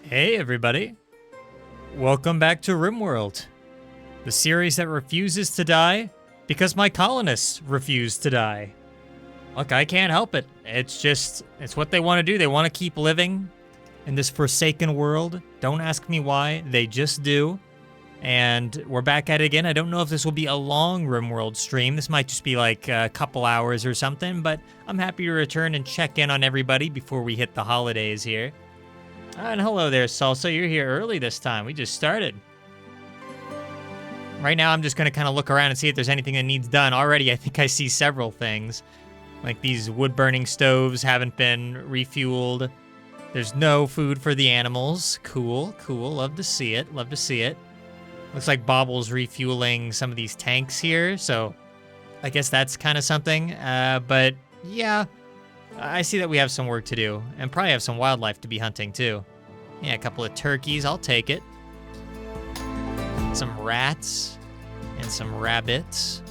Hey everybody, welcome back to RimWorld, the series that refuses to die because my colonists refuse to die. Look, I can't help it. It's what they want to do. They want to keep living in this forsaken world. Don't ask me why, they just do. And we're back at it again. I don't know if this will be a long RimWorld stream. This might just be like a couple hours or something, but I'm happy to return and check in on everybody before we hit the holidays here. And hello there, Salsa. You're here early this time. We just started. Right now, I'm just going to kind of look around and see if there's anything that needs done. Already, I think I see several things. Like these wood-burning stoves haven't been refueled. There's no food for the animals. Cool, cool. Love to see it. Love to see it. Looks like Bobble's refueling some of these tanks here, so I guess that's kind of something. But yeah, I see that we have some work to do, and probably have some wildlife to be hunting too. Yeah, a couple of turkeys, I'll take it. Some rats and some rabbits.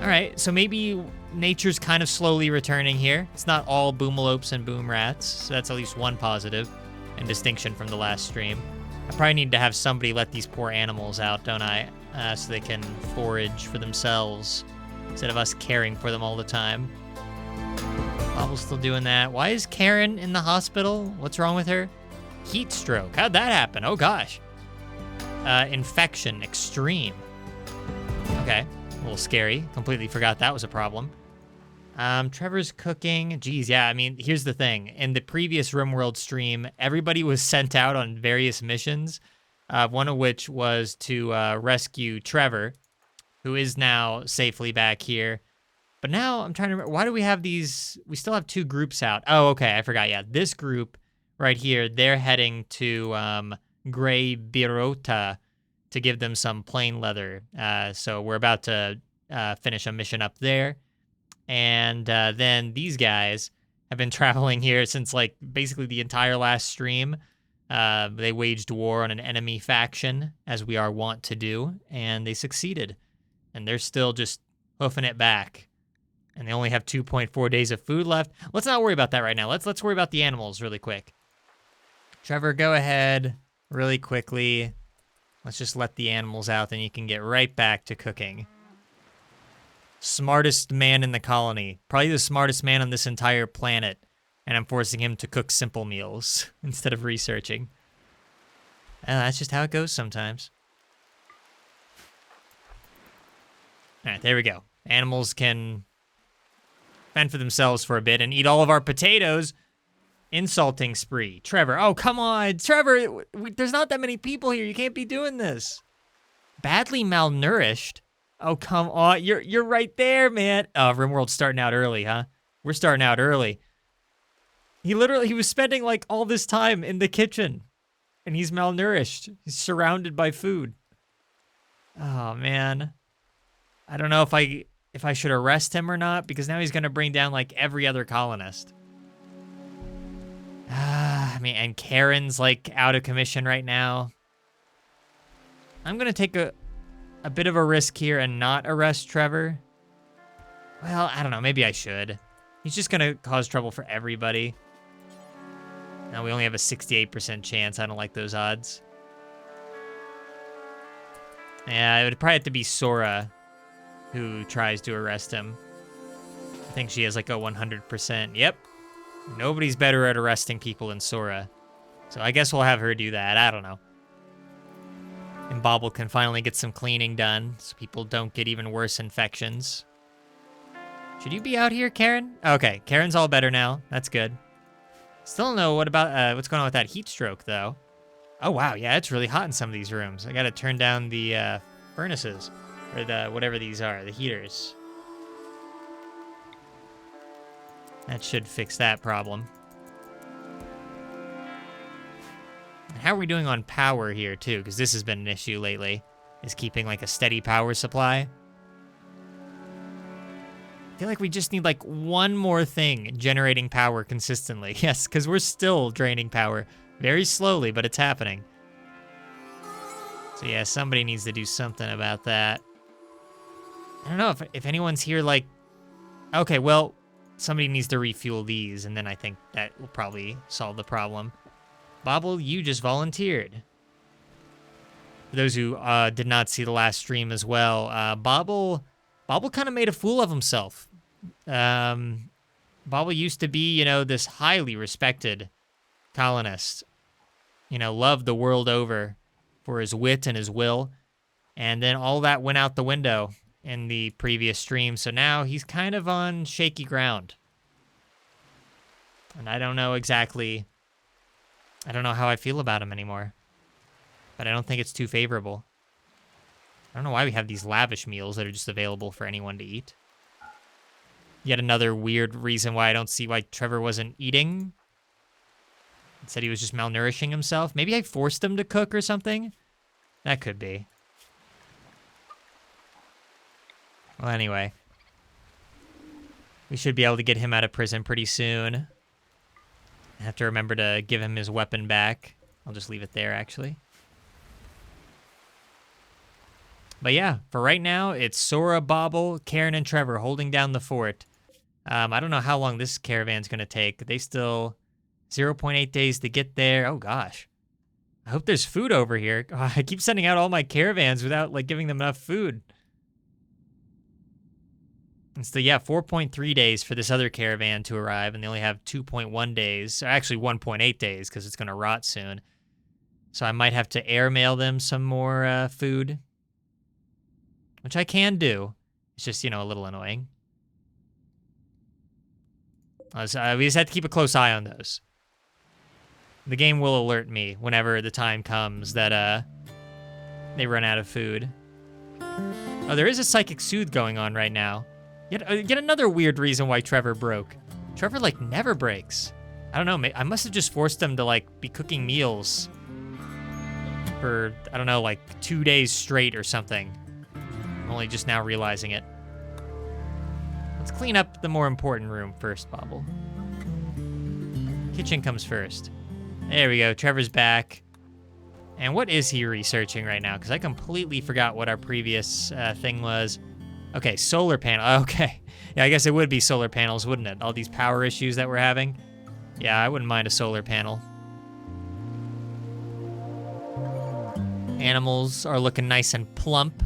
All right, so maybe nature's kind of slowly returning here. It's not all boomalopes and boom rats, so that's at least one positive and distinction from the last stream. I probably need to have somebody let these poor animals out, don't I? So they can forage for themselves instead of us caring for them all the time. Bobble's still doing that. Why is Karen in the hospital? What's wrong with her? Heat stroke. How'd that happen? Oh, gosh. Infection. Extreme. Okay. A little scary. Completely forgot that was a problem. Trevor's cooking. Geez, yeah, I mean, here's the thing. In the previous RimWorld stream, everybody was sent out on various missions, one of which was to rescue Trevor, who is now safely back here. But now I'm trying to remember, why do we have these? We still have two groups out. Oh, okay, I forgot. Yeah, this group right here, they're heading to Grey Birota to give them some plain leather. So we're about to finish a mission up there. And then these guys have been traveling here since like basically the entire last stream. They waged war on an enemy faction, as we are wont to do, and they succeeded. And they're still just hoofing it back. And they only have 2.4 days of food left. Let's not worry about that right now. Let's worry about the animals really quick. Trevor, go ahead really quickly. Let's just let the animals out, then you can get right back to cooking. Smartest man in the colony. Probably the smartest man on this entire planet. And I'm forcing him to cook simple meals instead of researching. That's just how it goes sometimes. All right, there we go. Animals can fend for themselves for a bit and eat all of our potatoes. Insulting spree. Trevor, oh, come on. Trevor, there's not that many people here. You can't be doing this. Badly malnourished. Oh, come on. You're right there, man. Oh, RimWorld's starting out early, huh? We're starting out early. He was spending like all this time in the kitchen and he's malnourished. He's surrounded by food. Oh, man. I don't know if I should arrest him or not, because now he's going to bring down like every other colonist. I mean, and Karen's like out of commission right now. I'm going to take a bit of a risk here and not arrest Trevor. Well, I don't know. Maybe I should. He's just going to cause trouble for everybody. Now we only have a 68% chance. I don't like those odds. Yeah, it would probably have to be Sora who tries to arrest him. I think she has like a 100%. Yep. Nobody's better at arresting people than Sora. So I guess we'll have her do that. I don't know. And Bobble can finally get some cleaning done so people don't get even worse infections. Should you be out here, Karen? Okay, Karen's all better now. That's good. Still don't know what's going on with that heat stroke, though. Oh, wow. Yeah, it's really hot in some of these rooms. I got to turn down the furnaces. Or the whatever these are, the heaters. That should fix that problem. How are we doing on power here, too? Because this has been an issue lately. Is keeping, like, a steady power supply. I feel like we just need, like, one more thing generating power consistently. Yes, because we're still draining power. Very slowly, but it's happening. So, yeah, somebody needs to do something about that. I don't know if anyone's here, like... Okay, well, somebody needs to refuel these, and then I think that will probably solve the problem. Bobble, you just volunteered. For those who did not see the last stream as well, Bobble kind of made a fool of himself. Bobble used to be, this highly respected colonist. Loved the world over for his wit and his will. And then all that went out the window in the previous stream. So now he's kind of on shaky ground. And I don't know how I feel about him anymore. But I don't think it's too favorable. I don't know why we have these lavish meals that are just available for anyone to eat. Yet another weird reason why I don't see why Trevor wasn't eating. He said he was just malnourishing himself. Maybe I forced him to cook or something? That could be. Well, anyway. We should be able to get him out of prison pretty soon. I have to remember to give him his weapon back. I'll just leave it there, actually. But yeah, for right now, it's Sora, Bobble, Karen, and Trevor holding down the fort. I don't know how long this caravan's going to take. They still 0.8 days to get there. Oh, gosh. I hope there's food over here. Oh, I keep sending out all my caravans without, giving them enough food. And so, yeah, 4.3 days for this other caravan to arrive, and they only have 2.1 days. Or actually, 1.8 days, because it's going to rot soon. So I might have to airmail them some more food. Which I can do. It's just, a little annoying. So we just have to keep a close eye on those. The game will alert me whenever the time comes that they run out of food. Oh, there is a psychic soothe going on right now. Yet another weird reason why Trevor broke. Trevor, never breaks. I don't know, I must have just forced him to, be cooking meals for, I don't know, 2 days straight or something. I'm only just now realizing it. Let's clean up the more important room first, Bobble. Kitchen comes first. There we go, Trevor's back. And what is he researching right now? Because I completely forgot what our previous thing was. Okay, solar panel. Okay. Yeah, I guess it would be solar panels, wouldn't it? All these power issues that we're having. Yeah, I wouldn't mind a solar panel. Animals are looking nice and plump.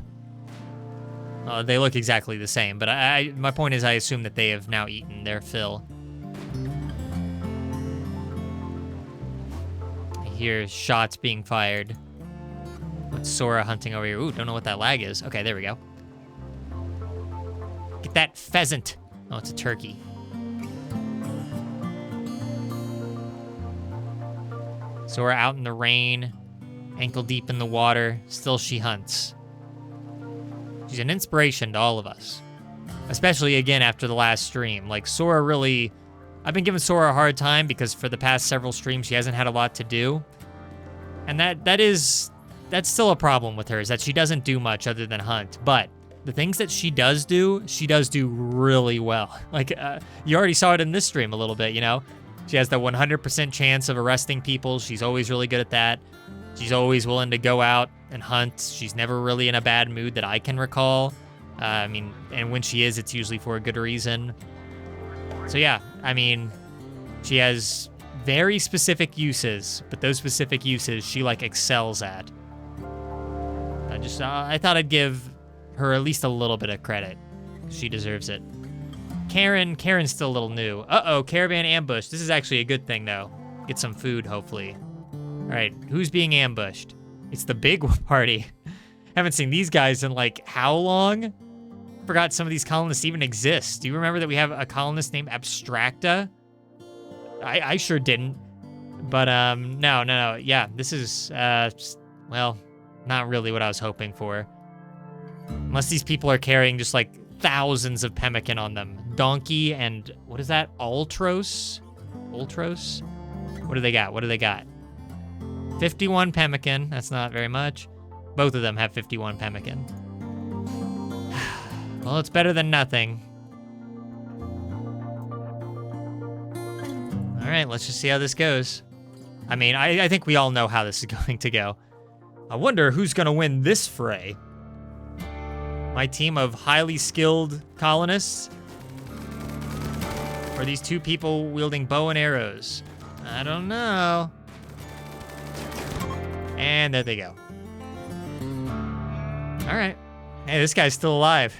They look exactly the same, but my point is I assume that they have now eaten their fill. I hear shots being fired. What's Sora hunting over here? Ooh, don't know what that lag is. Okay, there we go. Get that pheasant. Oh, it's a turkey. Sora out in the rain, ankle deep in the water. Still she hunts. She's an inspiration to all of us. Especially, again, after the last stream. Sora really... I've been giving Sora a hard time because for the past several streams, she hasn't had a lot to do. And that's still a problem with her, is that she doesn't do much other than hunt. But the things that she does do really well. You already saw it in this stream a little bit, She has the 100% chance of arresting people. She's always really good at that. She's always willing to go out and hunt. She's never really in a bad mood that I can recall. And when she is, it's usually for a good reason. So yeah, she has very specific uses, but those specific uses she excels at. I thought I'd give her at least a little bit of credit. She deserves it. Karen's still a little new. Uh-oh, caravan ambush. This is actually a good thing though. Get some food, hopefully. All right, who's being ambushed? It's the big party. Haven't seen these guys in how long? Forgot some of these colonists even exist. Do you remember that we have a colonist named Abstracta? I sure didn't. But no. Yeah, this is well, not really what I was hoping for. Unless these people are carrying just thousands of pemmican on them. Donkey and what is that? Ultros? Ultros? What do they got? 51 pemmican. That's not very much. Both of them have 51 pemmican. Well, it's better than nothing. All right, let's just see how this goes. I think we all know how this is going to go. I wonder who's going to win this fray. My team of highly skilled colonists? Or these two people wielding bow and arrows? I don't know. And there they go. All right. Hey, this guy's still alive.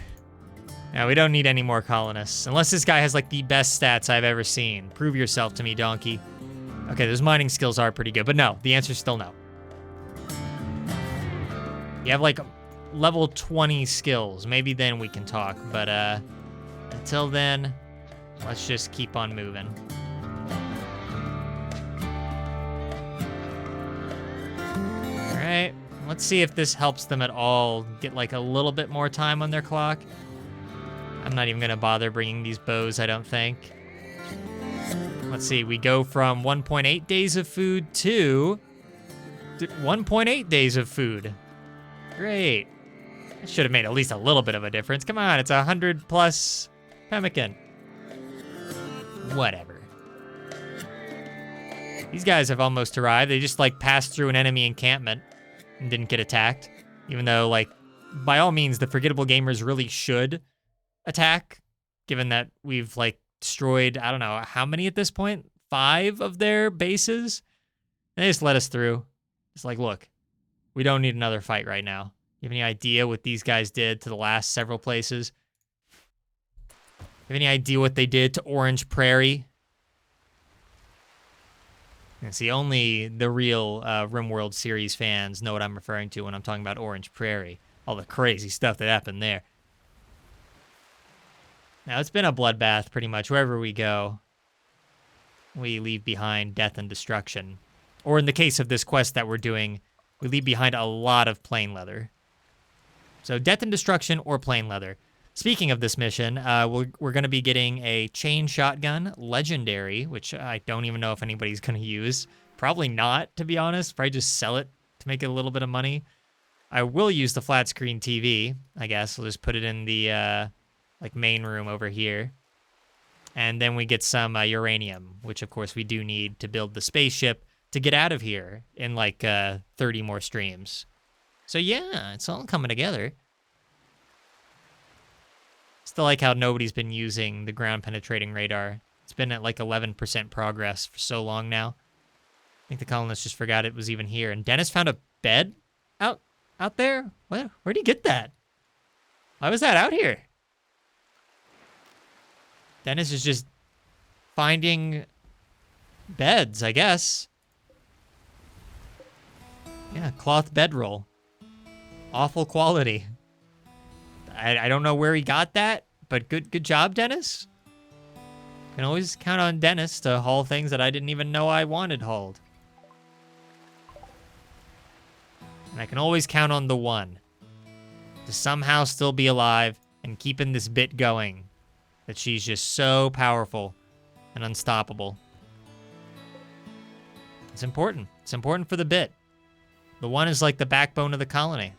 Now, we don't need any more colonists. Unless this guy has, like, the best stats I've ever seen. Prove yourself to me, donkey. Okay, those mining skills are pretty good. But no, the answer's still no. You have, like, level 20 skills. Maybe then we can talk. But, until then, let's just keep on moving. All right. Let's see if this helps them at all get, like, a little bit more time on their clock. I'm not even going to bother bringing these bows, I don't think. Let's see. We go from 1.8 days of food to 1.8 days of food. Great. That should have made at least a little bit of a difference. Come on, it's 100 plus pemmican. Whatever. These guys have almost arrived. They just, like, passed through an enemy encampment and didn't get attacked. Even though, like, by all means, the Forgettable Gamers really should attack, given that we've, like, destroyed, I don't know, how many at this point? 5 of their bases? And they just let us through. It's like, look, we don't need another fight right now. You have any idea what these guys did to the last several places? You have any idea what they did to Orange Prairie? And see, only the real RimWorld series fans know what I'm referring to when I'm talking about Orange Prairie. All the crazy stuff that happened there. Now, it's been a bloodbath, pretty much. Wherever we go, we leave behind death and destruction. Or in the case of this quest that we're doing, we leave behind a lot of plain leather. So, death and destruction or plain leather. Speaking of this mission, we're going to be getting a chain shotgun, legendary, which I don't even know if anybody's going to use. Probably not, to be honest. Probably just sell it to make a little bit of money. I will use the flat screen TV, I guess. I'll just put it in the like main room over here. And then we get some uranium, which of course we do need to build the spaceship to get out of here in like 30 more streams. So yeah, it's all coming together. Still like how nobody's been using the ground penetrating radar. It's been at like 11% progress for so long now. I think the colonists just forgot it was even here. And Dennis found a bed out there? Where'd he get that? Why was that out here? Dennis is just finding beds, I guess. Yeah, cloth bedroll. Awful quality. I don't know where he got that, but good job, Dennis. Can always count on Dennis to haul things that I didn't even know I wanted hauled. And I can always count on the one to somehow still be alive and keeping this bit going. That she's just so powerful and unstoppable. It's important. It's important for the bit. The one is like the backbone of the colony.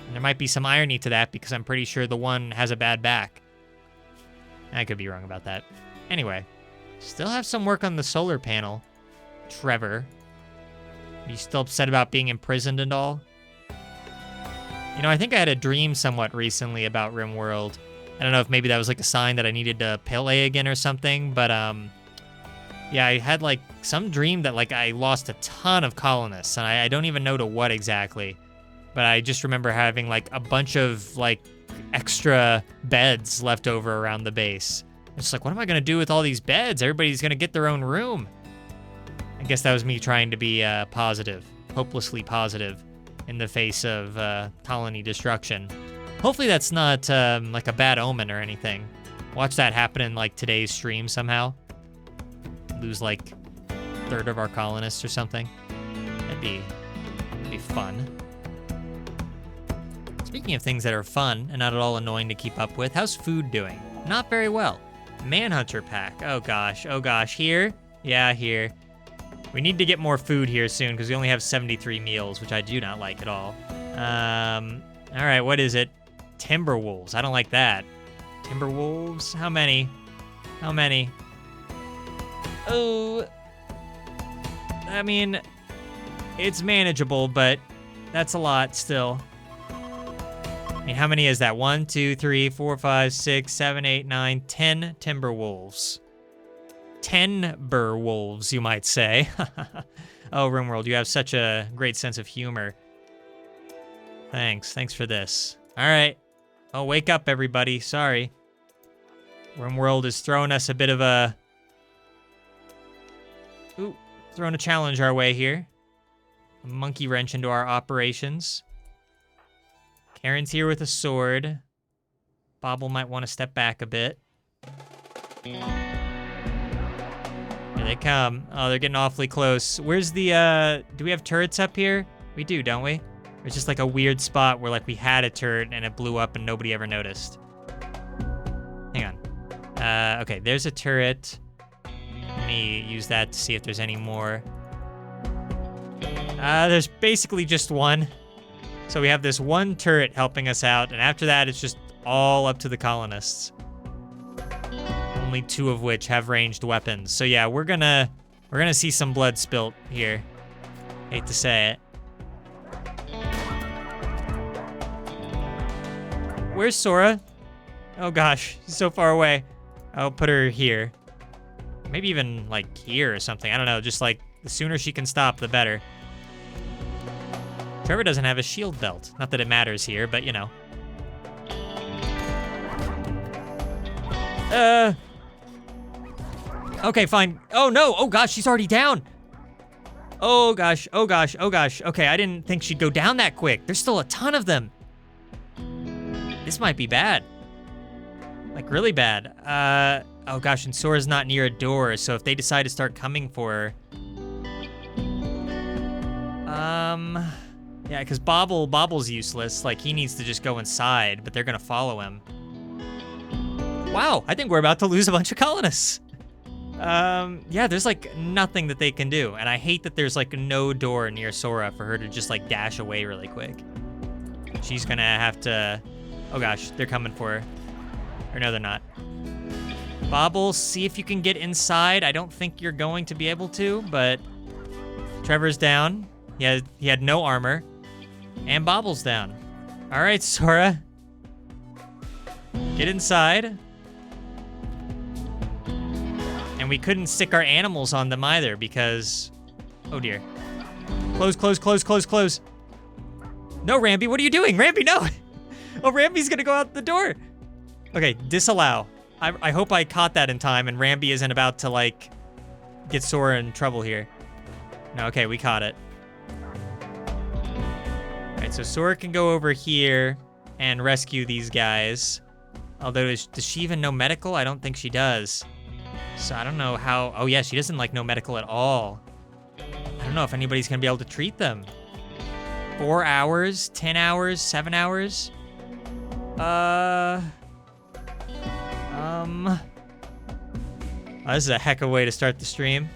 And there might be some irony to that because I'm pretty sure the one has a bad back. I could be wrong about that. Anyway, still have some work on the solar panel. Trevor. Are you still upset about being imprisoned and all? You know, I think I had a dream somewhat recently about RimWorld. I don't know if maybe that was like a sign that I needed to Pele again or something, but yeah, I had like some dream that like I lost a ton of colonists, and I don't even know to what exactly. But I just remember having like a bunch of like extra beds left over around the base. It's like, what am I gonna do with all these beds? Everybody's gonna get their own room. I guess that was me trying to be positive, hopelessly positive in the face of colony destruction. Hopefully that's not like a bad omen or anything. Watch that happen in like today's stream somehow. Lose like a third of our colonists or something. That'd be fun. Speaking of things that are fun and not at all annoying to keep up with, how's food doing? Not very well. Manhunter pack. Oh gosh. Here? Yeah, here. We need to get more food here soon because we only have 73 meals, which I do not like at all. All right, what is it? Timberwolves. I don't like that. Timberwolves? How many? Oh. I mean, it's manageable, but that's a lot still. I mean, how many is that? 1, 2, 3, 4, 5, 6, 7, 8, 9, 10 Timberwolves. 10-burr wolves, you might say. Oh, RimWorld, you have such a great sense of humor. Thanks for this. All right. Oh, wake up, everybody. Sorry. RimWorld is throwing us a bit of a... Ooh, throwing a challenge our way here. A monkey wrench into our operations. Karen's here with a sword. Bobble might want to step back a bit. Here they come. Oh, they're getting awfully close. Where's the, do we have turrets up here? We do, don't we? There's just like a weird spot where like we had a turret and it blew up and nobody ever noticed. Hang on. Okay, there's a turret. Let me use that to see if there's any more. There's basically just one. So we have this one turret helping us out, and after that, it's just all up to the colonists. Only 2 of which have ranged weapons. So yeah, we're gonna see some blood spilt here. Hate to say it. Where's Sora? Oh gosh, she's so far away. I'll put her here. Maybe even like here or something. I don't know, just like the sooner she can stop, the better. Trevor doesn't have a shield belt. Not that it matters here, but you know. Okay, fine. Oh no, oh gosh, she's already down. Oh gosh, oh gosh, oh gosh. Okay, I didn't think she'd go down that quick. There's still a ton of them. This might be bad. Like really bad. Oh gosh, and Sora's not near a door, so if they decide to start coming for her. Yeah, because Bobble's useless. Like, he needs to just go inside, but they're gonna follow him. Wow, I think we're about to lose a bunch of colonists. Yeah, there's like nothing that they can do, and I hate that there's like no door near Sora for her to just like dash away really quick. She's gonna have to... Oh gosh, they're coming for her. Or no, they're not. Bobble, see if you can get inside. I don't think you're going to be able to, but Trevor's down. He had no armor. And Bobble's down. All right, Sora. Get inside. And we couldn't stick our animals on them either because... Oh dear. Close, close, close, close, close. No, Rambi, what are you doing? Rambi, no! Oh, Rambi's gonna go out the door. Okay, disallow. I hope I caught that in time and Rambi isn't about to, like, get Sora in trouble here. No, okay, we caught it. All right, so Sora can go over here and rescue these guys. Although, does she even know medical? I don't think she does. So I don't know how... Oh yeah, she doesn't like know medical at all. I don't know if anybody's gonna be able to treat them. 4 hours, 10 hours, 7 hours? Oh, this is a heck of a way to start the stream.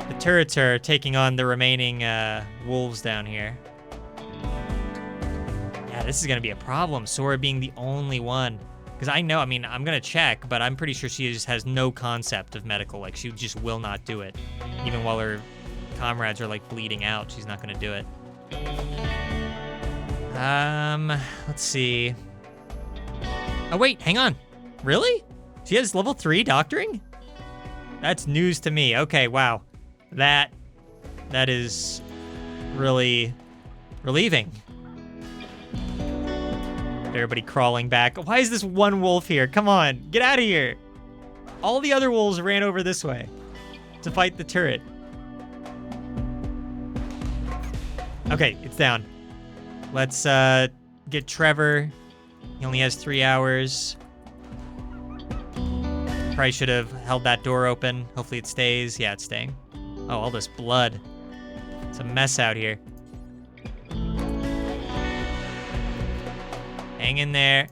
The turrets are taking on the remaining wolves down here. Yeah, this is gonna be a problem. Sora being the only one. Because I know, I mean, I'm gonna check, but I'm pretty sure she just has no concept of medical. Like, she just will not do it. Even while her comrades are, like, bleeding out, she's not gonna do it. Let's see. Oh, wait, hang on. Really? She has level 3 doctoring? That's news to me. Okay, wow. That is really relieving. Everybody crawling back. Why is this one wolf here? Come on, get out of here. All the other wolves ran over this way to fight the turret. Okay, it's down. Let's get Trevor. He only has 3 hours. Probably should have held that door open. Hopefully it stays. Yeah, it's staying. Oh, all this blood. It's a mess out here. Hang in there.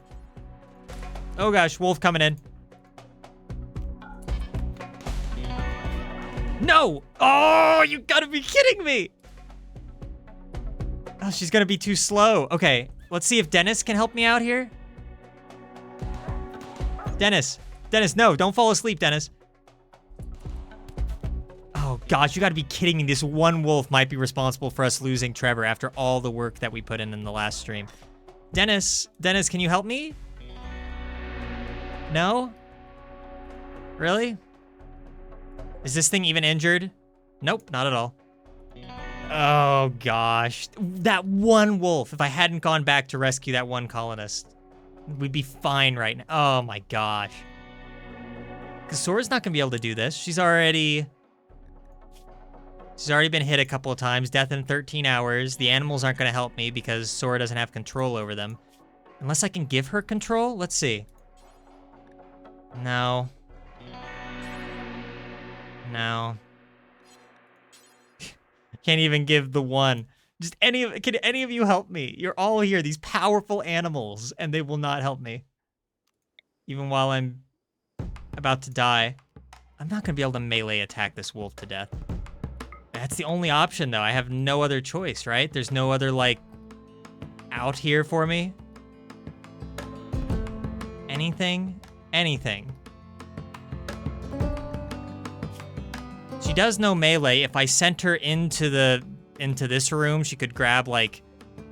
Oh gosh, wolf coming in. No! Oh, you gotta be kidding me! Oh, she's gonna be too slow. Okay, let's see if Dennis can help me out here. Dennis, no, don't fall asleep, Dennis. Oh gosh, you gotta be kidding me. This one wolf might be responsible for us losing Trevor after all the work that we put in the last stream. Dennis, can you help me? No? Really? Is this thing even injured? Nope, not at all. Oh, gosh. That one wolf. If I hadn't gone back to rescue that one colonist, we'd be fine right now. Oh, my gosh. Because Sora's not going to be able to do this. She's already been hit a couple of times. Death in 13 hours. The animals aren't going to help me because Sora doesn't have control over them. Unless I can give her control? Let's see. No. No. Can't even give the one. Just can any of you help me? You're all here, these powerful animals, and they will not help me. Even while I'm about to die. I'm not gonna be able to melee attack this wolf to death. That's the only option, though. I have no other choice, right? There's no other, like, out here for me. Anything? Anything. She does know melee. If I sent her into this room, she could grab, like,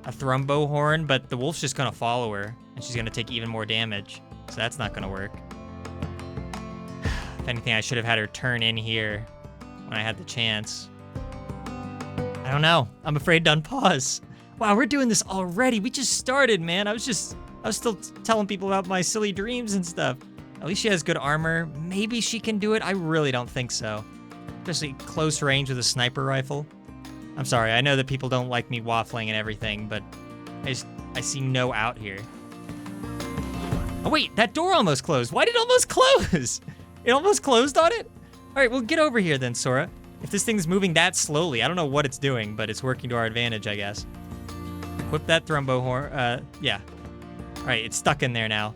a thrumbo horn, but the wolf's just gonna follow her, and she's gonna take even more damage. So that's not gonna work. If anything, I should have had her turn in here when I had the chance. I don't know. I'm afraid to unpause. Wow, we're doing this already. We just started, man. I was still telling people about my silly dreams and stuff. At least she has good armor. Maybe she can do it. I really don't think so. Especially close range with a sniper rifle. I'm sorry, I know that people don't like me waffling and everything, but I see no out here. Oh wait, that door almost closed. Why did it almost close? It almost closed on it? All right, well, get over here then, Sora. If this thing's moving that slowly, I don't know what it's doing, but it's working to our advantage, I guess. Equip that thrumbo horn, yeah. All right, it's stuck in there now.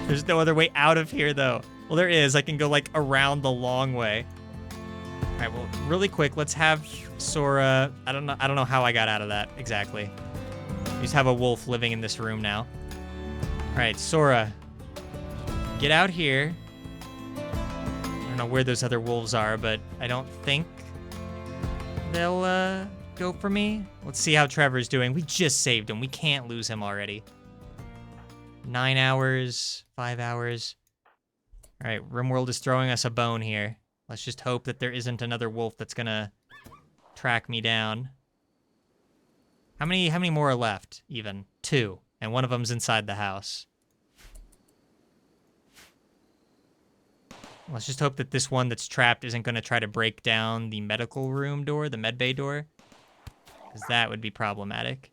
There's no other way out of here, though. Well, there is. I can go, like, around the long way. All right, well, really quick, let's have Sora... I don't know how I got out of that, exactly. We just have a wolf living in this room now. All right, Sora. Get out here. I don't know where those other wolves are, but I don't think they'll, go for me. Let's see how Trevor's doing. We just saved him. We can't lose him already. 9 hours, 5 hours. All right, RimWorld is throwing us a bone here. Let's just hope that there isn't another wolf that's gonna track me down. How many more are left, even? 2, and one of them's inside the house. Let's just hope that this one that's trapped isn't gonna try to break down the medical room door, the medbay door, because that would be problematic.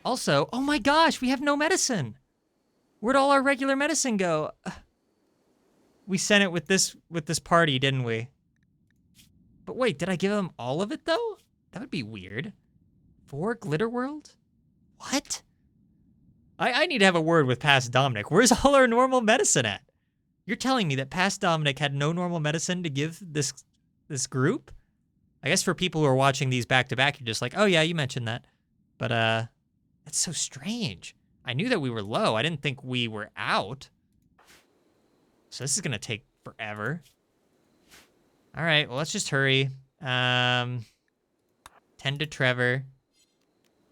Also, oh my gosh, we have no medicine. Where'd all our regular medicine go? We sent it with this party, didn't we? But wait, did I give them all of it, though? That would be weird. 4 Glitter World? What? I need to have a word with past Dominic. Where's all our normal medicine at? You're telling me that past Dominic had no normal medicine to give this group? I guess for people who are watching these back-to-back, you're just like, oh yeah, you mentioned that. But, that's so strange. I knew that we were low. I didn't think we were out. So this is gonna take forever. All right, well, let's just hurry. 10 to Trevor.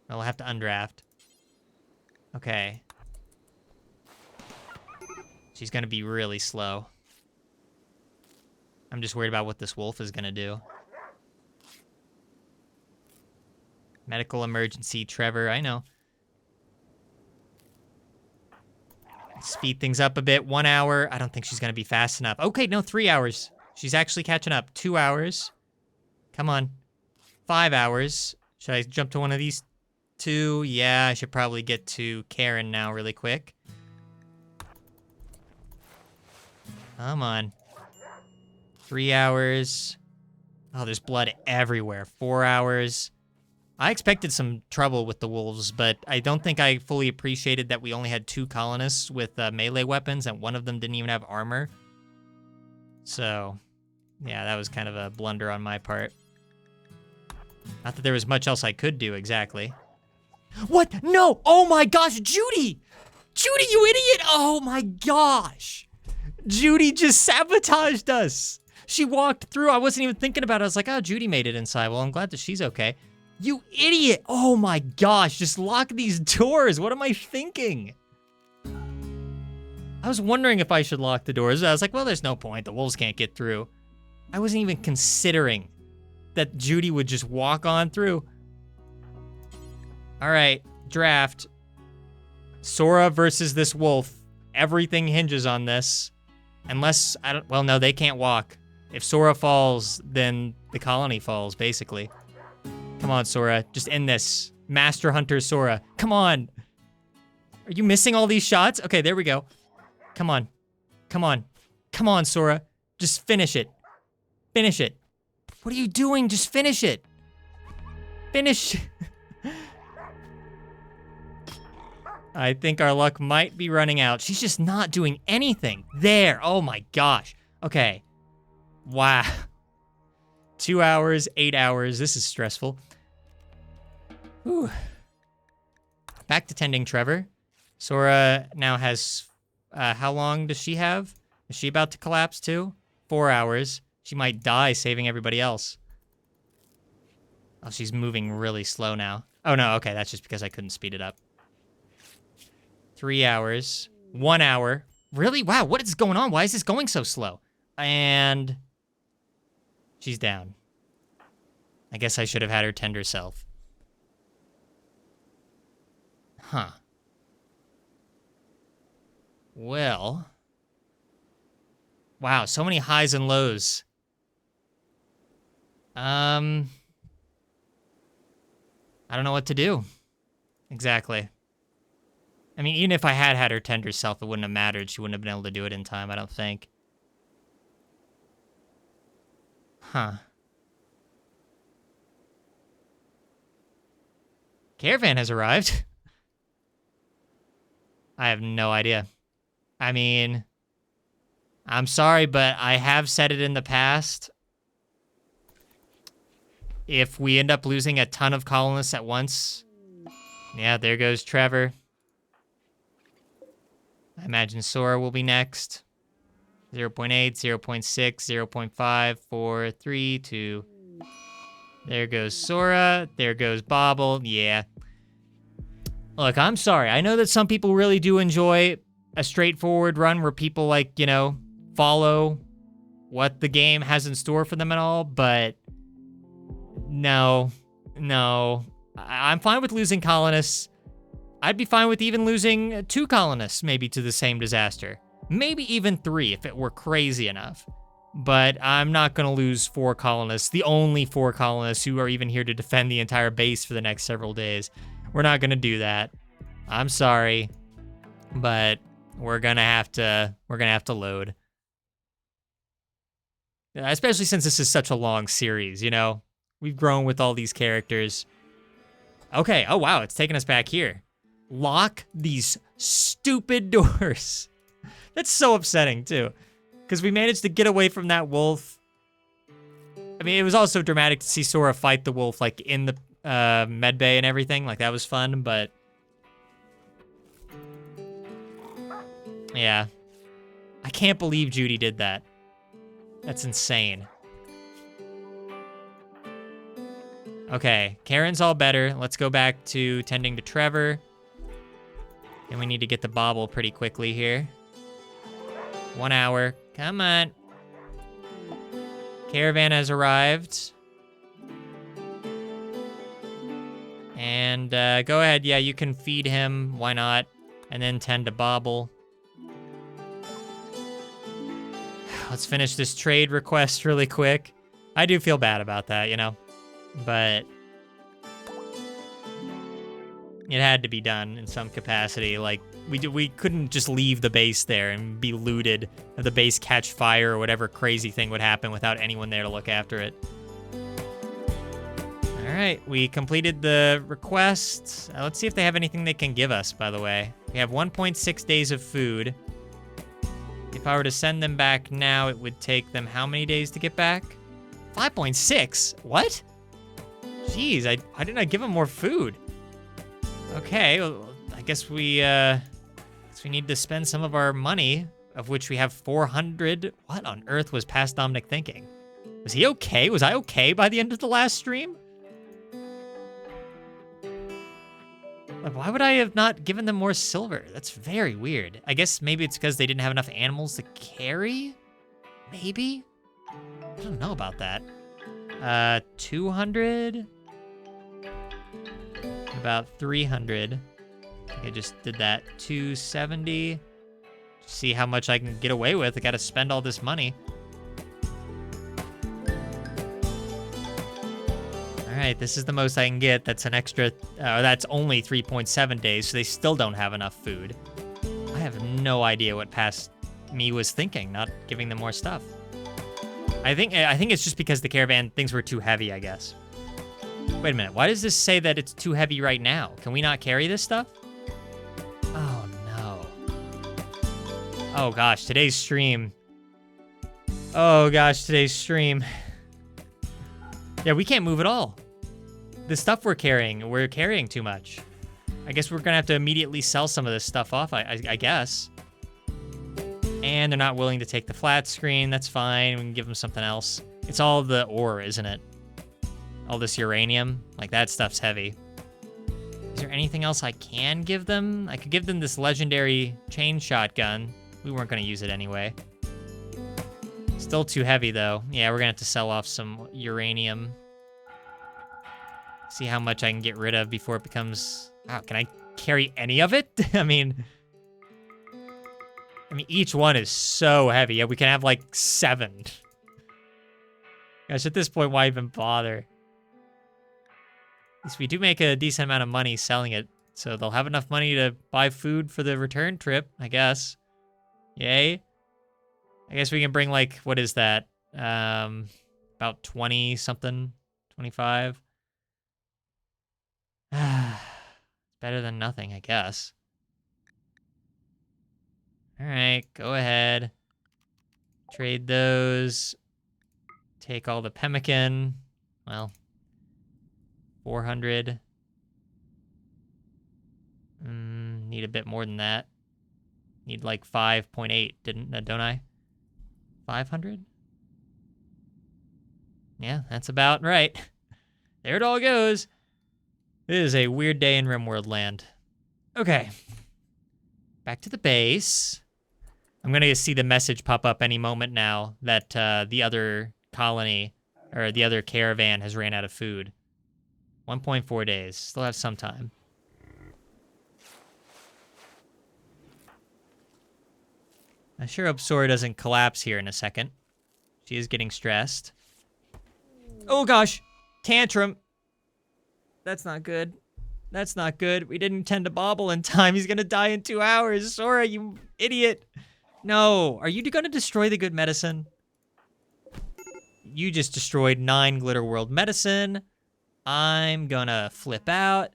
We'll have to undraft. Okay. She's gonna be really slow. I'm just worried about what this wolf is gonna do. Medical emergency, Trevor, I know. Speed things up a bit. 1 hour. I don't think she's going to be fast enough. Okay, no, 3 hours. She's actually catching up. 2 hours. Come on. 5 hours. Should I jump to one of these 2? Yeah, I should probably get to Karen now really quick. Come on. 3 hours. Oh, there's blood everywhere. 4 hours. I expected some trouble with the wolves, but I don't think I fully appreciated that we only had 2 colonists with melee weapons, and one of them didn't even have armor. So, yeah, that was kind of a blunder on my part. Not that there was much else I could do, exactly. What? No! Oh my gosh, Judy! Judy, you idiot! Oh my gosh! Judy just sabotaged us! She walked through, I wasn't even thinking about it. I was like, oh, Judy made it inside. Well, I'm glad that she's okay. You idiot! Oh my gosh, just lock these doors. What am I thinking? I was wondering if I should lock the doors. I was like, well, there's no point. The wolves can't get through. I wasn't even considering that Judy would just walk on through. All right, draft. Sora versus this wolf. Everything hinges on this. Unless, well, no, they can't walk. If Sora falls, then the colony falls, basically. Come on, Sora, just end this. Master Hunter Sora, come on. Are you missing all these shots? Okay, there we go. Come on, come on, come on, Sora. Just finish it. Finish it. What are you doing? Just finish it. Finish. I think our luck might be running out. She's just not doing anything. There, oh my gosh. Okay, wow. 2 hours, 8 hours, this is stressful. Whew. Back to tending Trevor. Sora now has, how long does she have? Is she about to collapse too? 4 hours. She might die saving everybody else. Oh, she's moving really slow now. Oh no, okay, that's just because I couldn't speed it up. 3 hours. 1 hour. Really? Wow, what is going on? Why is this going so slow? And she's down. I guess I should have had her tend herself. Huh. Well. Wow, so many highs and lows. I don't know what to do. Exactly. I mean, even if I had her tend herself, it wouldn't have mattered. She wouldn't have been able to do it in time, I don't think. Huh. Caravan has arrived. I have no idea. I mean, I'm sorry, but I have said it in the past. If we end up losing a ton of colonists at once, yeah, there goes Trevor. I imagine Sora will be next. 0.8, 0.6, 0.5, 4, 3, 2. There goes Sora. There goes Bobble. Yeah. Look, I'm sorry. I know that some people really do enjoy a straightforward run where people, like, you know, follow what the game has in store for them and all, but no. I'm fine with losing colonists. I'd be fine with even losing 2 colonists, maybe, to the same disaster. Maybe even 3 if it were crazy enough. But I'm not gonna lose 4 colonists, the only 4 colonists who are even here to defend the entire base for the next several days. We're not gonna do that. I'm sorry, but we're gonna have to load. Especially since this is such a long series, you know? We've grown with all these characters. Okay, oh wow, it's taking us back here. Lock these stupid doors. That's so upsetting, too. Because we managed to get away from that wolf. I mean, it was also dramatic to see Sora fight the wolf, like, in the med bay and everything. Like, that was fun, but... yeah. I can't believe Judy did that. That's insane. Okay, Karen's all better. Let's go back to tending to Trevor. And we need to get the Bobble pretty quickly here. 1 hour. Come on. Caravan has arrived. And go ahead. Yeah, you can feed him. Why not? And then tend to Bobble. Let's finish this trade request really quick. I do feel bad about that, you know? But it had to be done in some capacity. Like, we couldn't just leave the base there and be looted, have the base catch fire or whatever crazy thing would happen without anyone there to look after it. All right, we completed the request. Let's see if they have anything they can give us, by the way. We have 1.6 days of food. If I were to send them back now, it would take them how many days to get back? 5.6? What? Jeez, why didn't I give them more food? Okay, well, I guess we need to spend some of our money, of which we have 400. What on earth was past Dominic thinking? Was he okay? Was I okay by the end of the last stream? Like, why would I have not given them more silver? That's very weird. I guess maybe it's because they didn't have enough animals to carry? Maybe? I don't know about that. 200? About 300. I think I just did that. 270. See how much I can get away with. I gotta spend all this money. All right, this is the most I can get. That's an extra, that's only 3.7 days, so they still don't have enough food. I have no idea what past me was thinking, not giving them more stuff. I think it's just because the caravan things were too heavy, I guess. Wait a minute, why does this say that it's too heavy right now? Can we not carry this stuff? Oh, no. Oh, gosh, today's stream. Oh, gosh, today's stream. Yeah, we can't move at all. The stuff we're carrying too much. I guess we're gonna have to immediately sell some of this stuff off, I guess. And they're not willing to take the flat screen. That's fine. We can give them something else. It's all the ore, isn't it? All this uranium. Like, that stuff's heavy. Is there anything else I can give them? I could give them this legendary chain shotgun. We weren't gonna use it anyway. Still too heavy, though. Yeah, we're gonna have to sell off some uranium. See how much I can get rid of before it becomes... Wow, can I carry any of it? I mean, each one is so heavy. Yeah, we can have like 7. Gosh, at this point, why even bother? At least we do make a decent amount of money selling it, so they'll have enough money to buy food for the return trip, I guess. Yay. I guess we can bring, like, what is that? About 20 something, 25. Better than nothing, I guess. All right, go ahead. Trade those. Take all the pemmican. Well, 400. Need a bit more than that. Need like 5.8, don't I? 500? Yeah, that's about right. There it all goes. It is a weird day in RimWorld land. Okay. Back to the base. I'm going to see the message pop up any moment now that the other colony, or the other caravan has ran out of food. 1.4 days. Still have some time. I sure hope Sora doesn't collapse here in a second. She is getting stressed. Oh gosh! Tantrum! That's not good. That's not good. We didn't tend to Bobble in time. He's gonna die in 2 hours. Sora, you idiot! No! Are you gonna destroy the good medicine? You just destroyed 9 Glitter World medicine. I'm gonna flip out.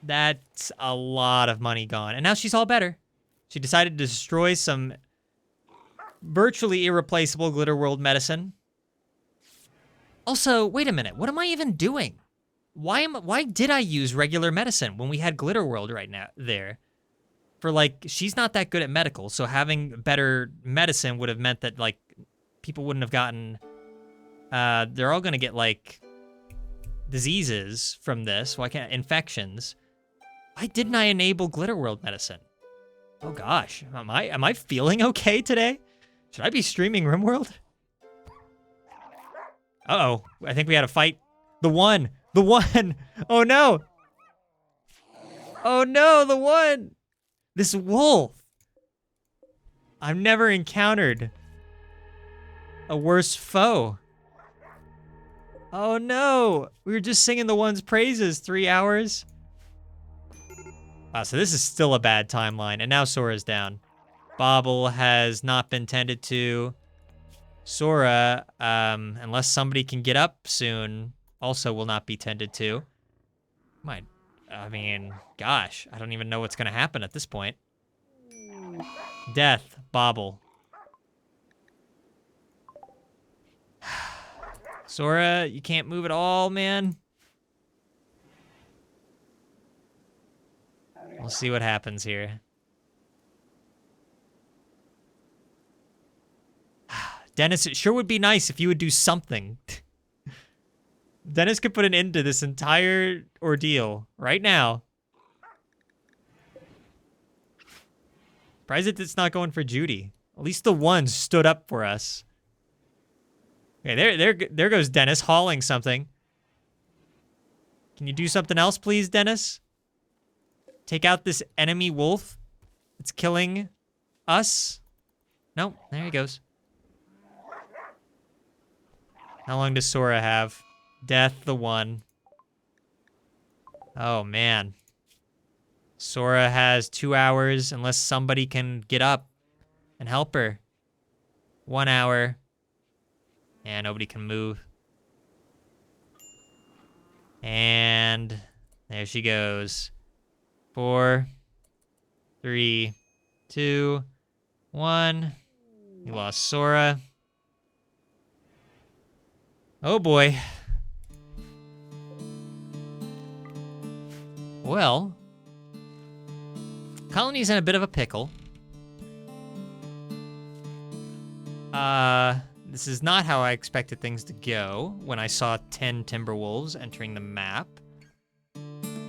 That's a lot of money gone. And now she's all better. She decided to destroy some virtually irreplaceable Glitter World medicine. Also, wait a minute. What am I even doing? Why did I use regular medicine when we had Glitter World right now there? For like, she's not that good at medical, so having better medicine would have meant that like people wouldn't have gotten. They're all gonna get like diseases from this. Why can't infections? Why didn't I enable Glitter World medicine? Oh gosh, am I feeling okay today? Should I be streaming RimWorld? Uh-oh, I think we had a fight. The one! Oh no! Oh no, the one! This wolf! I've never encountered a worse foe. Oh no! We were just singing the one's praises 3 hours. Wow, so this is still a bad timeline, and now Sora's down. Bobble has not been tended to. Sora, unless somebody can get up soon, also will not be tended to. I mean, gosh, I don't even know what's gonna happen at this point. Death, Bobble. Sora, you can't move at all, man. We'll see what happens here. Dennis, it sure would be nice if you would do something. Dennis could put an end to this entire ordeal right now. Surprised it's not going for Judy. At least the one stood up for us. Okay, there goes Dennis hauling something. Can you do something else, please, Dennis? Take out this enemy wolf. It's killing us. Nope, there he goes. How long does Sora have? Death the one. Oh, man. Sora has 2 hours unless somebody can get up and help her. 1 hour. Yeah, nobody can move. And there she goes. 4, 3, 2, 1. We lost Sora. Oh boy. Well, colony's in a bit of a pickle. This is not how I expected things to go when I saw 10 Timberwolves entering the map.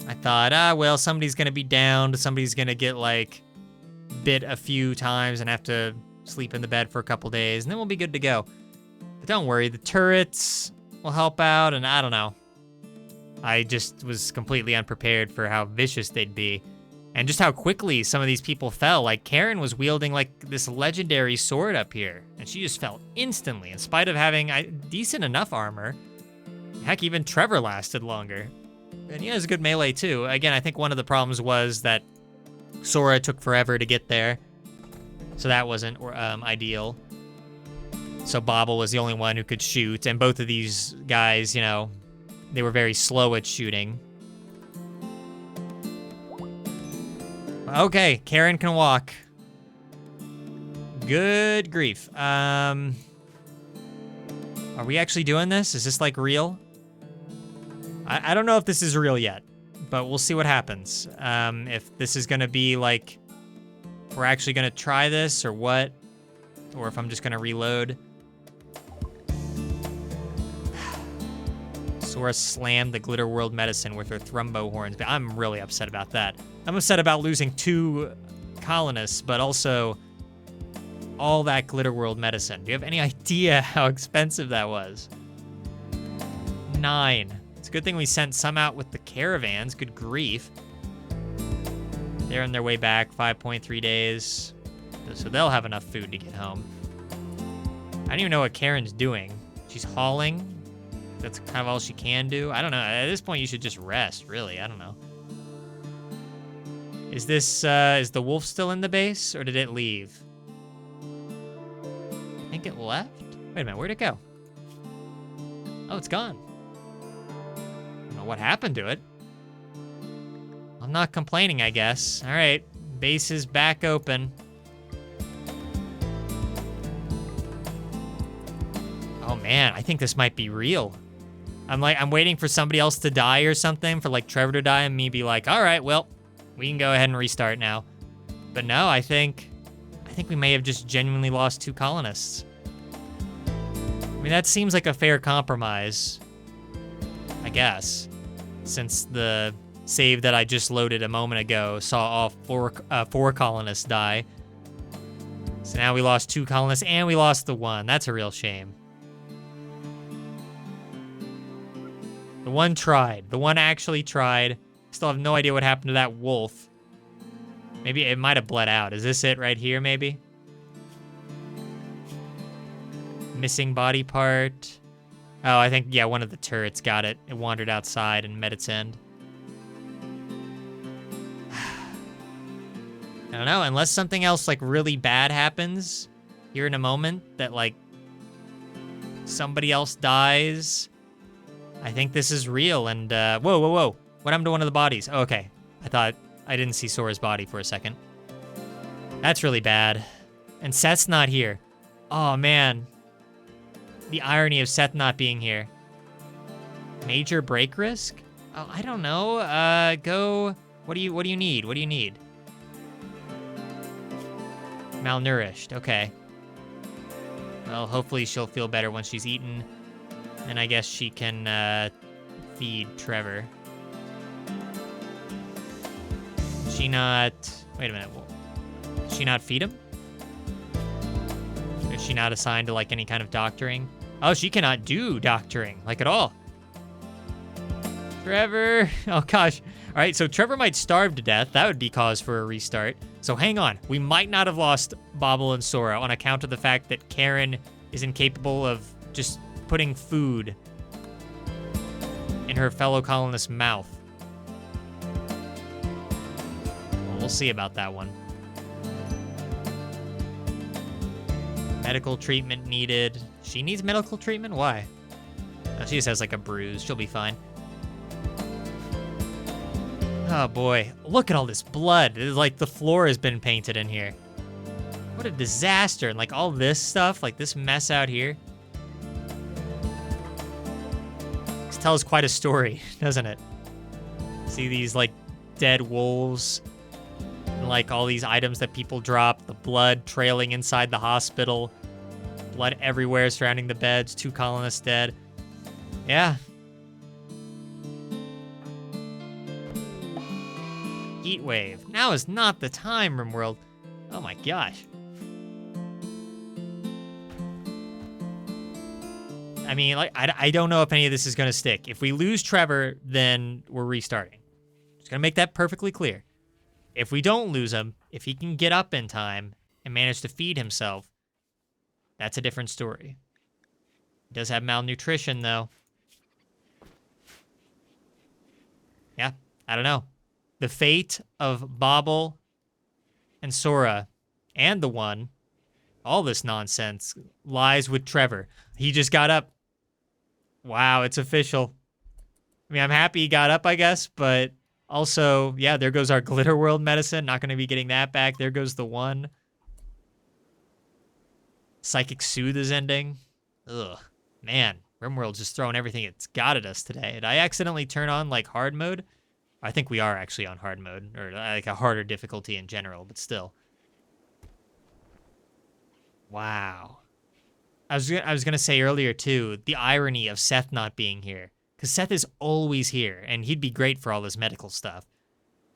I thought, well, somebody's gonna be downed, somebody's gonna get, like, bit a few times and have to sleep in the bed for a couple days, and then we'll be good to go. But don't worry, the turrets will help out, and I don't know. I just was completely unprepared for how vicious they'd be. And just how quickly some of these people fell. Like, Karen was wielding, like, this legendary sword up here, and she just fell instantly, in spite of having decent enough armor. Heck, even Trevor lasted longer. And he has a good melee, too. Again, I think one of the problems was that Sora took forever to get there, so that wasn't ideal. So Bobble was the only one who could shoot, and both of these guys, you know, they were very slow at shooting. Okay, Karen can walk. Good grief. Are we actually doing this? Is this, like, real? I don't know if this is real yet, but we'll see what happens. If this is gonna be, like, we're actually gonna try this or what, or if I'm just gonna reload. Sora slammed the Glitter World medicine with her Thrumbo horns. But I'm really upset about that. I'm upset about losing 2 colonists, but also all that Glitter World medicine. Do you have any idea how expensive that was? 9. It's a good thing we sent some out with the caravans. Good grief. They're on their way back, 5.3 days. So they'll have enough food to get home. I don't even know what Karen's doing. She's hauling. That's kind of all she can do. I don't know. At this point, you should just rest, really. I don't know. Is this, is the wolf still in the base, or did it leave? I think it left? Wait a minute, where'd it go? Oh, it's gone. I don't know what happened to it. I'm not complaining, I guess. All right, base is back open. Oh man, I think this might be real. I'm waiting for somebody else to die or something, for like Trevor to die and me be like, all right, well, we can go ahead and restart now. But no, I think we may have just genuinely lost 2 colonists. I mean, that seems like a fair compromise, I guess, since the save that I just loaded a moment ago saw all 4 colonists die. So now we lost 2 colonists and we lost the 1. That's a real shame. The one tried. The one actually tried. Still have no idea what happened to that wolf. Maybe it might have bled out. Is this it right here, maybe? Missing body part. Oh, I think, yeah, one of the turrets got it. It wandered outside and met its end. I don't know, unless something else, like, really bad happens here in a moment, that, like, somebody else dies. I think this is real, and, whoa. What happened to one of the bodies? Oh, okay. I didn't see Sora's body for a second. That's really bad. And Seth's not here. Oh, man. The irony of Seth not being here. Major break risk? Oh, I don't know. Go. What do you need? What do you need? Malnourished. Okay. Well, hopefully she'll feel better once she's eaten. And I guess she can feed Trevor. She not... Wait a minute. Does she not feed him? Is she not assigned to, like, any kind of doctoring? Oh, she cannot do doctoring, like, at all. Trevor. Oh, gosh. All right, so Trevor might starve to death. That would be cause for a restart. So hang on. We might not have lost Bobble and Sora on account of the fact that Karen is incapable of just putting food in her fellow colonist's mouth. Well, we'll see about that one. Medical treatment needed. She needs medical treatment? Why? Oh, she just has like a bruise. She'll be fine. Oh boy, look at all this blood. It's like the floor has been painted in here. What a disaster. And like all this stuff, like this mess out here. This tells quite a story, doesn't it? See these like dead wolves and like all these items that people drop, the blood trailing inside the hospital, blood everywhere surrounding the beds, 2 colonists dead. Yeah. Heat wave. Now is not the time, RimWorld. Oh my gosh. I mean, like, I don't know if any of this is going to stick. If we lose Trevor, then we're restarting. Just going to make that perfectly clear. If we don't lose him, if he can get up in time and manage to feed himself, that's a different story. He does have malnutrition, though. Yeah, I don't know. The fate of Bobble and Sora and the One, all this nonsense, lies with Trevor. He just got up. Wow, it's official. I mean, I'm happy he got up, I guess, but also, yeah, there goes our Glitter World medicine. Not going to be getting that back. There goes the One. Psychic Soothe is ending. Ugh, man, RimWorld's just throwing everything it's got at us today. Did I accidentally turn on, like, hard mode? I think we are actually on hard mode, or like a harder difficulty in general, but still. Wow. I was gonna say earlier too, the irony of Seth not being here, because Seth is always here, and he'd be great for all this medical stuff.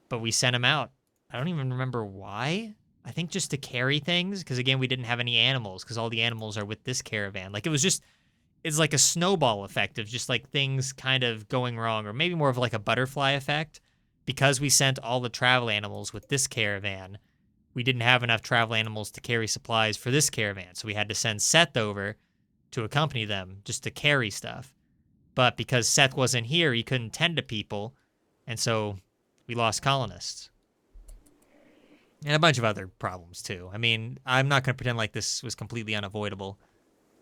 But we sent him out. I don't even remember why. I think just to carry things, because again, we didn't have any animals, because all the animals are with this caravan. Like it was just. It's like a snowball effect of just like things kind of going wrong, or maybe more of like a butterfly effect. Because we sent all the travel animals with this caravan, we didn't have enough travel animals to carry supplies for this caravan. So we had to send Seth over to accompany them just to carry stuff. But because Seth wasn't here, he couldn't tend to people. And so we lost colonists. And a bunch of other problems too. I mean, I'm not going to pretend like this was completely unavoidable.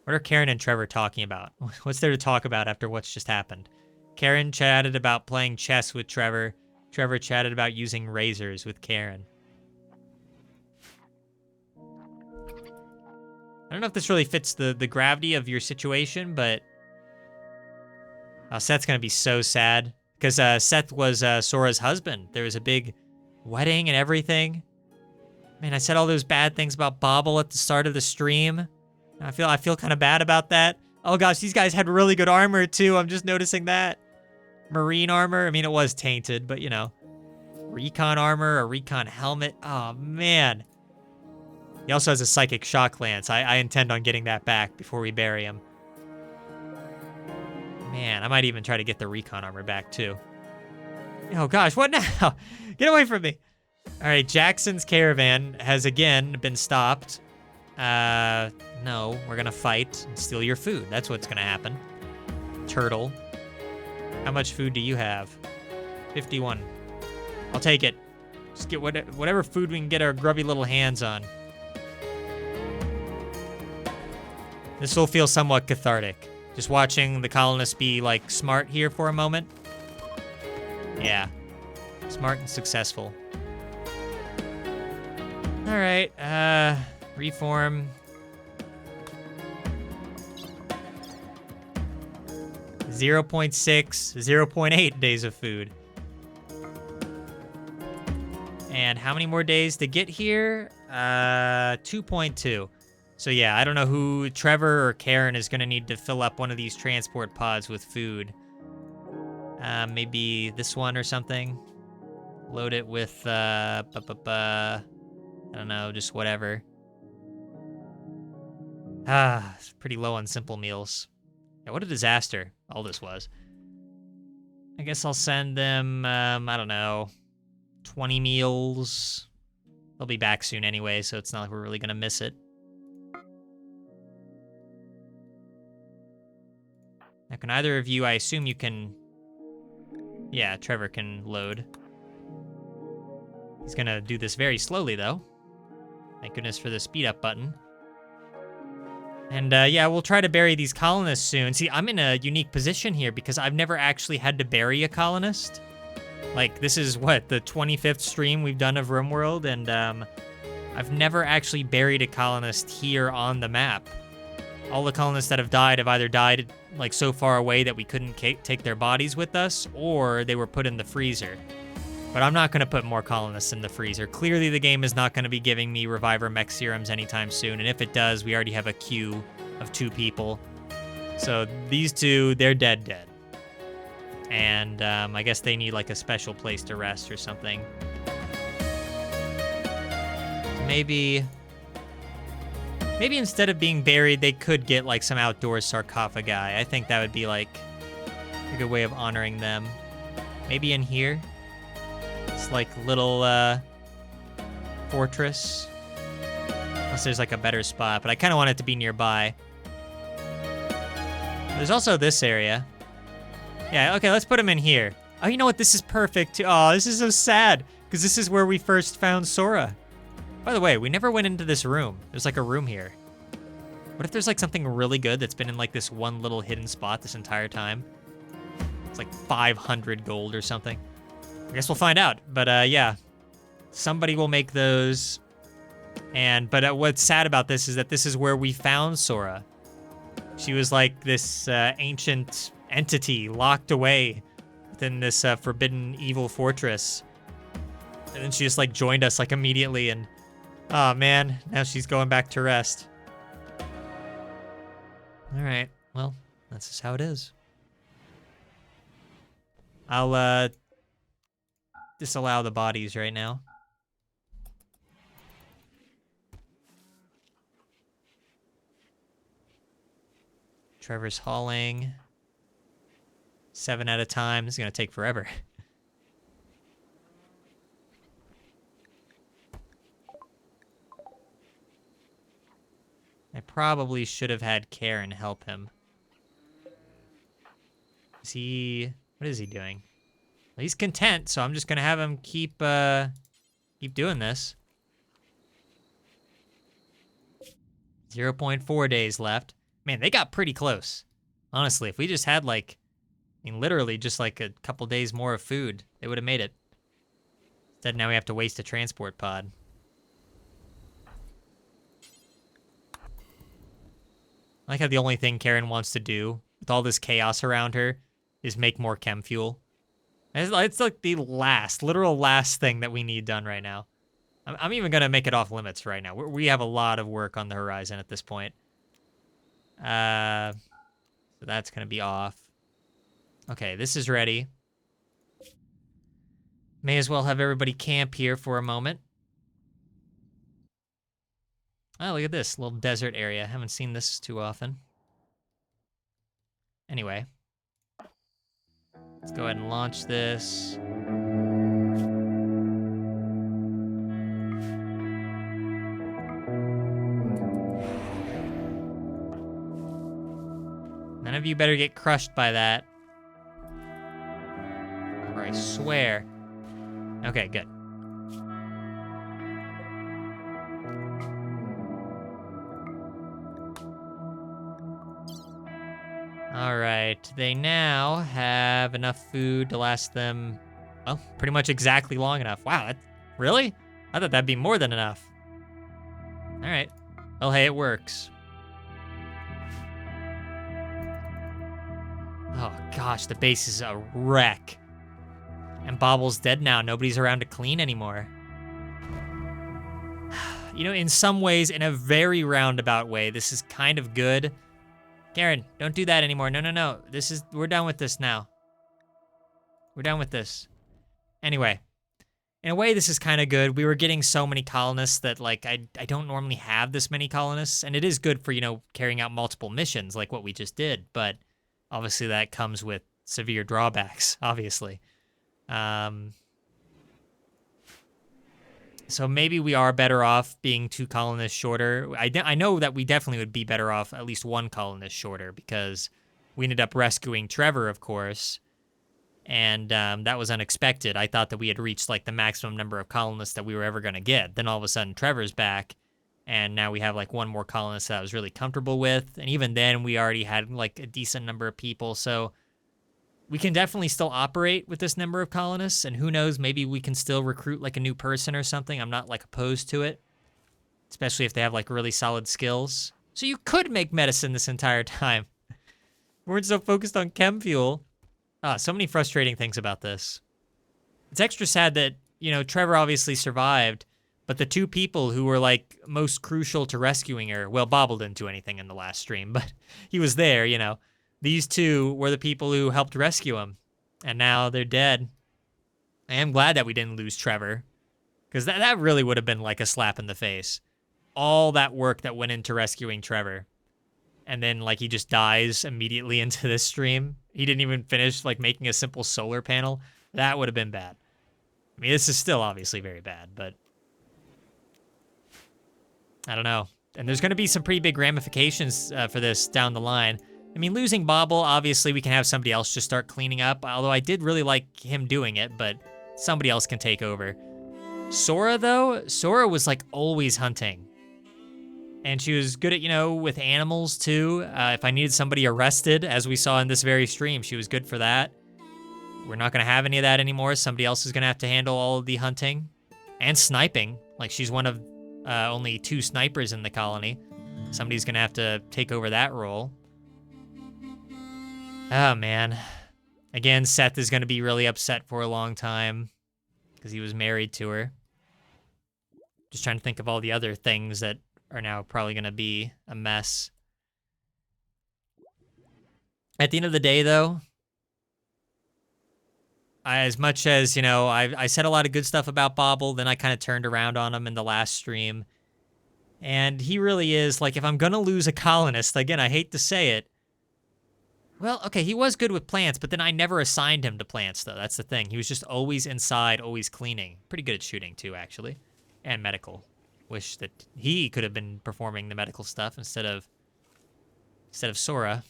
What are Karen and Trevor talking about? What's there to talk about after what's just happened? Karen chatted about playing chess with Trevor. Trevor chatted about using razors with Karen. I don't know if this really fits the gravity of your situation, but... Seth's going to be so sad. Because Seth was Sora's husband. There was a big wedding and everything. Man, I said all those bad things about Bobble at the start of the stream. I feel kind of bad about that. Oh gosh, these guys had really good armor too. I'm just noticing that. Marine armor. I mean, it was tainted, but you know. Recon armor, a recon helmet. Oh man. He also has a psychic shock lance. I intend on getting that back before we bury him. Man, I might even try to get the recon armor back too. Oh gosh, what now? Get away from me. All right, Jackson's caravan has again been stopped. No, we're gonna fight and steal your food. That's what's gonna happen. Turtle. How much food do you have? 51. I'll take it. Just get whatever food we can get our grubby little hands on. This will feel somewhat cathartic. Just watching the colonists be, like, smart here for a moment. Yeah. Smart and successful. Alright, reform. 0.6, 0.8 days of food. And how many more days to get here? 2.2. So yeah, I don't know who, Trevor or Karen, is going to need to fill up one of these transport pods with food. Maybe this one or something. Load it with, that's I don't know, just whatever. It's pretty low on simple meals. Yeah, what a disaster all this was. I guess I'll send them, I don't know, 20 meals. They'll be back soon anyway, so it's not like we're really gonna miss it. Now, can either of you, I assume you can... Yeah, Trevor can load. He's gonna do this very slowly, though. Thank goodness for the speed up button. And yeah, we'll try to bury these colonists soon. See, I'm in a unique position here because I've never actually had to bury a colonist. Like, this is what, the 25th stream we've done of RimWorld, and I've never actually buried a colonist here on the map. All the colonists that have died have either died like so far away that we couldn't take their bodies with us, or they were put in the freezer. But I'm not going to put more colonists in the freezer. Clearly, the game is not going to be giving me Reviver Mech Serums anytime soon, and if it does, we already have a queue of 2 people. So these 2, they're dead. And I guess they need like a special place to rest or something. Maybe instead of being buried, they could get like some outdoor sarcophagi. I think that would be like a good way of honoring them. Maybe in here. It's like little fortress. Unless there's like a better spot, but I kind of want it to be nearby. There's also this area. Yeah, okay, let's put him in here. Oh, you know what? This is perfect. Oh, this is so sad, because this is where we first found Sora. By the way, we never went into this room. There's like a room here. What if there's like something really good that's been in like this one little hidden spot this entire time? It's like 500 gold or something. I guess we'll find out. But yeah, somebody will make those. But what's sad about this is that this is where we found Sora. She was like this ancient entity locked away within this forbidden evil fortress. And then she just like joined us like immediately, and oh man, now she's going back to rest. All right, well, that's just how it is. I'll disallow the bodies right now. Trevor's hauling. 7 at a time. This is gonna take forever. I probably should have had Karen help him. Is he... What is he doing? Well, he's content, so I'm just gonna have him keep doing this. 0.4 days left. Man, they got pretty close. Honestly, if we just had like... I mean, literally just like a couple days more of food, they would have made it. Instead, now we have to waste a transport pod. I like how the only thing Karen wants to do with all this chaos around her is make more chem fuel. It's like the literal last thing that we need done right now. I'm even going to make it off limits right now. We have a lot of work on the horizon at this point. So that's going to be off. Okay, this is ready. May as well have everybody camp here for a moment. Oh, look at this little desert area. Haven't seen this too often. Anyway. Let's go ahead and launch this. None of you better get crushed by that. Or I swear. Okay, good. All right, they now have enough food to last them, well, pretty much exactly long enough. Wow, really? I thought that'd be more than enough. All right, well, hey, it works. Oh gosh, the base is a wreck. And Bobble's dead now. Nobody's around to clean anymore. You know, in some ways, in a very roundabout way, this is kind of good. Karen, don't do that anymore. No. We're done with this now. We're done with this. Anyway, In a way, this is kind of good. We were getting so many colonists that, like, I don't normally have this many colonists. And it is good for, carrying out multiple missions like what we just did. But obviously that comes with severe drawbacks, obviously. So maybe we are better off being 2 colonists shorter. I know that we definitely would be better off at least 1 colonist shorter because we ended up rescuing Trevor, of course. And that was unexpected. I thought that we had reached like the maximum number of colonists that we were ever going to get. Then all of a sudden Trevor's back. And now we have like 1 more colonist that I was really comfortable with. And even then we already had like a decent number of people. So we can definitely still operate with this number of colonists. And who knows, maybe we can still recruit like a new person or something. I'm not like opposed to it, especially if they have like really solid skills. So you could make medicine this entire time. We weren't so focused on chem fuel. So many frustrating things about this. It's extra sad that, Trevor obviously survived, but the 2 people who were like most crucial to rescuing her, well, Bobble didn't do anything in the last stream, but he was there, These 2 were the people who helped rescue him, and now they're dead. I am glad that we didn't lose Trevor, because that really would have been like a slap in the face. All that work that went into rescuing Trevor. And then, like, he just dies immediately into this stream. He didn't even finish, like, making a simple solar panel. That would have been bad. I mean, this is still obviously very bad, but I don't know. And there's going to be some pretty big ramifications for this down the line. I mean, losing Bobble, obviously we can have somebody else just start cleaning up, although I did really like him doing it, but somebody else can take over. Sora, though, Sora was, like, always hunting. And she was good at, with animals, too. If I needed somebody arrested, as we saw in this very stream, she was good for that. We're not going to have any of that anymore. Somebody else is going to have to handle all of the hunting. And sniping. Like, she's one of only 2 snipers in the colony. Somebody's going to have to take over that role. Oh, man. Again, Seth is going to be really upset for a long time. Because he was married to her. Just trying to think of all the other things that are now probably going to be a mess. At the end of the day, though, as much as, I said a lot of good stuff about Bobble, then I kind of turned around on him in the last stream. And he really is, like, if I'm going to lose a colonist, again, I hate to say it. Well, okay, he was good with plants, but then I never assigned him to plants, though. That's the thing. He was just always inside, always cleaning. Pretty good at shooting, too, actually. And medical. Wish that he could have been performing the medical stuff instead of Sora.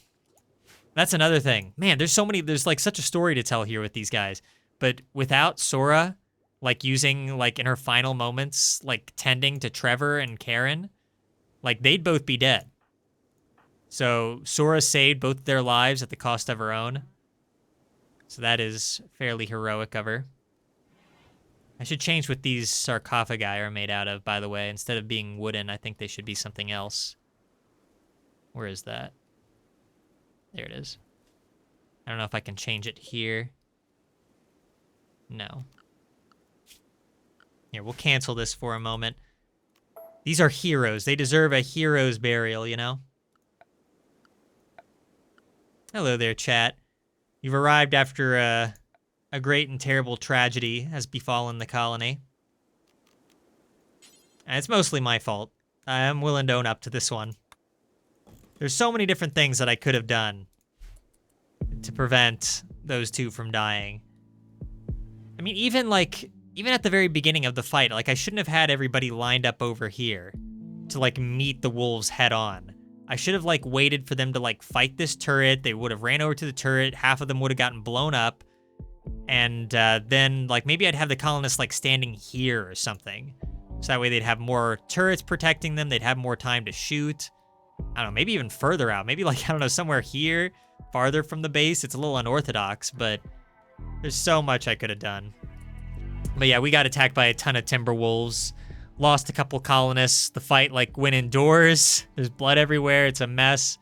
That's another thing. Man, there's like such a story to tell here with these guys. But without Sora, like using like in her final moments, like tending to Trevor and Karen, like they'd both be dead. So Sora saved both their lives at the cost of her own. So that is fairly heroic of her. I should change what these sarcophagi are made out of, by the way. Instead of being wooden, I think they should be something else. Where is that? There it is. I don't know if I can change it here. No. Here, we'll cancel this for a moment. These are heroes. They deserve a hero's burial, Hello there, chat. You've arrived after a great and terrible tragedy has befallen the colony. And it's mostly my fault. I am willing to own up to this one. There's so many different things that I could have done to prevent those 2 from dying. I mean, even at the very beginning of the fight, like I shouldn't have had everybody lined up over here to like meet the wolves head on. I should have like waited for them to like fight this turret. They would have ran over to the turret. Half of them would have gotten blown up. And then, like, maybe I'd have the colonists, like, standing here or something. So that way they'd have more turrets protecting them. They'd have more time to shoot. I don't know, maybe even further out. Maybe, like, I don't know, somewhere here, farther from the base. It's a little unorthodox, but there's so much I could have done. But yeah, we got attacked by a ton of timber wolves. Lost a couple colonists. The fight, like, went indoors. There's blood everywhere. It's a mess.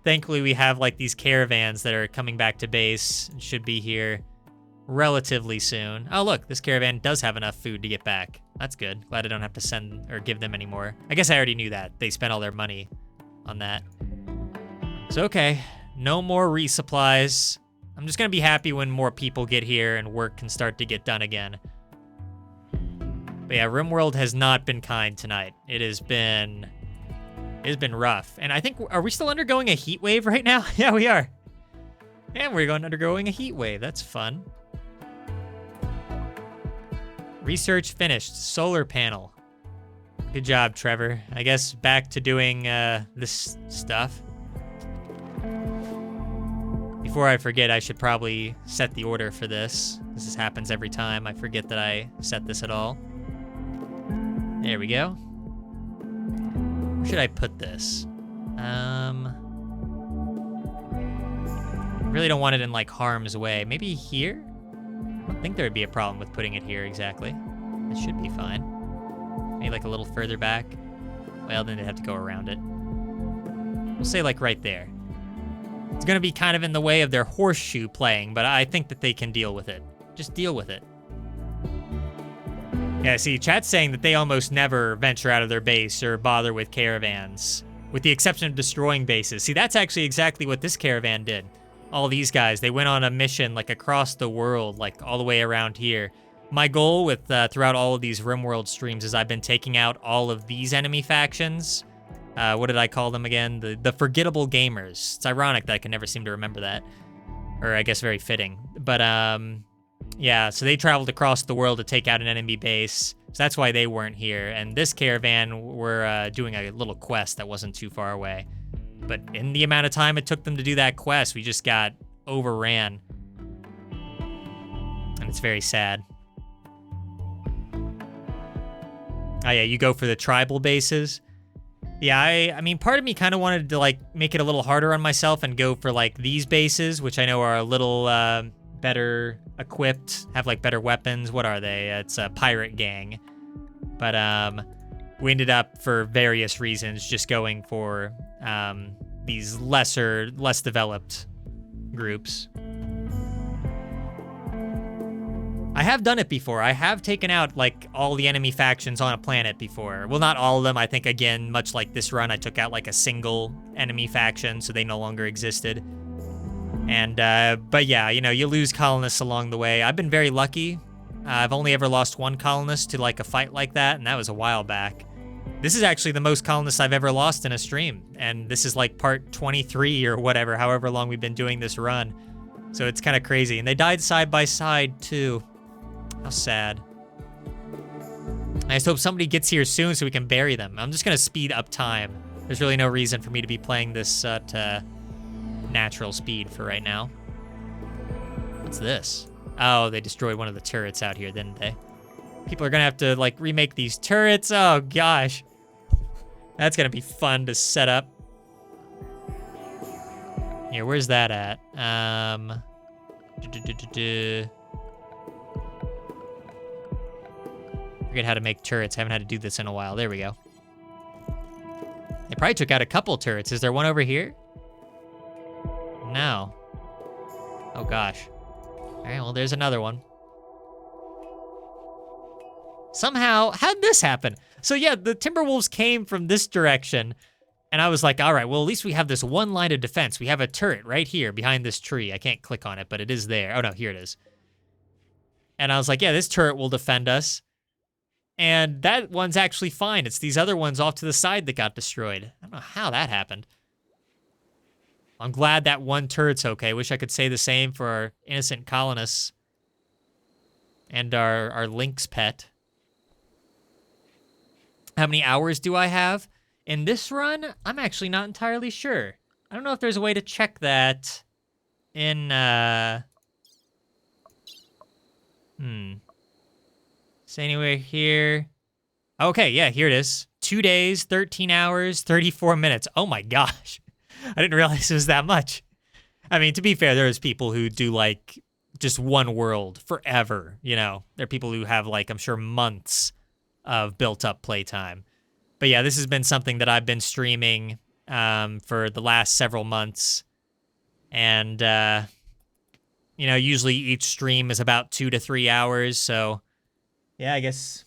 Thankfully, we have, like, these caravans that are coming back to base and should be here relatively soon. Oh, look, this caravan does have enough food to get back. That's good. Glad I don't have to send or give them any more. I guess I already knew that. They spent all their money on that. So, okay. No more resupplies. I'm just going to be happy when more people get here and work can start to get done again. But yeah, RimWorld has not been kind tonight. It has been rough. And I think, are we still undergoing a heat wave right now? Yeah, we are. And we're undergoing a heat wave. That's fun. Research finished. Solar panel. Good job, Trevor. I guess back to doing this stuff. Before I forget, I should probably set the order for this. This happens every time. I forget that I set this at all. There we go. Where should I put this? Really don't want it in like harm's way. Maybe here? I don't think there would be a problem with putting it here exactly. It should be fine. Maybe like a little further back. Well, then they'd have to go around it. We'll say like right there. It's gonna be kind of in the way of their horseshoe playing, but I think that they can deal with it. Just deal with it. Yeah, see, chat's saying that they almost never venture out of their base or bother with caravans, with the exception of destroying bases. See, that's actually exactly what this caravan did. All these guys, they went on a mission like across the world, like all the way around here. My goal with throughout all of these RimWorld streams is I've been taking out all of these enemy factions. What did I call them again? The forgettable gamers. It's ironic that I can never seem to remember that. Or I guess very fitting. But yeah, so they traveled across the world to take out an enemy base. So that's why they weren't here. And this caravan were doing a little quest that wasn't too far away. But in the amount of time it took them to do that quest, we just got overran. And it's very sad. Oh yeah, you go for the tribal bases. Yeah, I mean, part of me kind of wanted to like make it a little harder on myself and go for like these bases, which I know are a little better equipped, have like better weapons. What are they? It's a pirate gang. But we ended up, for various reasons, just going for these less developed groups. I have done it before. I have taken out like all the enemy factions on a planet before. Well, not all of them. I think, again, much like this run, I took out like a single enemy faction, so they no longer existed. And, but yeah, you know, you lose colonists along the way. I've been very lucky. I've only ever lost one colonist to like a fight like that, and that was a while back. This is actually the most colonists I've ever lost in a stream, and this is like part 23 or whatever, however long we've been doing this run. So it's kind of crazy. And they died side by side, too. How sad. I just hope somebody gets here soon so we can bury them. I'm just going to speed up time. There's really no reason for me to be playing this at natural speed for right now. What's this? Oh, they destroyed one of the turrets out here, didn't they? People are going to have to, like, remake these turrets. Oh, gosh. That's going to be fun to set up. Here, where's that at? Forget how to make turrets. Haven't had to do this in a while. There we go. They probably took out a couple turrets. Is there one over here? No. Oh, gosh. All right, well, there's another one. Somehow, how'd this happen? So yeah, the Timberwolves came from this direction, and I was like, all right, well, at least we have this one line of defense. We have a turret right here behind this tree. I can't click on it, but it is there. Oh, no, here it is. And I was like, yeah, this turret will defend us. And that one's actually fine. It's these other ones off to the side that got destroyed. I don't know how that happened. I'm glad that one turret's okay. Wish I could say the same for our innocent colonists and our lynx pet. How many hours do I have in this run? I'm actually not entirely sure. I don't know if there's a way to check that in, Is anywhere here? Okay, yeah, here it is. 2 days, 13 hours, 34 minutes. Oh my gosh. I didn't realize it was that much. I mean, to be fair, there's people who do like just one world forever, you know. There are people who have like, I'm sure, months of built up playtime. But yeah, this has been something that I've been streaming for the last several months. And, you know, usually each stream is about 2 to 3 hours. So yeah, I guess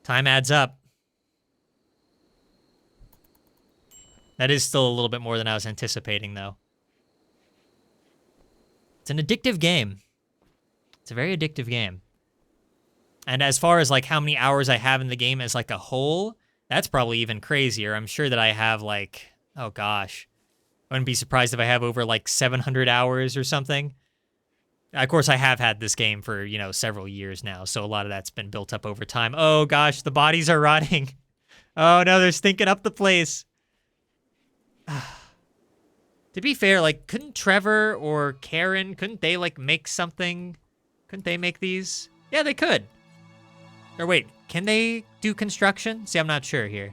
time adds up. That is still a little bit more than I was anticipating, though. It's an addictive game. It's a very addictive game. And as far as like how many hours I have in the game as like a whole, that's probably even crazier. I'm sure that I have like, oh gosh, I wouldn't be surprised if I have over like 700 hours or something. Of course, I have had this game for, you know, several years now, so a lot of that's been built up over time. Oh gosh, the bodies are rotting. Oh no, they're stinking up the place. To be fair, like, couldn't Trevor or Karen, couldn't they, like, make something? Couldn't they make these? Yeah, they could. Or wait, can they do construction? See, I'm not sure here.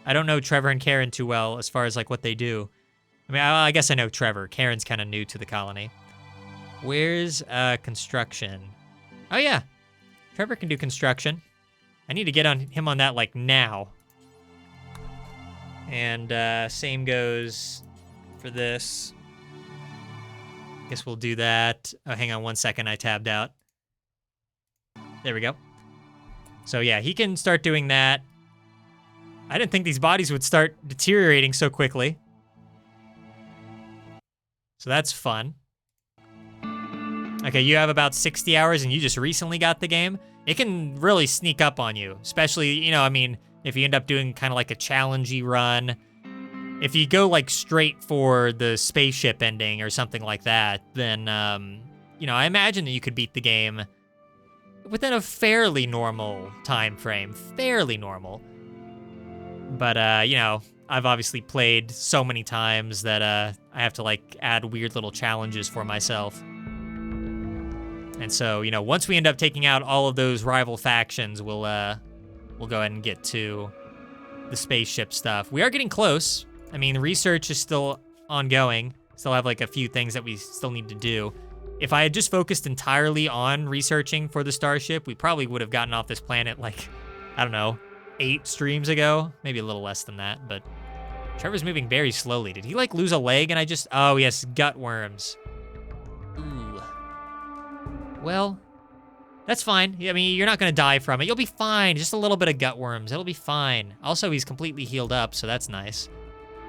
I don't know Trevor and Karen too well as far as, like, what they do. I mean, I guess I know Trevor. Karen's kind of new to the colony. Where's construction? Oh, yeah. Trevor can do construction. I need to get on him on that, like, now. And same goes for this. Guess we'll do that. Oh, hang on 1 second. I tabbed out. There we go. So yeah, he can start doing that. I didn't think these bodies would start deteriorating so quickly. So that's fun. Okay, you have about 60 hours and you just recently got the game. It can really sneak up on you, especially, you know, I mean, if you end up doing kind of like a challenge-y run. If you go like straight for the spaceship ending or something like that, then, you know, I imagine that you could beat the game within a fairly normal time frame. Fairly normal. But, you know, I've obviously played so many times that I have to like add weird little challenges for myself. And so, you know, once we end up taking out all of those rival factions, we'll go ahead and get to the spaceship stuff. We are getting close. I mean, research is still ongoing. Still have like a few things that we still need to do. If I had just focused entirely on researching for the starship, we probably would have gotten off this planet like, I don't know, 8 streams ago. Maybe a little less than that, but Trevor's moving very slowly. Did he like lose a leg and I just, oh yes, gut worms. Ooh. Well, that's fine. I mean, you're not gonna die from it. You'll be fine. Just a little bit of gut worms. It'll be fine. Also, he's completely healed up, so that's nice.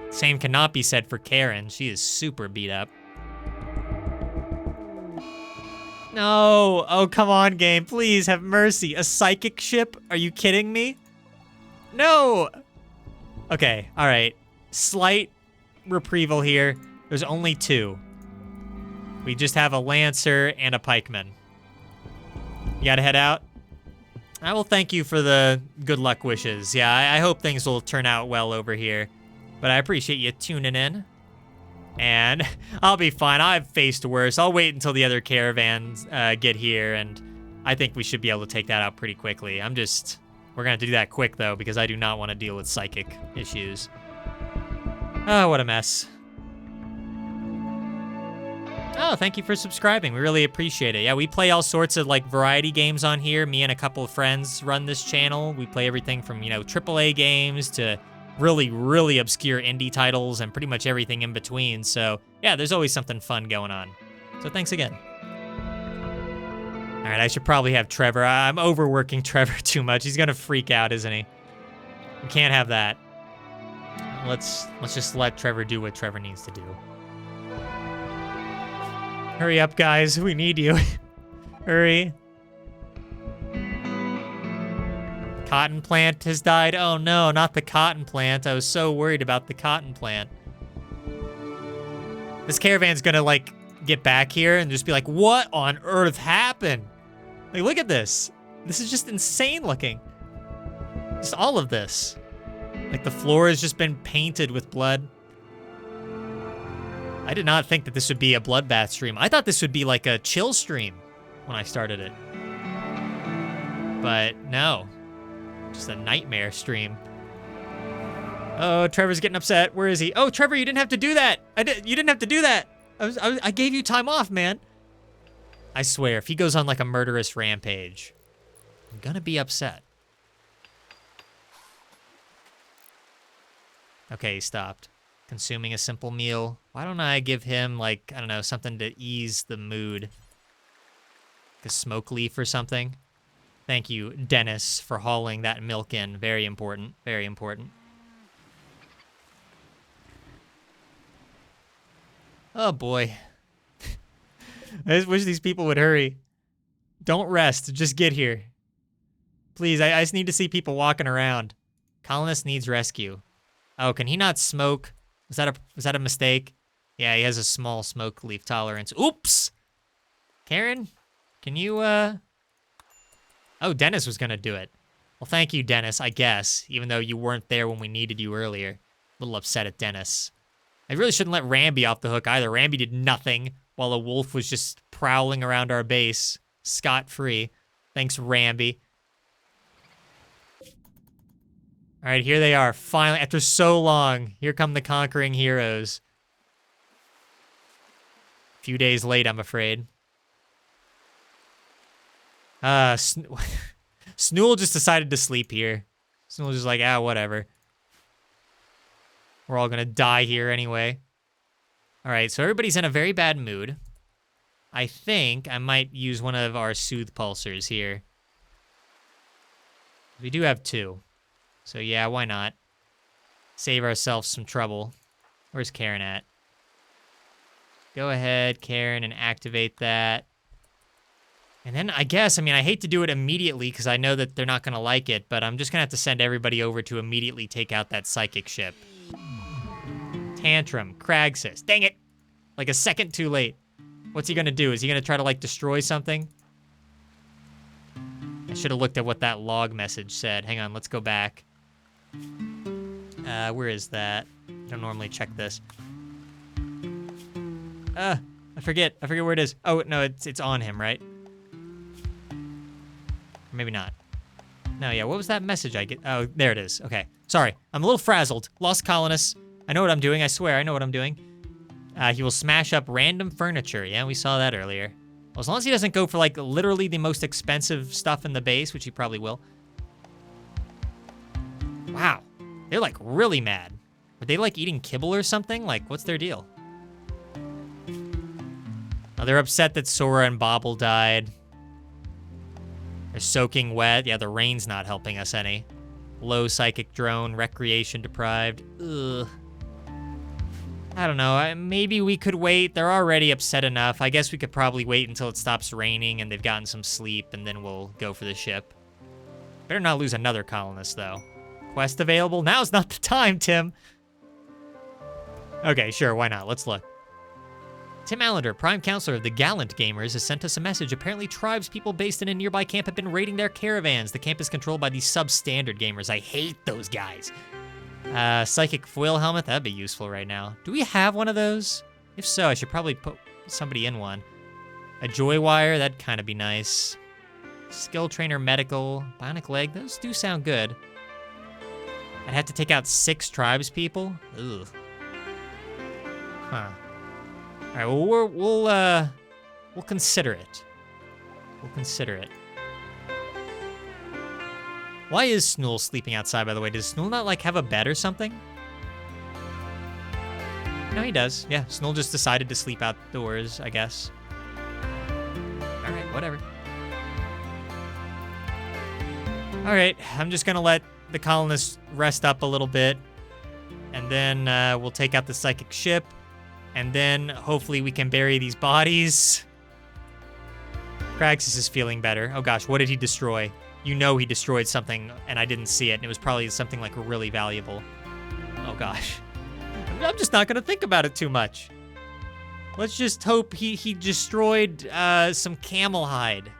Same cannot be said for Karen. She is super beat up. No. Oh, come on, game. Please have mercy. A psychic ship? Are you kidding me? No. Okay, all right. Slight reprieval here. There's only 2. We just have a Lancer and a Pikeman. You gotta head out? I will thank you for the good luck wishes. Yeah, I hope things will turn out well over here. But I appreciate you tuning in. And I'll be fine. I've faced worse. I'll wait until the other caravans get here, and I think we should be able to take that out pretty quickly. We're gonna have to do that quick, though, because I do not want to deal with psychic issues. Oh, what a mess. Oh, thank you for subscribing. We really appreciate it. Yeah, we play all sorts of, like, variety games on here. Me and a couple of friends run this channel. We play everything from, you know, AAA games to really, really obscure indie titles and pretty much everything in between. So, yeah, there's always something fun going on. So thanks again. All right, I should probably have Trevor. I'm overworking Trevor too much. He's gonna freak out, isn't he? We can't have that. Let's just let Trevor do what Trevor needs to do. Hurry up, guys. We need you. Hurry. Cotton plant has died. Oh no, not the cotton plant. I was so worried about the cotton plant. This caravan's gonna like get back here and just be like, what on earth happened? Like, look at this. This is just insane looking. Just all of this. Like the floor has just been painted with blood. I did not think that this would be a bloodbath stream. I thought this would be like a chill stream when I started it. But no. Just a nightmare stream. Oh, Trevor's getting upset. Where is he? Oh, Trevor, you didn't have to do that. You didn't have to do that. I gave you time off, man. I swear, if he goes on like a murderous rampage, I'm gonna be upset. Okay, he stopped. Consuming a simple meal. Why don't I give him, like, I don't know, something to ease the mood? Like a smoke leaf or something? Thank you, Dennis, for hauling that milk in. Very important. Very important. Oh, boy. I just wish these people would hurry. Don't rest. Just get here. Please, I just need to see people walking around. Colonist needs rescue. Oh, can he not smoke? Was that a mistake? Yeah, he has a small smoke leaf tolerance. Oops! Karen, can you, Oh, Dennis was gonna do it. Well, thank you, Dennis, I guess, even though you weren't there when we needed you earlier. A little upset at Dennis. I really shouldn't let Ramby off the hook either. Ramby did nothing while a wolf was just prowling around our base, scot-free. Thanks, Ramby. All right, here they are. Finally, after so long, here come the conquering heroes. A few days late, I'm afraid. Snool just decided to sleep here. Snool's just like, whatever. We're all gonna die here anyway. All right, so everybody's in a very bad mood. I think I might use one of our soothe pulsers here. We do have 2. So yeah, why not? Save ourselves some trouble. Where's Karen at? Go ahead, Karen, and activate that. And then I guess, I hate to do it immediately because I know that they're not going to like it, but I'm just going to have to send everybody over to immediately take out that psychic ship. Tantrum, Cragsis. Dang it! Like a second too late. What's he going to do? Is he going to try to, destroy something? I should have looked at what that log message said. Hang on, let's go back. Where is that? I don't normally check this. I forget where it is. Oh, no, it's on him, right? Maybe not. No, yeah, what was that message I get? Oh, there it is. Okay. Sorry, I'm a little frazzled. Lost colonists. I know what I'm doing. I swear, I know what I'm doing. He will smash up random furniture. Yeah, we saw that earlier. Well, as long as he doesn't go for, literally the most expensive stuff in the base, which he probably will. Wow. They're, really mad. Are they, eating kibble or something? What's their deal? Oh, they're upset that Sora and Bobble died. They're soaking wet. Yeah, the rain's not helping us any. Low psychic drone, recreation deprived. Ugh. I don't know. Maybe we could wait. They're already upset enough. I guess we could probably wait until it stops raining and they've gotten some sleep, and then we'll go for the ship. Better not lose another colonist, though. Quest available? Now's not the time, Tim. Okay, sure. Why not? Let's look. Tim Allender, Prime Counselor of the Gallant Gamers, has sent us a message. Apparently, tribes people based in a nearby camp have been raiding their caravans. The camp is controlled by these substandard gamers. I hate those guys. Psychic foil helmet, that'd be useful right now. Do we have one of those? If so, I should probably put somebody in one. A joy wire, that'd kind of be nice. Skill trainer medical, bionic leg, those do sound good. I'd have to take out 6 tribes people? Ugh. Huh. All right, well, we'll consider it. We'll consider it. Why is Snool sleeping outside, by the way? Does Snool not, have a bed or something? No, he does. Yeah, Snool just decided to sleep outdoors, I guess. All right, whatever. All right, I'm just gonna let the colonists rest up a little bit, and then we'll take out the psychic ship, and then hopefully we can bury these bodies. Kraxus is feeling better. Oh gosh, what did he destroy? You know he destroyed something, and I didn't see it, and it was probably something really valuable. Oh gosh. I'm just not gonna think about it too much. Let's just hope he destroyed some camel hide.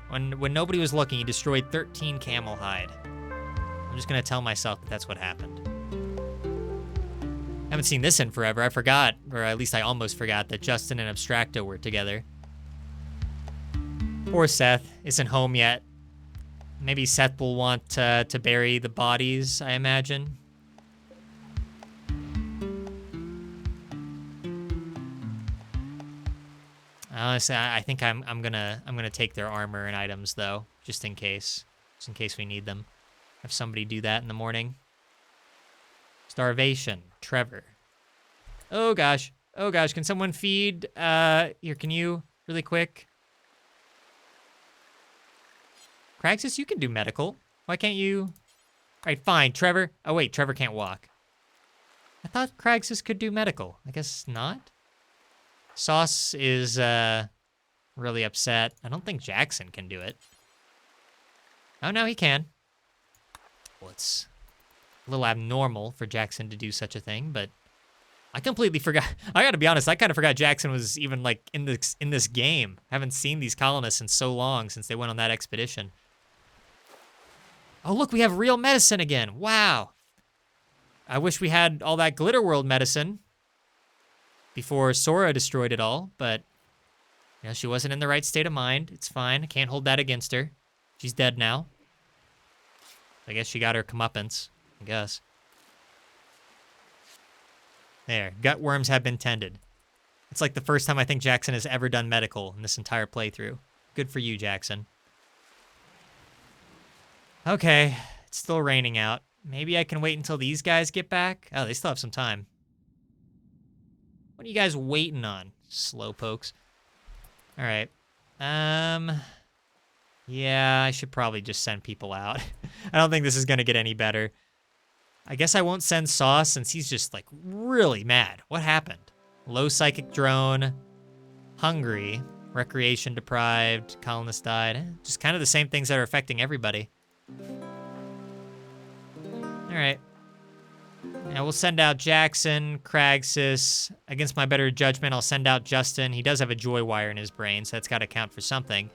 When nobody was looking, he destroyed 13 camel hide. I'm just gonna tell myself that that's what happened. I haven't seen this in forever. I forgot, or at least I almost forgot, that Justin and Abstracto were together. Poor Seth isn't home yet. Maybe Seth will want to bury the bodies, I imagine. Honestly, I think I'm gonna take their armor and items though, just in case we need them. Have somebody do that in the morning. Starvation, Trevor. Oh gosh, can someone feed? Here, can you really quick? Kraxus, you can do medical. Why can't you? All right, fine, Trevor. Oh wait, Trevor can't walk. I thought Kraxus could do medical. I guess not. Sauce is really upset. I don't think Jackson can do it. Oh, no, he can. Well, it's a little abnormal for Jackson to do such a thing, but I completely forgot. I gotta be honest, I kind of forgot Jackson was even, like, in this game. I haven't seen these colonists in so long since they went on that expedition. Oh, look, we have real medicine again. Wow. I wish we had all that Glitter World medicine before Sora destroyed it all, but, you know, she wasn't in the right state of mind. It's fine. I can't hold that against her. She's dead now. I guess she got her comeuppance, I guess. There, gut worms have been tended. It's like the first time I think Jackson has ever done medical in this entire playthrough. Good for you, Jackson. Okay, it's still raining out. Maybe I can wait until these guys get back? Oh, they still have some time. What are you guys waiting on, slowpokes? All right. Yeah, I should probably just send people out. I don't think this is going to get any better. I guess I won't send Sauce since he's just, like, really mad. What happened? Low psychic drone, hungry, recreation deprived, colonist died. Just kind of the same things that are affecting everybody. All right. Now we'll send out Jackson, Cragsis. Against my better judgment, I'll send out Justin. He does have a joy wire in his brain, so that's got to count for something.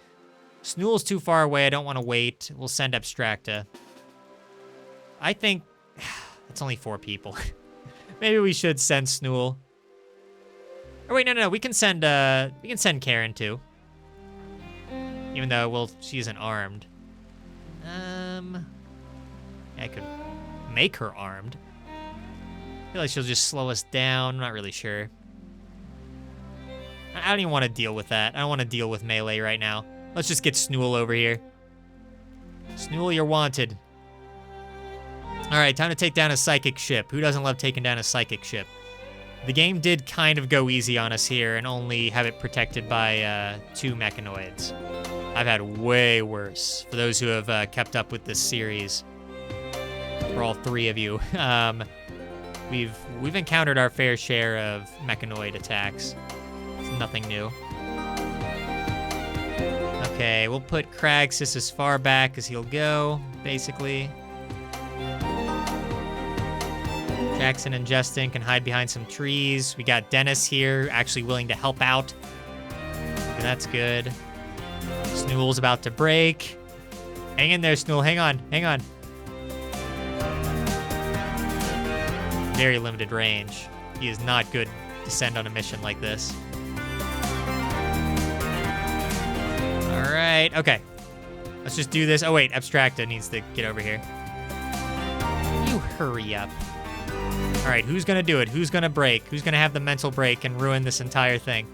Snool's too far away. I don't want to wait. We'll send Abstracta. I think it's only 4 people. Maybe we should send Snool. Oh wait, no. We can send Karen too. Even though, well, she isn't armed. I could make her armed. I feel like she'll just slow us down. I'm not really sure. I don't even want to deal with that. I don't want to deal with melee right now. Let's just get Snool over here. Snool, you're wanted. All right, time to take down a psychic ship. Who doesn't love taking down a psychic ship? The game did kind of go easy on us here and only have it protected by 2 mechanoids. I've had way worse. For those who have kept up with this series, for all 3 of you, we've encountered our fair share of mechanoid attacks. It's nothing new. Okay, we'll put Cragsis as far back as he'll go, basically. Jackson and Justin can hide behind some trees. We got Dennis here, actually willing to help out. Okay, that's good. Snool's about to break. Hang in there, Snool. Hang on. Very limited range. He is not good to send on a mission like this. All right, okay. Let's just do this. Oh, wait, Abstracta needs to get over here. You hurry up. All right, who's gonna do it? Who's gonna break? Who's gonna have the mental break and ruin this entire thing?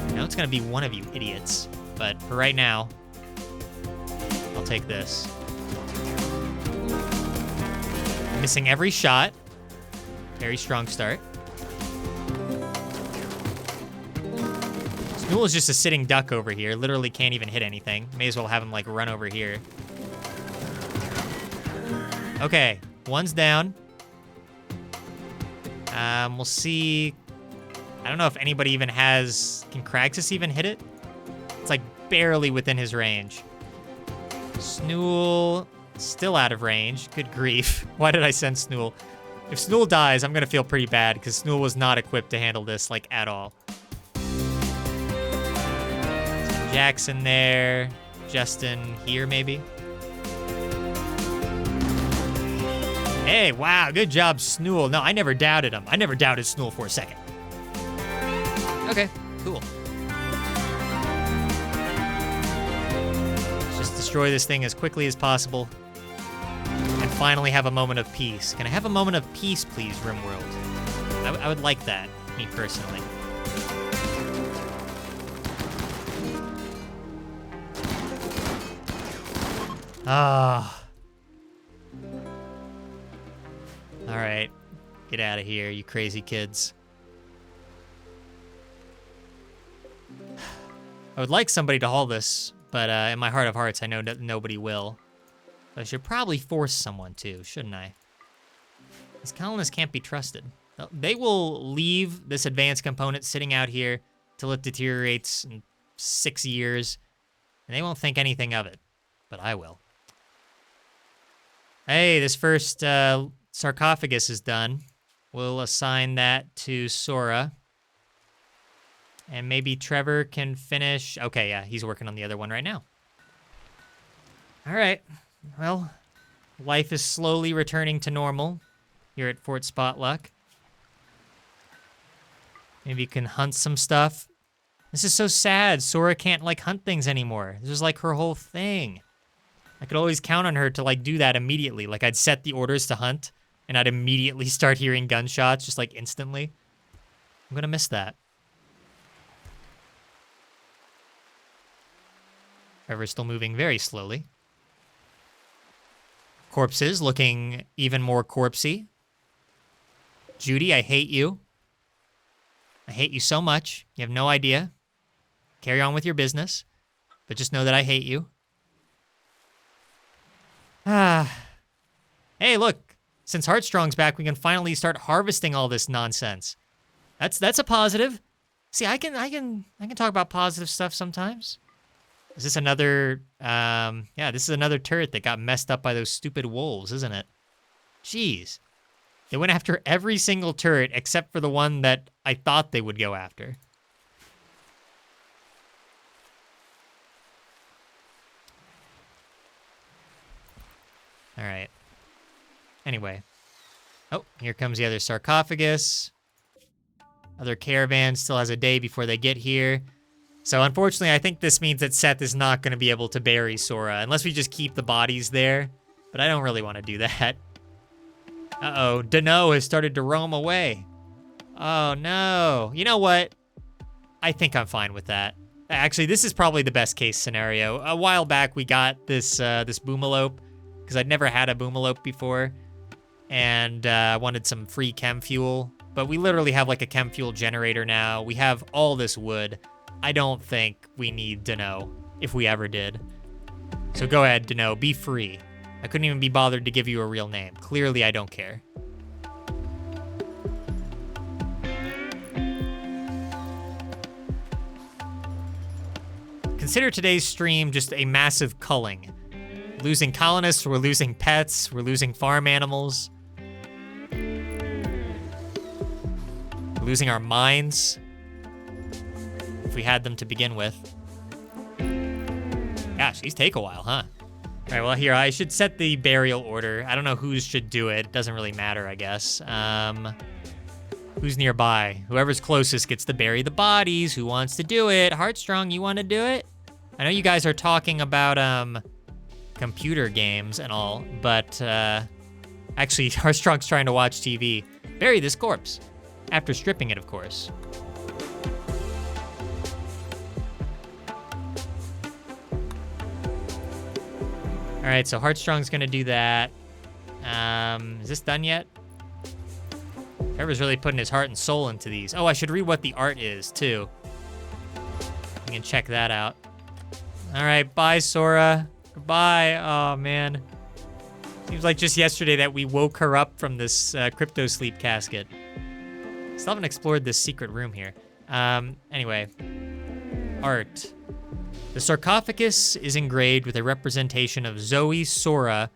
I know it's gonna be one of you idiots, but for right now, I'll take this. Missing every shot. Very strong start. Snool is just a sitting duck over here. Literally can't even hit anything. May as well have him, like, run over here. Okay, one's down. We'll see. I don't know if anybody even has... Can Cragsis even hit it? It's, like, barely within his range. Snool... Still out of range. Good grief. Why did I send Snool? If Snool dies, I'm going to feel pretty bad because Snool was not equipped to handle this, like, at all. Jackson there. Justin here, maybe. Hey, wow. Good job, Snool. No, I never doubted him. I never doubted Snool for a second. Okay, cool. Let's just destroy this thing as quickly as possible. And finally have a moment of peace. Can I have a moment of peace, please, RimWorld? I would like that, me personally. Ah. All right. Get out of here, you crazy kids. I would like somebody to haul this, but in my heart of hearts, I know that nobody will. I should probably force someone to, shouldn't I? These colonists can't be trusted. They will leave this advanced component sitting out here till it deteriorates in 6 years, and they won't think anything of it. but I will. Hey, this first sarcophagus is done. We'll assign that to Sora. And maybe Trevor can finish. Okay, yeah, he's working on the other one right now. All right. Well, life is slowly returning to normal here at Fort Spotluck. Maybe you can hunt some stuff. This is so sad. Sora can't, like, hunt things anymore. This is, like, her whole thing. I could always count on her to, like, do that immediately. Like, I'd set the orders to hunt, and I'd immediately start hearing gunshots, just, like, instantly. I'm gonna miss that. Trevor's still moving very slowly. Corpses looking even more corpsey. Judy, I hate you. I hate you so much. You have no idea. Carry on with your business, but just know that I hate you. Hey, look. Since Heartstrong's back, we can finally start harvesting all this nonsense. That's a positive. See, I can talk about positive stuff sometimes. Is this another, yeah, this is another turret that got messed up by those stupid wolves, isn't it? Jeez. They went after every single turret except for the one that I thought they would go after. All right. Anyway. Oh, here comes the other sarcophagus. Other caravan still has a day before they get here. So unfortunately, I think this means that Seth is not going to be able to bury Sora, unless we just keep the bodies there. But I don't really want to do that. Uh-oh, Dano has started to roam away. Oh, no. You know what? I think I'm fine with that. Actually, this is probably the best case scenario. A while back, we got this boomalope, because I'd never had a boomalope before, and I wanted some free chem fuel. But we literally have like a chem fuel generator now. We have all this wood. I don't think we need Dano, if we ever did. So go ahead, Dano, be free. I couldn't even be bothered to give you a real name. Clearly, I don't care. Consider today's stream just a massive culling. Losing colonists, we're losing pets, we're losing farm animals. We're losing our minds. If we had them to begin with. Gosh, these take a while, huh? All right, well, here, I should set the burial order. I don't know whose should do it. It doesn't really matter, I guess. Who's nearby? Whoever's closest gets to bury the bodies. Who wants to do it? Heartstrong, you want to do it? I know you guys are talking about computer games and all, but actually, Heartstrong's trying to watch TV. Bury this corpse. After stripping it, of course. All right, so Heartstrong's gonna do that. Is this done yet? Trevor's really putting his heart and soul into these. Oh, I should read what the art is, too. You can check that out. All right, bye, Sora. Goodbye. Oh, man. Seems like just yesterday that we woke her up from this crypto sleep casket. Still haven't explored this secret room here. Anyway. Art. The sarcophagus is engraved with a representation of Zoe Sora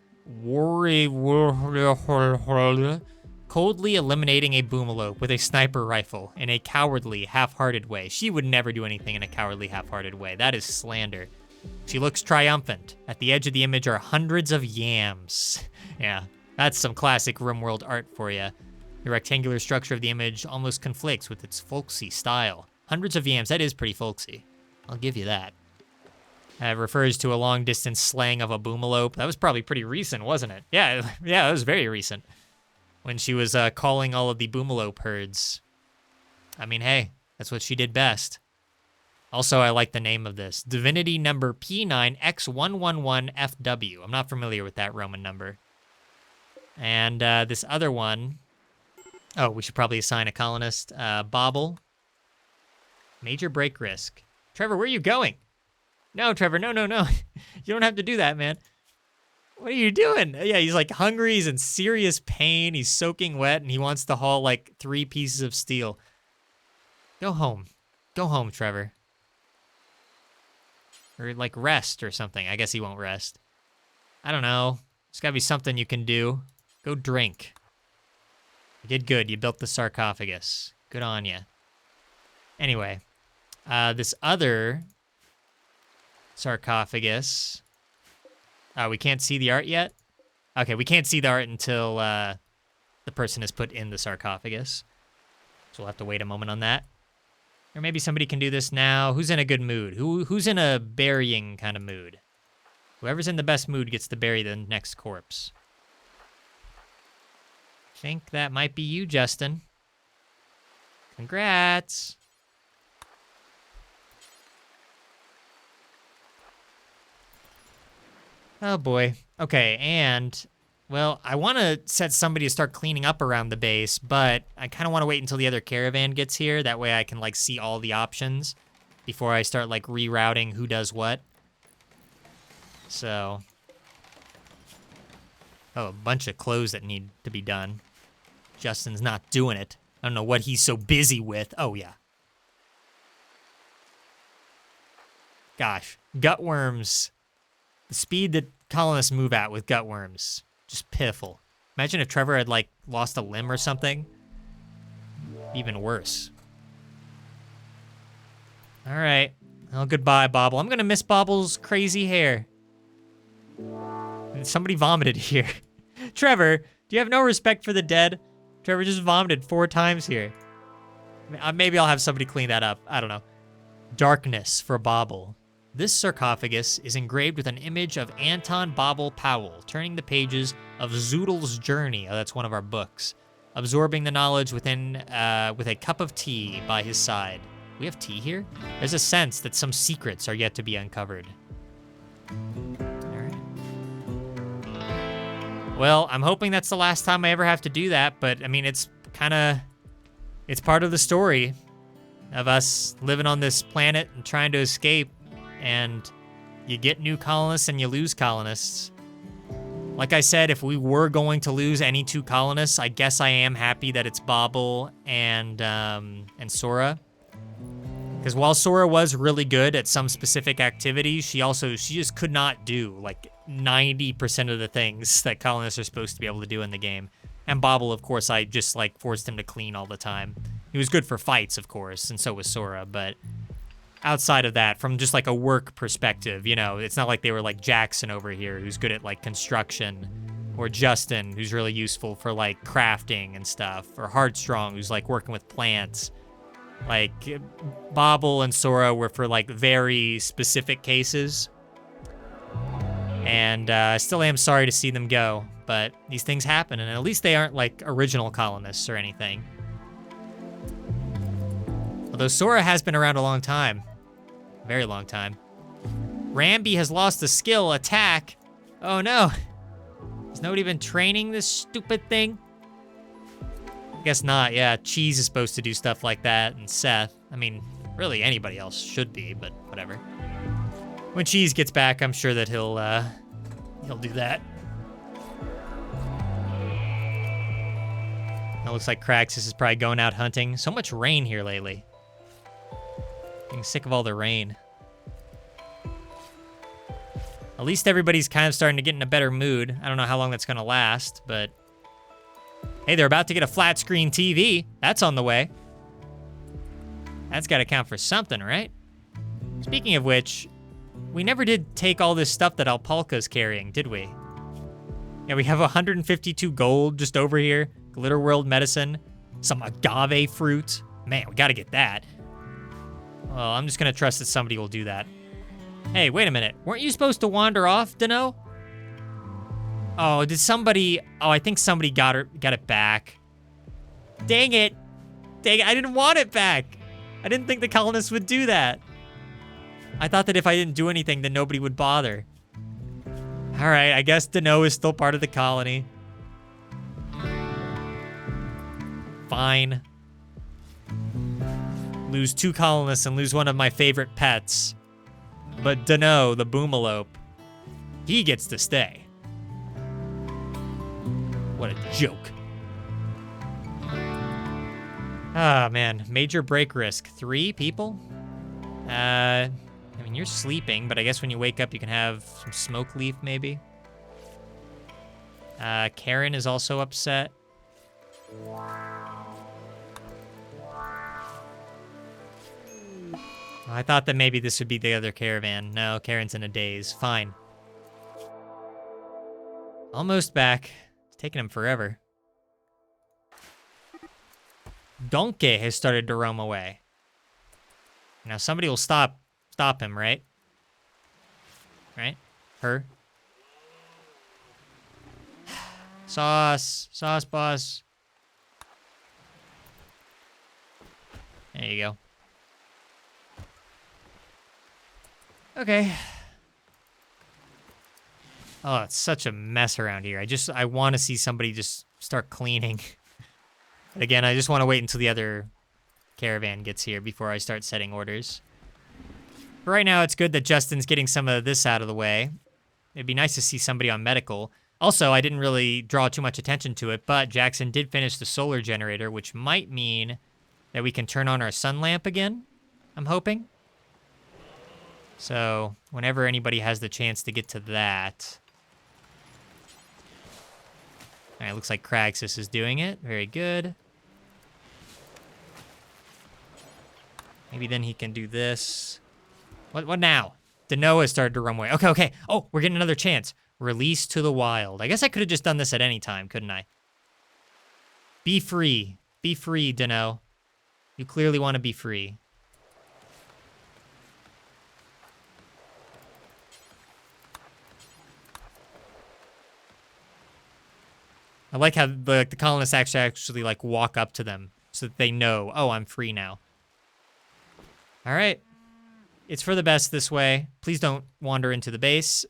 coldly eliminating a boomalope with a sniper rifle in a cowardly, half-hearted way. She would never do anything in a cowardly, half-hearted way. That is slander. She looks triumphant. At the edge of the image are hundreds of yams. Yeah, that's some classic RimWorld art for you. The rectangular structure of the image almost conflicts with its folksy style. Hundreds of yams, that is pretty folksy. I'll give you that. Refers to a long-distance slaying of a boomalope. That was probably pretty recent, wasn't it? Yeah, that was very recent. When she was calling all of the boomalope herds. I mean, hey, that's what she did best. Also, I like the name of this. Divinity number P9X111FW. I'm not familiar with that Roman number. And this other one. Oh, we should probably assign a colonist. Bobble. Major break risk. Trevor, where are you going? No, Trevor, no. You don't have to do that, man. What are you doing? Yeah, he's like hungry, he's in serious pain, he's soaking wet, and he wants to haul like 3 pieces of steel. Go home. Go home, Trevor. Or, like, rest or something. I guess he won't rest. I don't know. There's gotta be something you can do. Go drink. You did good. You built the sarcophagus. Good on you. Anyway, this other sarcophagus. Oh, we can't see the art yet? Okay, we can't see the art until the person is put in the sarcophagus. So we'll have to wait a moment on that. Or maybe somebody can do this now. Who's in a good mood? Who's in a burying kind of mood? Whoever's in the best mood gets to bury the next corpse. I think that might be you, Justin. Congrats. Oh boy. Okay, and, well, I want to set somebody to start cleaning up around the base, but I kind of want to wait until the other caravan gets here. That way I can, like, see all the options before I start, like, rerouting who does what. So. Oh, a bunch of clothes that need to be done. Justin's not doing it. I don't know what he's so busy with. Oh, yeah. Gosh, gutworms. The speed that colonists move at with gutworms, just pitiful. Imagine if Trevor had, like, lost a limb or something. Even worse. All right. Well, goodbye, Bobble. I'm gonna miss Bobble's crazy hair. And somebody vomited here. Trevor, do you have no respect for the dead? Trevor just vomited 4 times here. Maybe I'll have somebody clean that up. I don't know. Darkness for Bobble. This sarcophagus is engraved with an image of Anton Bobble Powell, turning the pages of Zoodle's Journey. Oh, that's one of our books. Absorbing the knowledge within with a cup of tea by his side. We have tea here? There's a sense that some secrets are yet to be uncovered. All right. Well, I'm hoping that's the last time I ever have to do that, but I mean, it's part of the story of us living on this planet and trying to escape. And you get new colonists and you lose colonists. Like I said, if we were going to lose any 2 colonists, I guess I am happy that it's Bobble and Sora. Because while Sora was really good at some specific activities, she just could not do like 90% of the things that colonists are supposed to be able to do in the game. And Bobble, of course, I just like forced him to clean all the time. He was good for fights, of course, and so was Sora, but outside of that, from just like a work perspective, you know, it's not like they were like Jackson over here, who's good at like construction, or Justin, who's really useful for like crafting and stuff, or Heartstrong, who's like working with plants. Like, Bobble and Sora were for like very specific cases. And I still am sorry to see them go, but these things happen, and at least they aren't like original colonists or anything. Although Sora has been around a long time. Very long time. Rambi has lost the skill attack. Oh no. Has nobody been training this stupid thing? I guess not, yeah. Cheese is supposed to do stuff like that, and Seth. I mean, really anybody else should be, but whatever. When Cheese gets back, I'm sure that he'll do that. It looks like Kraxus is probably going out hunting. So much rain here lately. Getting sick of all the rain. At least everybody's kind of starting to get in a better mood. I don't know how long that's gonna last, but hey, they're about to get a flat screen TV. That's on the way. That's gotta count for something, right? Speaking of which, we never did take all this stuff that Alpalka's carrying, did we? Yeah, we have 152 gold just over here. Glitter World medicine. Some agave fruit. Man, we gotta get that. Well, I'm just gonna trust that somebody will do that. Hey, wait a minute. Weren't you supposed to wander off, Dano? Oh, did somebody... Oh, I think somebody got it back. Dang it. Dang it, I didn't want it back. I didn't think the colonists would do that. I thought that if I didn't do anything, then nobody would bother. All right, I guess Dano is still part of the colony. Fine. Lose 2 colonists and lose one of my favorite pets. But Dano, the boomalope, he gets to stay. What a joke. Ah, man. Major break risk. 3 people? I mean, you're sleeping, but I guess when you wake up, you can have some smoke leaf, maybe. Karen is also upset. I thought that maybe this would be the other caravan. No, Karen's in a daze. Fine. Almost back. It's taking him forever. Donkey has started to roam away. Now somebody will stop him, right? Right? Her. Sauce boss. There you go. Okay. Oh, it's such a mess around here. I want to see somebody just start cleaning. But again, I just want to wait until the other caravan gets here before I start setting orders. But right now, it's good that Justin's getting some of this out of the way. It'd be nice to see somebody on medical. Also, I didn't really draw too much attention to it, but Jackson did finish the solar generator, which might mean that we can turn on our sun lamp again, I'm hoping. So, whenever anybody has the chance to get to that. All right, looks like Kraxus is doing it. Very good. Maybe then he can do this. What now? Danoa started to run away. Okay. Oh, we're getting another chance. Release to the wild. I guess I could have just done this at any time, couldn't I? Be free. Be free, Dano. You clearly want to be free. I like how the colonists actually like walk up to them so that they know, oh, I'm free now. All right. It's for the best this way. Please don't wander into the base.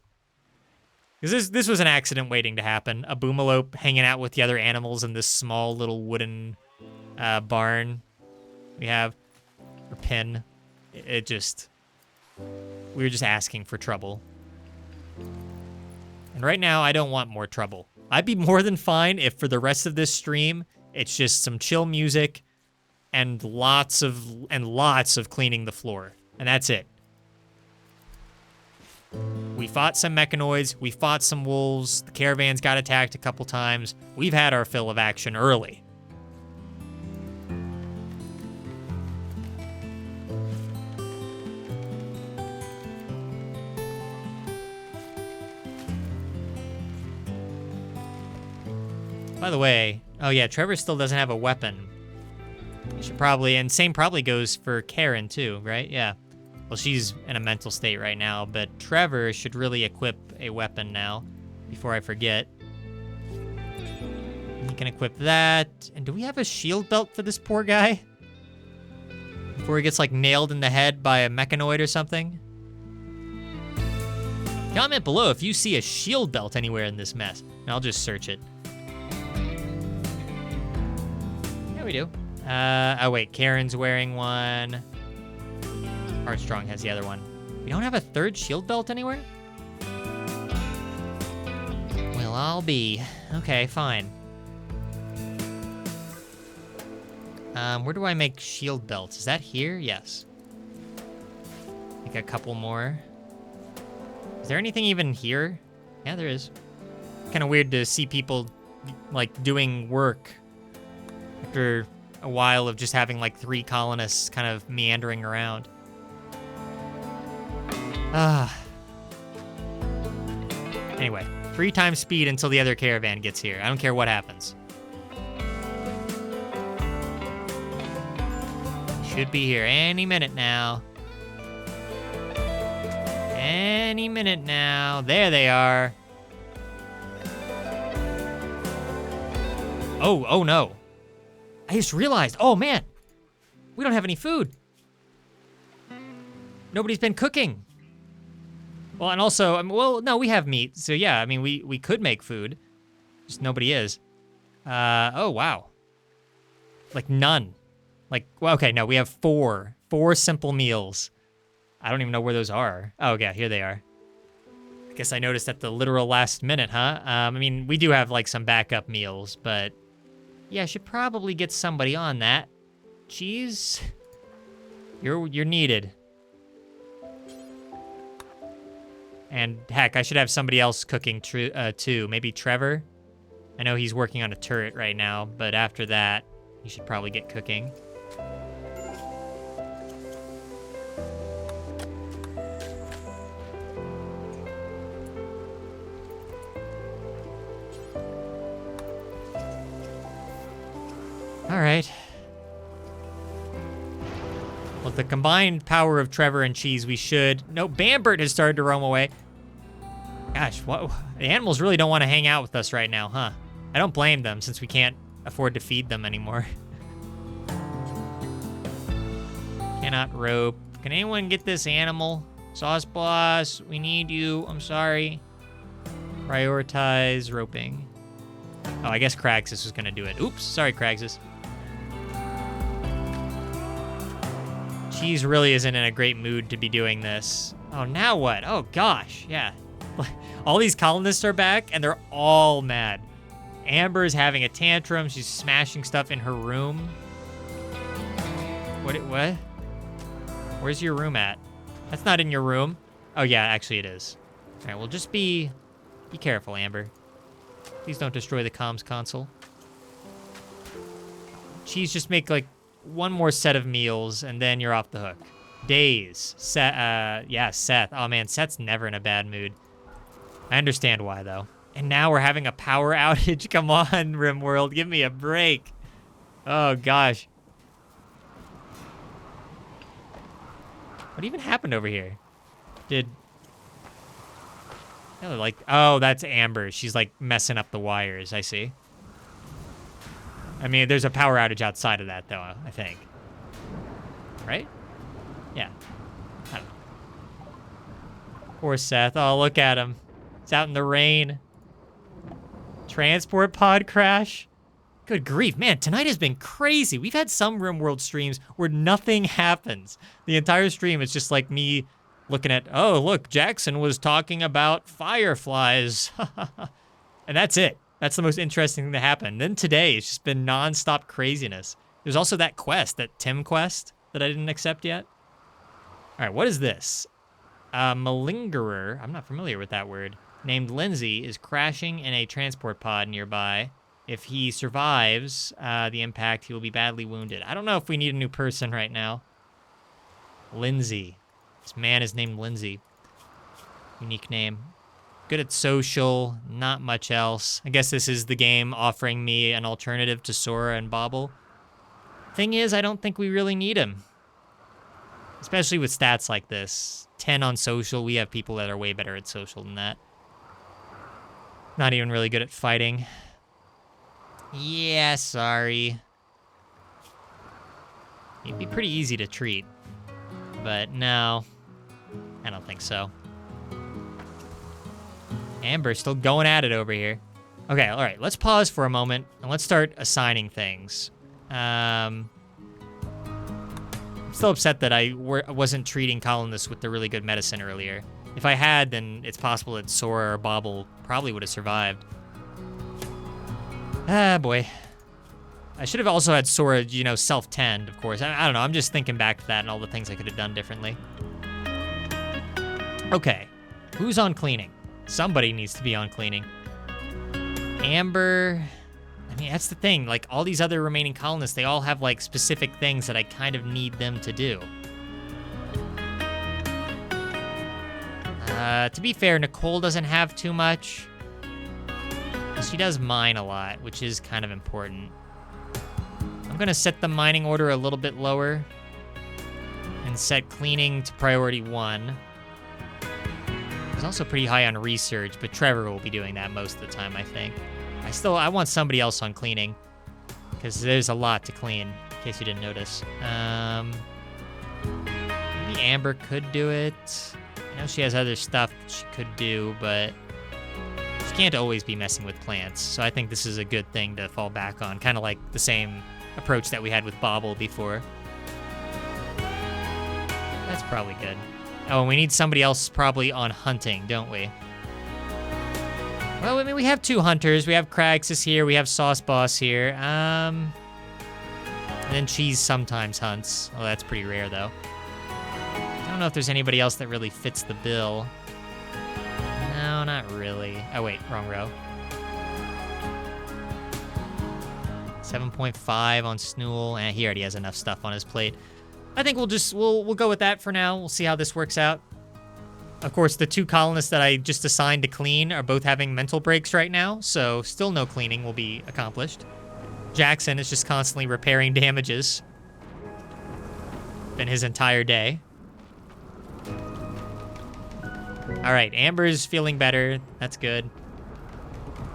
Because this was an accident waiting to happen. A boomalope hanging out with the other animals in this small little wooden barn we have. Or pen. We were just asking for trouble. And right now, I don't want more trouble. I'd be more than fine if for the rest of this stream, it's just some chill music and lots of cleaning the floor. And that's it. We fought some mechanoids. We fought some wolves. The caravans got attacked a couple times. We've had our fill of action early. By the way, oh yeah, Trevor still doesn't have a weapon. You should probably, and same probably goes for Karen too, right? Yeah. Well, she's in a mental state right now, but Trevor should really equip a weapon now before I forget. He can equip that. And do we have a shield belt for this poor guy? Before he gets like nailed in the head by a mechanoid or something? Comment below if you see a shield belt anywhere in this mess, and I'll just search it. Yeah, we do. Oh wait, Karen's wearing one. Heartstrong has the other one. We don't have a third shield belt anywhere? Well, I'll be. Okay, fine. Where do I make shield belts? Is that here? Yes. Make a couple more. Is there anything even here? Yeah, there is. Kind of weird to see people, like, doing work after a while of just having, like, 3 colonists kind of meandering around. Anyway, 3 times speed until the other caravan gets here. I don't care what happens. Should be here any minute now. Any minute now. There they are. Oh no. I just realized, oh man, we don't have any food. Nobody's been cooking. Well, and also, well, no, we have meat. So yeah, I mean, we could make food. Just nobody is. Oh, wow. Like none. Like, well, okay, no, we have 4 simple meals. I don't even know where those are. Oh, yeah, here they are. I guess I noticed at the literal last minute, huh? I mean, we do have, like, some backup meals, but yeah, I should probably get somebody on that. Cheese, you're needed. And heck, I should have somebody else cooking too. Maybe Trevor. I know he's working on a turret right now, but after that, he should probably get cooking. All right. With the combined power of Trevor and Cheese, we should... No, Bambert has started to roam away. Gosh, what? The animals really don't want to hang out with us right now, huh? I don't blame them, since we can't afford to feed them anymore. Cannot rope. Can anyone get this animal? Sauce Boss, we need you. I'm sorry. Prioritize roping. Oh, I guess Kraxus was going to do it. Oops, sorry, Kraxus. Cheese really isn't in a great mood to be doing this. Oh, now what? Oh, gosh, yeah. All these colonists are back, and they're all mad. Amber's having a tantrum. She's smashing stuff in her room. What? Where's your room at? That's not in your room. Oh, yeah, actually it is. All right, well, just be careful, Amber. Please don't destroy the comms console. Cheese, just make, like, one more set of meals, and then you're off the hook. Days. Yeah, Seth. Oh, man, Seth's never in a bad mood. I understand why, though. And now we're having a power outage. Come on, RimWorld. Give me a break. Oh, gosh. What even happened over here? Oh, that's Amber. She's, like, messing up the wires. I see. I mean, there's a power outage outside of that, though, I think. Right? Yeah. I don't know. Poor Seth. Oh, look at him. It's out in the rain. Transport pod crash. Good grief. Man, tonight has been crazy. We've had some RimWorld streams where nothing happens. The entire stream is just like me looking at, oh, look, Jackson was talking about fireflies. And that's it. That's the most interesting thing that happened. Then today, it's just been nonstop craziness. There's also that quest, that Tim quest, that I didn't accept yet. All right, what is this? Malingerer, I'm not familiar with that word, named Lindsay is crashing in a transport pod nearby. If he survives the impact, he will be badly wounded. I don't know if we need a new person right now. Lindsay. This man is named Lindsay. Unique name. Good at social, not much else. I guess this is the game offering me an alternative to Sora and Bobble. Thing is, I don't think we really need him. Especially with stats like this. 10 on social, we have people that are way better at social than that. Not even really good at fighting. Yeah, sorry. He'd be pretty easy to treat. But no, I don't think so. Amber's still going at it over here. Okay, all right, let's pause for a moment, and let's start assigning things. I'm still upset that I wasn't treating colonists with the really good medicine earlier. If I had, then it's possible that Sora or Bobble probably would have survived. Ah, boy. I should have also had Sora, you know, self-tend, of course. I don't know, I'm just thinking back to that and all the things I could have done differently. Okay, who's on cleaning? Somebody needs to be on cleaning. Amber, I mean, that's the thing. Like, all these other remaining colonists, they all have, like, specific things that I kind of need them to do. To be fair, Nicole doesn't have too much. She does mine a lot, which is kind of important. I'm gonna set the mining order a little bit lower and set cleaning to priority 1. It's also pretty high on research, but Trevor will be doing that most of the time, I think. I want somebody else on cleaning, because there's a lot to clean, in case you didn't notice. Maybe Amber could do it. I know she has other stuff she could do, but she can't always be messing with plants, so I think this is a good thing to fall back on, kind of like the same approach that we had with Bobble before. That's probably good. Oh, and we need somebody else probably on hunting, don't we? Well, I mean, we have 2 hunters. We have Kraxus here. We have Sauce Boss here. And then Cheese sometimes hunts. Oh, that's pretty rare, though. I don't know if there's anybody else that really fits the bill. actually. Oh, wait, wrong row. 7.5 on Snool. And he already has enough stuff on his plate. I think we'll go with that for now. We'll see how this works out. Of course, the 2 colonists that I just assigned to clean are both having mental breaks right now, so still no cleaning will be accomplished. Jackson is just constantly repairing damages. Been his entire day. All right, Amber's feeling better. That's good.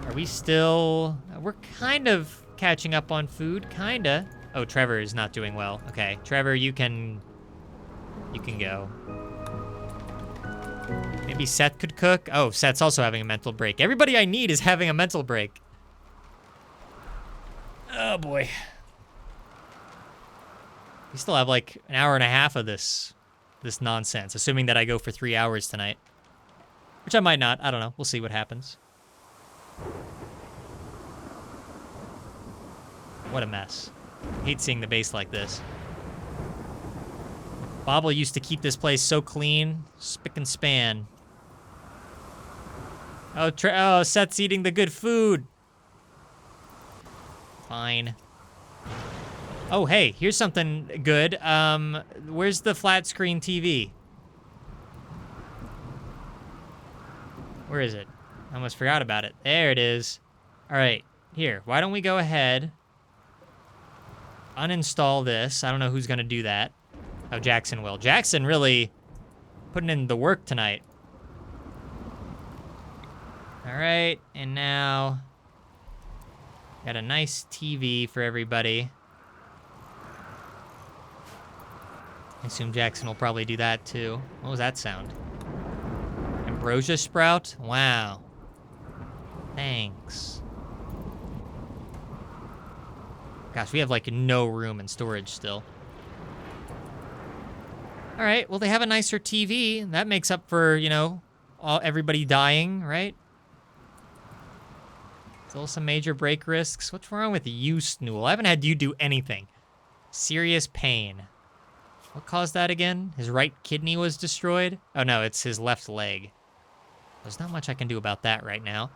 Are we still... We're kind of catching up on food, kinda. Oh, Trevor is not doing well. Okay, Trevor, you can go. Maybe Seth could cook. Oh, Seth's also having a mental break. Everybody I need is having a mental break. Oh, boy. We still have like an hour and a half of this nonsense, assuming that I go for 3 hours tonight. Which I might not. I don't know. We'll see what happens. What a mess. I hate seeing the base like this. Bobble used to keep this place so clean. Spick and span. Oh, Seth's eating the good food. Fine. Oh, hey, here's something good. Where's the flat screen TV? Where is it? I almost forgot about it. There it is. All right, here. Why don't we go ahead, uninstall this. I don't know who's going to do that. Oh, Jackson will. Jackson really putting in the work tonight. All right, and now got a nice TV for everybody. I assume Jackson will probably do that too. What was that sound? Ambrosia sprout? Wow. Thanks. Gosh, we have like no room in storage still. All right, well, they have a nicer TV. That makes up for, you know, everybody dying, right? Still some major break risks. What's wrong with you, Snool? I haven't had you do anything. Serious pain. What caused that again? His right kidney was destroyed? Oh, no, it's his left leg. There's not much I can do about that right now.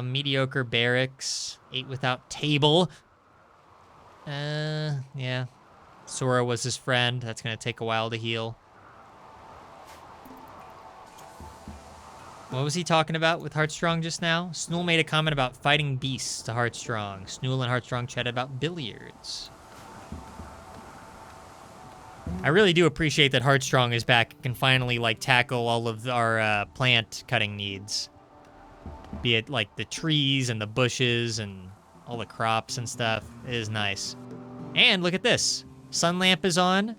Mediocre barracks. 8 without table. Yeah. Sora was his friend. That's going to take a while to heal. What was he talking about with Heartstrong just now? Snool made a comment about fighting beasts to Heartstrong. Snool and Heartstrong chatted about billiards. I really do appreciate that Heartstrong is back and can finally, like, tackle all of our plant cutting needs. Be it, like, the trees and the bushes and all the crops and stuff. It is nice. And look at this. Sun lamp is on.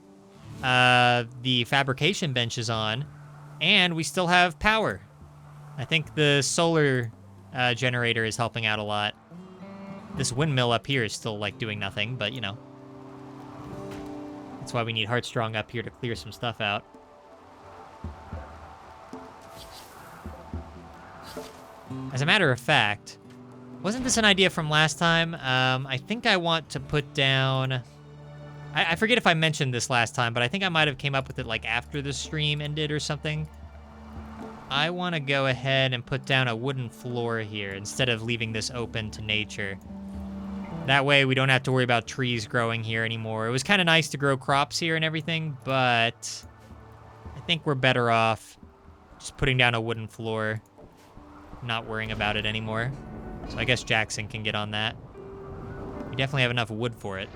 The fabrication bench is on. And we still have power. I think the solar generator is helping out a lot. This windmill up here is still, like, doing nothing, but, you know. That's why we need Heartstrong up here to clear some stuff out. As a matter of fact, wasn't this an idea from last time? I think I want to put down... I forget if I mentioned this last time, but I think I might have came up with it like after the stream ended or something. I want to go ahead and put down a wooden floor here instead of leaving this open to nature. That way we don't have to worry about trees growing here anymore. It was kind of nice to grow crops here and everything, but I think we're better off just putting down a wooden floor, not worrying about it anymore. So I guess Jackson can get on that. We definitely have enough wood for it.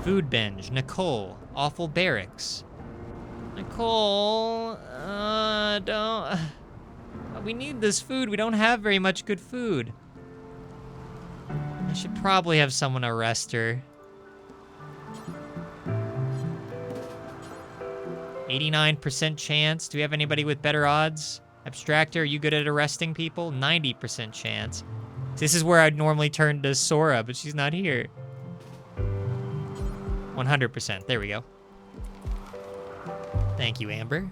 Food binge. Nicole. Awful barracks. Nicole, don't... We need this food. We don't have very much good food. I should probably have someone arrest her. 89% chance. Do we have anybody with better odds? Abstractor, are you good at arresting people? 90% chance. This is where I'd normally turn to Sora, but she's not here. 100%. There we go. Thank you, Amber.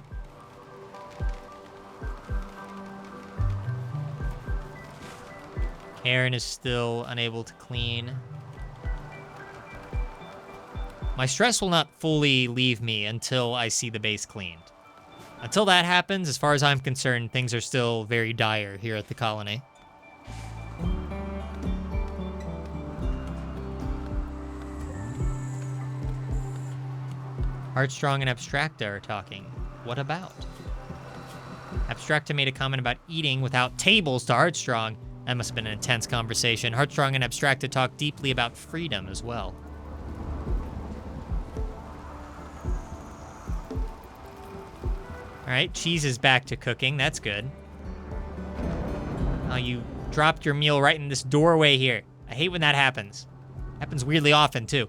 Aaron is still unable to clean. My stress will not fully leave me until I see the base cleaned. Until that happens, as far as I'm concerned, things are still very dire here at the colony. Heartstrong and Abstracta are talking. What about? Abstracta made a comment about eating without tables to Heartstrong. That must have been an intense conversation. Heartstrong and Abstracta talked deeply about freedom as well. All right, Cheese is back to cooking. That's good. Oh, you dropped your meal right in this doorway here. I hate when that happens. Happens weirdly often, too.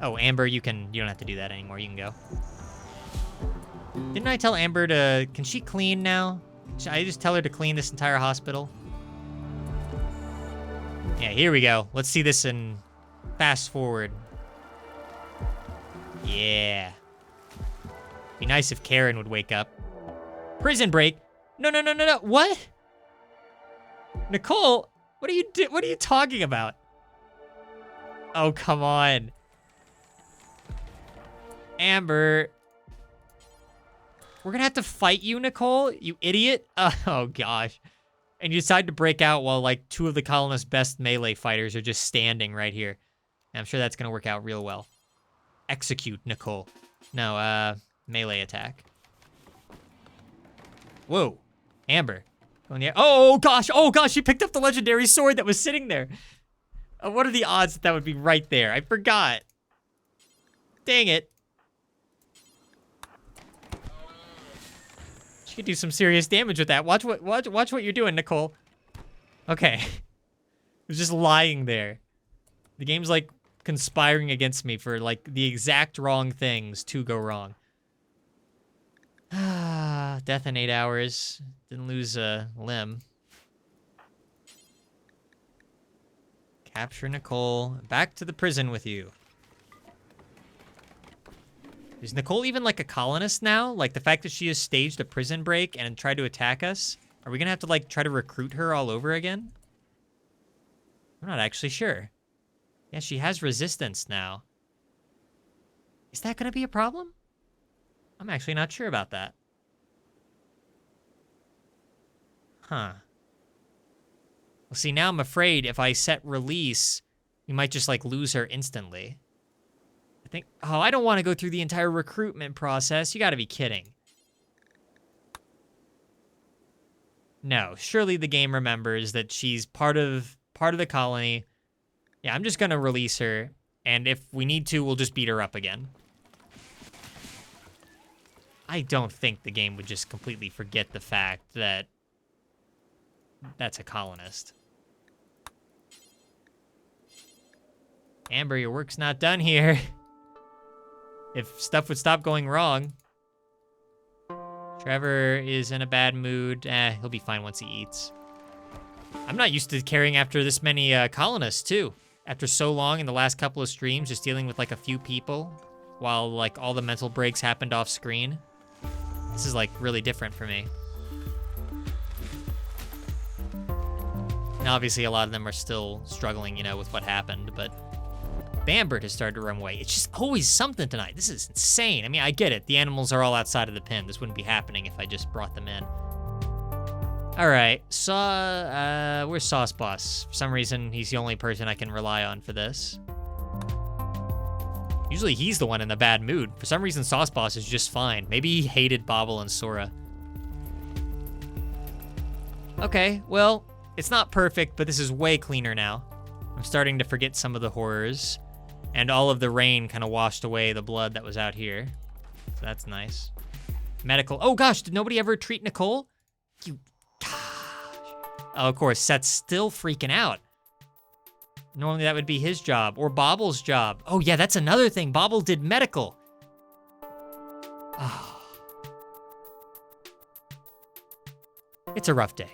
Oh, Amber, you don't have to do that anymore. You can go. Didn't I tell Amber can she clean now? Should I just tell her to clean this entire hospital? Yeah, here we go. Let's see this in fast forward. Yeah. Be nice if Karen would wake up. Prison break? No. What? Nicole, what are you talking about? Oh, come on. Amber. We're gonna have to fight you, Nicole? You idiot. Oh, gosh. And you decide to break out while, like, 2 of the colonists' best melee fighters are just standing right here. And I'm sure that's gonna work out real well. Execute, Nicole. No, melee attack. Whoa. Amber. Oh, gosh. She picked up the legendary sword that was sitting there. What are the odds that would be right there? I forgot. Dang it. She could do some serious damage with that. Watch what you're doing, Nicole. Okay. It was just lying there. The game's like conspiring against me for like the exact wrong things to go wrong. Death in 8 hours. Didn't lose a limb. Capture Nicole. Back to the prison with you. Is Nicole even like a colonist now? Like the fact that she has staged a prison break and tried to attack us? Are we gonna have to like try to recruit her all over again? I'm not actually sure. Yeah, she has resistance now. Is that gonna be a problem? I'm actually not sure about that. Huh. Well, see, now I'm afraid if I set release, we might just like lose her instantly. I think, oh, I don't want to go through the entire recruitment process. You gotta be kidding. No, surely the game remembers that she's part of the colony. Yeah, I'm just gonna release her, and if we need to, we'll just beat her up again. I don't think the game would just completely forget the fact that that's a colonist. Amber, your work's not done here. If stuff would stop going wrong. Trevor is in a bad mood. He'll be fine once he eats. I'm not used to carrying after this many colonists, too. After so long in the last couple of streams, just dealing with like a few people while like all the mental breaks happened off screen. This is like really different for me. Now, obviously, a lot of them are still struggling, you know, with what happened, but Bambert has started to run away. It's just always something tonight. This is insane. I mean, I get it. The animals are all outside of the pen. This wouldn't be happening if I just brought them in. All right, where's Sauce Boss? For some reason, he's the only person I can rely on for this. Usually he's the one in the bad mood. For some reason, Sauce Boss is just fine. Maybe he hated Bobble and Sora. Okay, well, it's not perfect, but this is way cleaner now. I'm starting to forget some of the horrors. And all of the rain kind of washed away the blood that was out here. So that's nice. Medical. Oh gosh, did nobody ever treat Nicole? You gosh. Oh, of course, Seth's still freaking out. Normally that would be his job, or Bobble's job. Oh yeah, that's another thing. Bobble did medical. Oh. It's a rough day.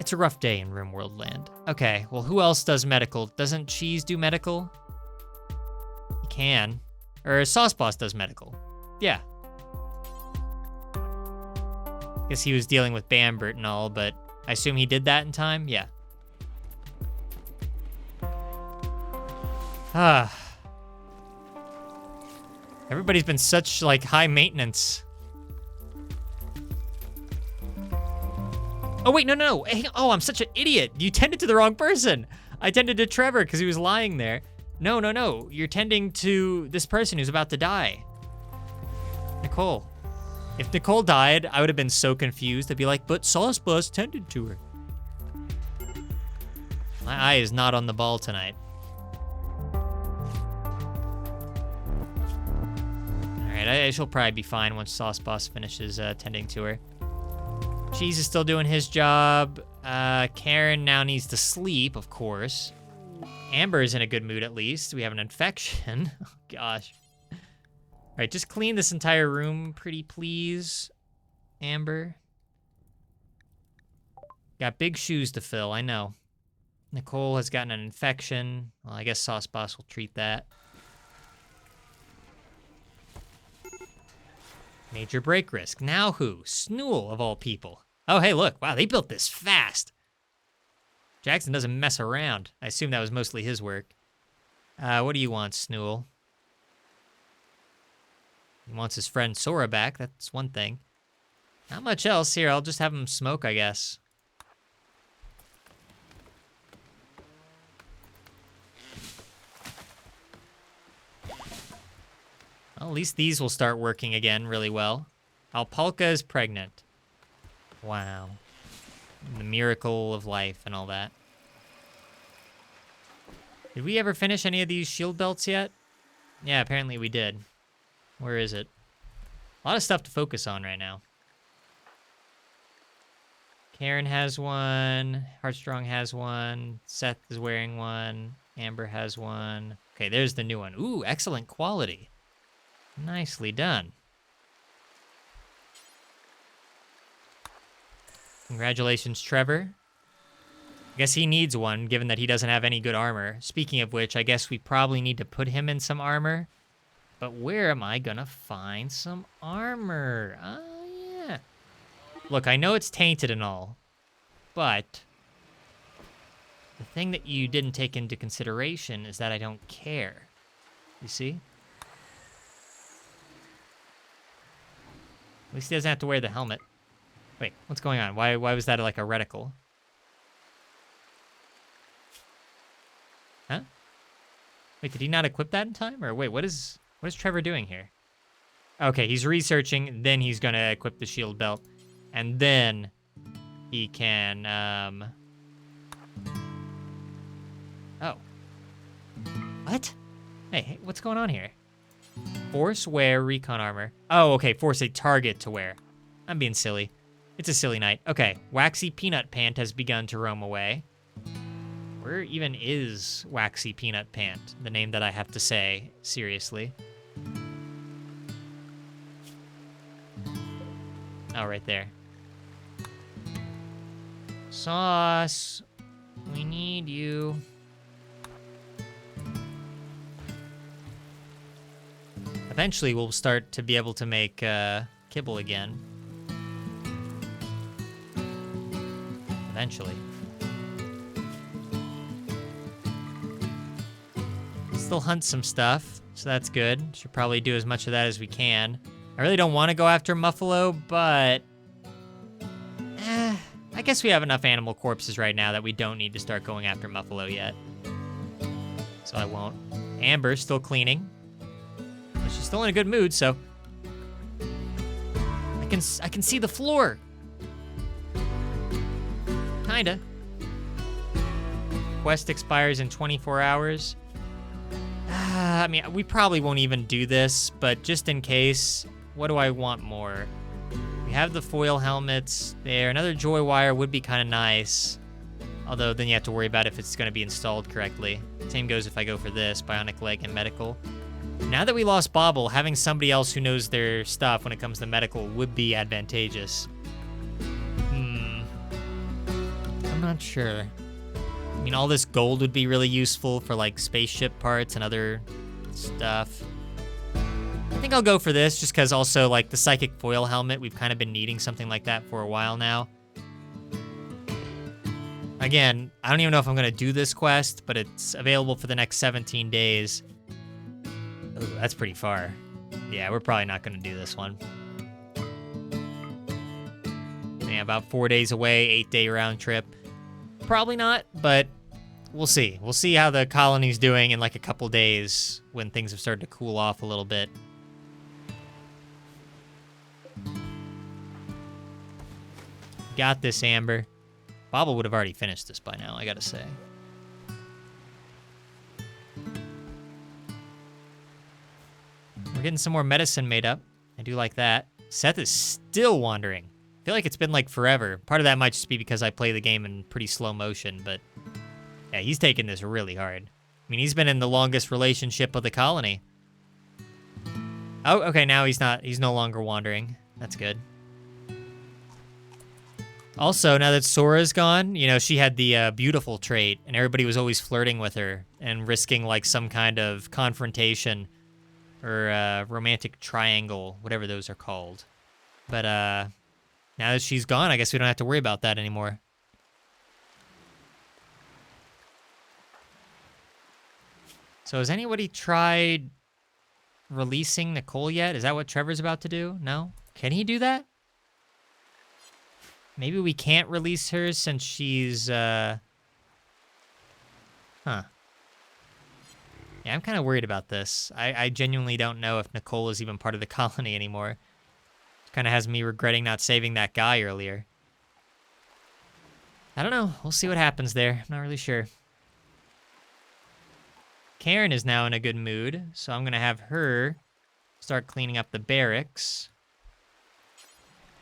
It's a rough day in RimWorld land. Okay, well, who else does medical? Doesn't Cheese do medical? He can. Or Sauce Boss does medical. Yeah. Guess he was dealing with Bambert and all, but I assume he did that in time? Yeah. Everybody's been such, like, high maintenance. Oh, wait, no. Hey, oh, I'm such an idiot. You tended to the wrong person. I tended to Trevor because he was lying there. No. You're tending to this person who's about to die. Nicole. If Nicole died, I would have been so confused. I'd be like, but Sauce Bus tended to her. My eye is not on the ball tonight. All right, she'll probably be fine once Sauce Boss finishes tending to her. Cheese is still doing his job. Karen now needs to sleep, of course. Amber is in a good mood, at least. We have an infection. Oh, gosh. All right, just clean this entire room, pretty please, Amber. Got big shoes to fill, I know. Nicole has gotten an infection. Well, I guess Sauce Boss will treat that. Major break risk. Now who? Snool, of all people. Oh, hey, look. Wow, they built this fast. Jackson doesn't mess around. I assume that was mostly his work. What do you want, Snool? He wants his friend Sora back. That's one thing. Not much else. Here, I'll just have him smoke, I guess. Well, at least these will start working again really well. Alpalka is pregnant. Wow. The miracle of life and all that. Did we ever finish any of these shield belts yet? Yeah, apparently we did. Where is it? A lot of stuff to focus on right now. Karen has one. Heartstrong has one. Seth is wearing one. Amber has one. Okay, there's the new one. Ooh, excellent quality. Nicely done. Congratulations, Trevor. I guess he needs one, given that he doesn't have any good armor. Speaking of which, I guess we probably need to put him in some armor. But where am I gonna find some armor? Oh, yeah. Look, I know it's tainted and all, but the thing that you didn't take into consideration is that I don't care. You see? At least he doesn't have to wear the helmet. Wait, what's going on? Why was that like a reticle? Huh? Wait, did he not equip that in time? Or wait, what is Trevor doing here? Okay, he's researching, then he's gonna equip the shield belt. And then he can, Oh. What? Hey, what's going on here? Force wear recon armor. Oh, okay, force a target to wear. I'm being silly. It's a silly night. Okay, Waxy Peanut Pant has begun to roam away. Where even is Waxy Peanut Pant? The name that I have to say, seriously. Oh, right there. Sauce, we need you. Eventually, we'll start to be able to make kibble again. Eventually. Still hunt some stuff, so that's good. Should probably do as much of that as we can. I really don't want to go after Muffalo, but I guess we have enough animal corpses right now that we don't need to start going after Muffalo yet. So I won't. Amber's still cleaning. But she's still in a good mood, so I can see the floor. Kinda. Quest expires in 24 hours. I mean, we probably won't even do this, but just in case, what do I want more? We have the foil helmets there. Another joy wire would be kind of nice. Although then you have to worry about if it's going to be installed correctly. Same goes if I go for this, bionic leg and medical. Now that we lost Bobble, having somebody else who knows their stuff when it comes to medical would be advantageous. I'm not sure. I mean, all this gold would be really useful for, like, spaceship parts and other stuff. I think I'll go for this, just because also, like, the psychic foil helmet, we've kind of been needing something like that for a while now. Again, I don't even know if I'm going to do this quest, but it's available for the next 17 days. Ooh, that's pretty far. Yeah, we're probably not going to do this one. So yeah, about 4 days away, 8-day round trip. Probably not, but we'll see. We'll see how the colony's doing in like a couple days when things have started to cool off a little bit. Got this, Amber. Bobble would have already finished this by now, I gotta say. We're getting some more medicine made up. I do like that. Seth is still wandering. I feel like it's been like forever. Part of that might just be because I play the game in pretty slow motion, but yeah, he's taking this really hard. I mean, he's been in the longest relationship of the colony. Oh, okay, now he's no longer wandering. That's good. Also, now that Sora's gone, you know, she had the beautiful trait, and everybody was always flirting with her and risking like some kind of confrontation or romantic triangle, whatever those are called. But now that she's gone, I guess we don't have to worry about that anymore. So has anybody tried releasing Nicole yet? Is that what Trevor's about to do? No? Can he do that? Maybe we can't release her since she's, Huh. Yeah, I'm kind of worried about this. I genuinely don't know if Nicole is even part of the colony anymore. Kind of has me regretting not saving that guy earlier. I don't know. We'll see what happens there. I'm not really sure. Karen is now in a good mood, so I'm going to have her start cleaning up the barracks.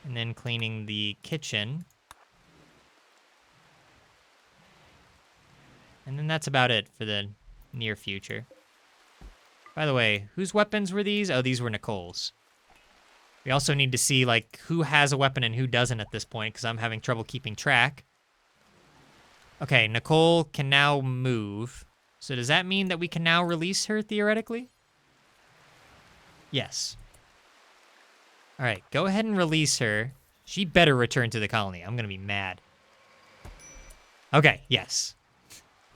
And then cleaning the kitchen. And then that's about it for the near future. By the way, whose weapons were these? Oh, these were Nicole's. We also need to see, like, who has a weapon and who doesn't at this point, because I'm having trouble keeping track. Okay, Nicole can now move. So does that mean that we can now release her, theoretically? Yes. All right, go ahead and release her. She better return to the colony. I'm going to be mad. Okay, yes.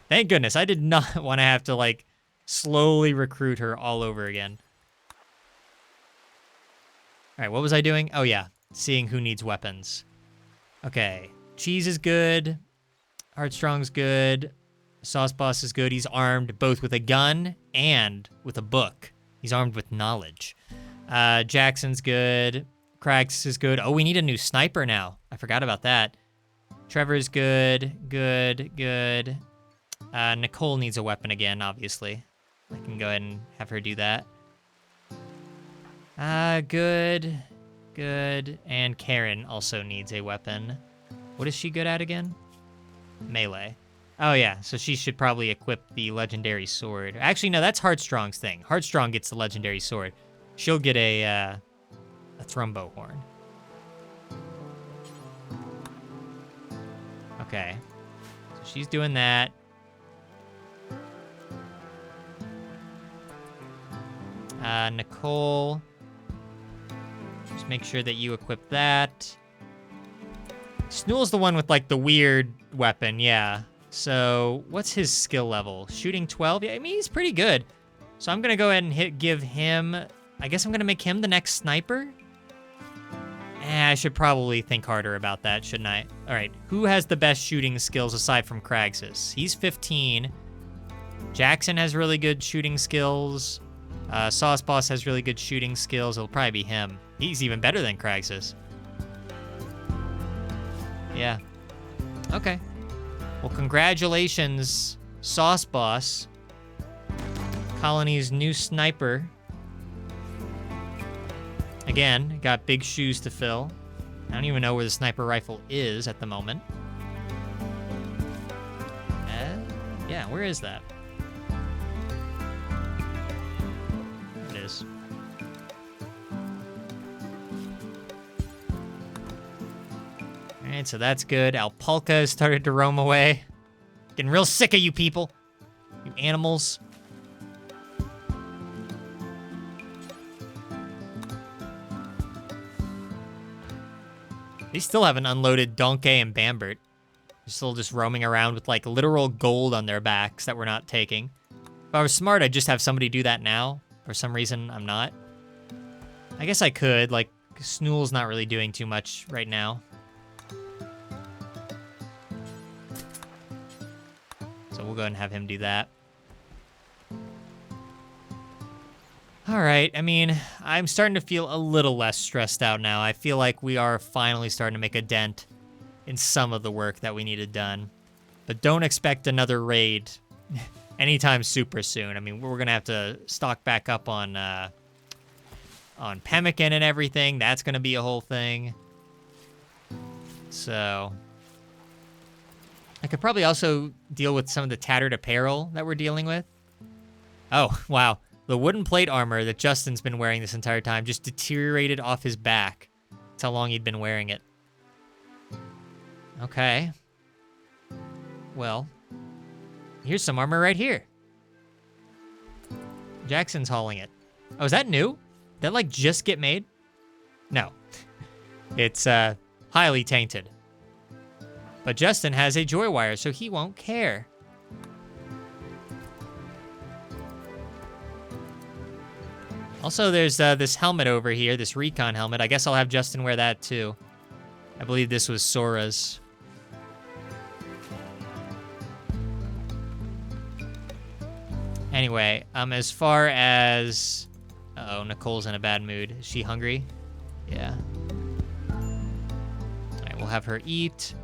Thank goodness. I did not want to have to, like, slowly recruit her all over again. All right, what was I doing? Oh, yeah, seeing who needs weapons. Okay, Cheese is good. Heartstrong's good. Sauce Boss is good. He's armed both with a gun and with a book. He's armed with knowledge. Jackson's good. Krax is good. Oh, we need a new sniper now. I forgot about that. Trevor's good. Good. Nicole needs a weapon again, obviously. I can go ahead and have her do that. Good. And Karen also needs a weapon. What is she good at again? Melee. Oh, yeah, so she should probably equip the legendary sword. Actually, no, that's Heartstrong's thing. Heartstrong gets the legendary sword. She'll get a thrumbo horn. Okay. So she's doing that. Nicole. Just make sure that you equip that. Snool's the one with, like, the weird weapon, yeah. So, what's his skill level? Shooting 12? Yeah, I mean, he's pretty good. So I'm going to go ahead and give him... I guess I'm going to make him the next sniper? I should probably think harder about that, shouldn't I? All right, who has the best shooting skills aside from Kraxus? He's 15. Jackson has really good shooting skills. Sauce Boss has really good shooting skills. It'll probably be him. He's even better than Kraxus. Yeah. Okay. Well, congratulations, Sauce Boss. Colony's new sniper. Again, got big shoes to fill. I don't even know where the sniper rifle is at the moment. Yeah, where is that? There it is. Alright, so that's good. Alpalka has started to roam away. Getting real sick of you people. You animals. They still haven't unloaded Donkey and Bambert. They're still just roaming around with, like, literal gold on their backs that we're not taking. If I was smart, I'd just have somebody do that now. For some reason, I'm not. I guess I could. Like, Snool's not really doing too much right now. we'll go ahead and have him do that. All right, I mean, I'm starting to feel a little less stressed out now. I feel like we are finally starting to make a dent in some of the work that we needed done. But don't expect another raid anytime super soon. I mean, we're going to have to stock back up on pemmican and everything. That's going to be a whole thing. So I could probably also deal with some of the tattered apparel that we're dealing with. Oh, wow. The wooden plate armor that Justin's been wearing this entire time just deteriorated off his back. That's how long he'd been wearing it. Okay. Well, here's some armor right here. Jackson's hauling it. Oh, is that new? Did that, like, just get made? No. It's, highly tainted. But Justin has a joy wire, so he won't care. Also, there's this helmet over here, this recon helmet. I guess I'll have Justin wear that too. I believe this was Sora's. Anyway, as far as... Uh-oh, Nicole's in a bad mood. Is she hungry? Yeah. Alright, we'll have her eat.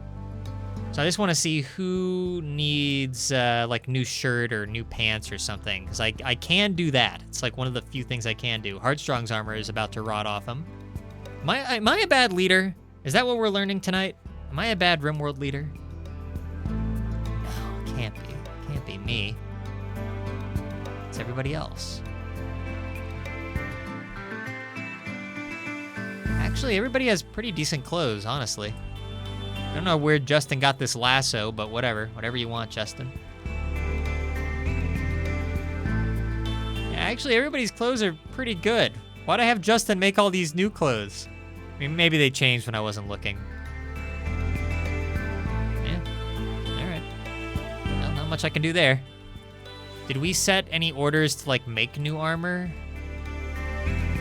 So I just want to see who needs, like, new shirt or new pants or something. Because I can do that. It's, like, one of the few things I can do. Heartstrong's armor is about to rot off him. Am I a bad leader? Is that what we're learning tonight? Am I a bad RimWorld leader? No, can't be. Can't be me. It's everybody else. Actually, everybody has pretty decent clothes, honestly. I don't know where Justin got this lasso, but whatever. Whatever you want, Justin. Yeah, actually, everybody's clothes are pretty good. Why'd I have Justin make all these new clothes? I mean, maybe they changed when I wasn't looking. Yeah. All right. Well, not much I can do there. Did we set any orders to, like, make new armor?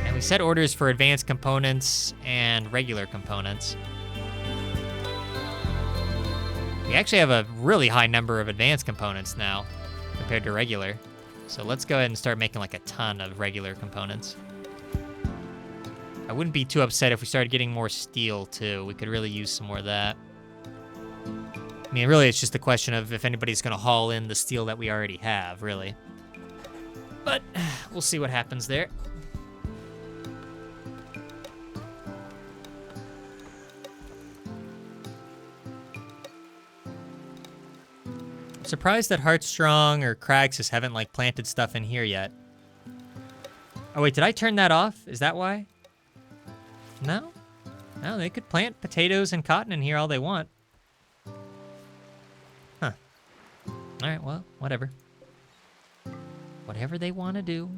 And we set orders for advanced components and regular components. We actually have a really high number of advanced components now compared to regular. So let's go ahead and start making like a ton of regular components. I wouldn't be too upset if we started getting more steel too. We could really use some more of that. I mean, really, it's just a question of if anybody's gonna haul in the steel that we already have, really. But we'll see what happens there. Surprised that Heartstrong or Kraxus haven't, like, planted stuff in here yet. Oh, wait, did I turn that off? Is that why? No? No, they could plant potatoes and cotton in here all they want. Huh. Alright, well, whatever. Whatever they want to do.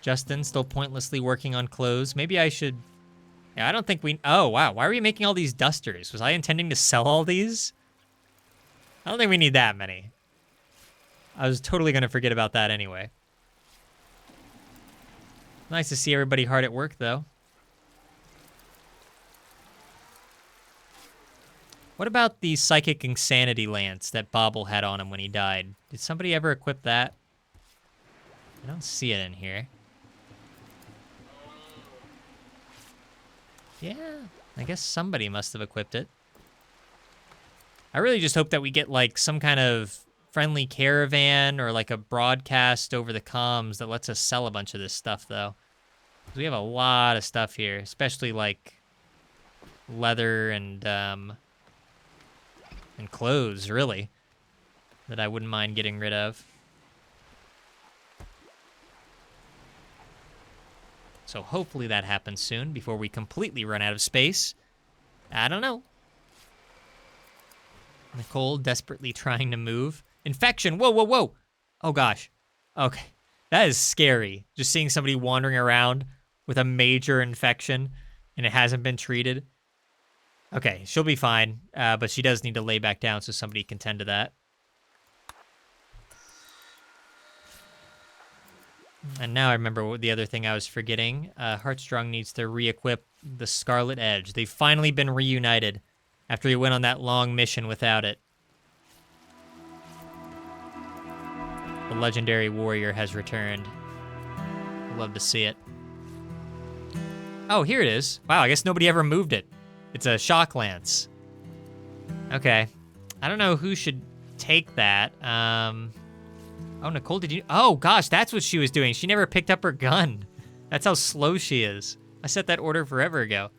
Justin still pointlessly working on clothes. Maybe I should... Yeah, I don't think we... Oh, wow, why are we making all these dusters? Was I intending to sell all these? I don't think we need that many. I was totally going to forget about that anyway. Nice to see everybody hard at work, though. What about the Psychic Insanity Lance that Bobble had on him when he died? Did somebody ever equip that? I don't see it in here. Yeah, I guess somebody must have equipped it. I really just hope that we get, like, some kind of friendly caravan or, like, a broadcast over the comms that lets us sell a bunch of this stuff, though. 'Cause we have a lot of stuff here, especially, like, leather and clothes, really, that I wouldn't mind getting rid of. So hopefully that happens soon before we completely run out of space. I don't know. Nicole desperately trying to move. Infection! Whoa, whoa, whoa! Oh, gosh. Okay. That is scary. Just seeing somebody wandering around with a major infection and it hasn't been treated. Okay, she'll be fine, but she does need to lay back down so somebody can tend to that. And now I remember what the other thing I was forgetting. Heartstrong needs to re-equip the Scarlet Edge. They've finally been reunited after he went on that long mission without it. The legendary warrior has returned. Love to see it. Oh, here it is. Wow, I guess nobody ever moved it. It's a shock lance. Okay. I don't know who should take that. Oh, Nicole, did you? Oh, gosh, that's what she was doing. She never picked up her gun. That's how slow she is. I set that order forever ago.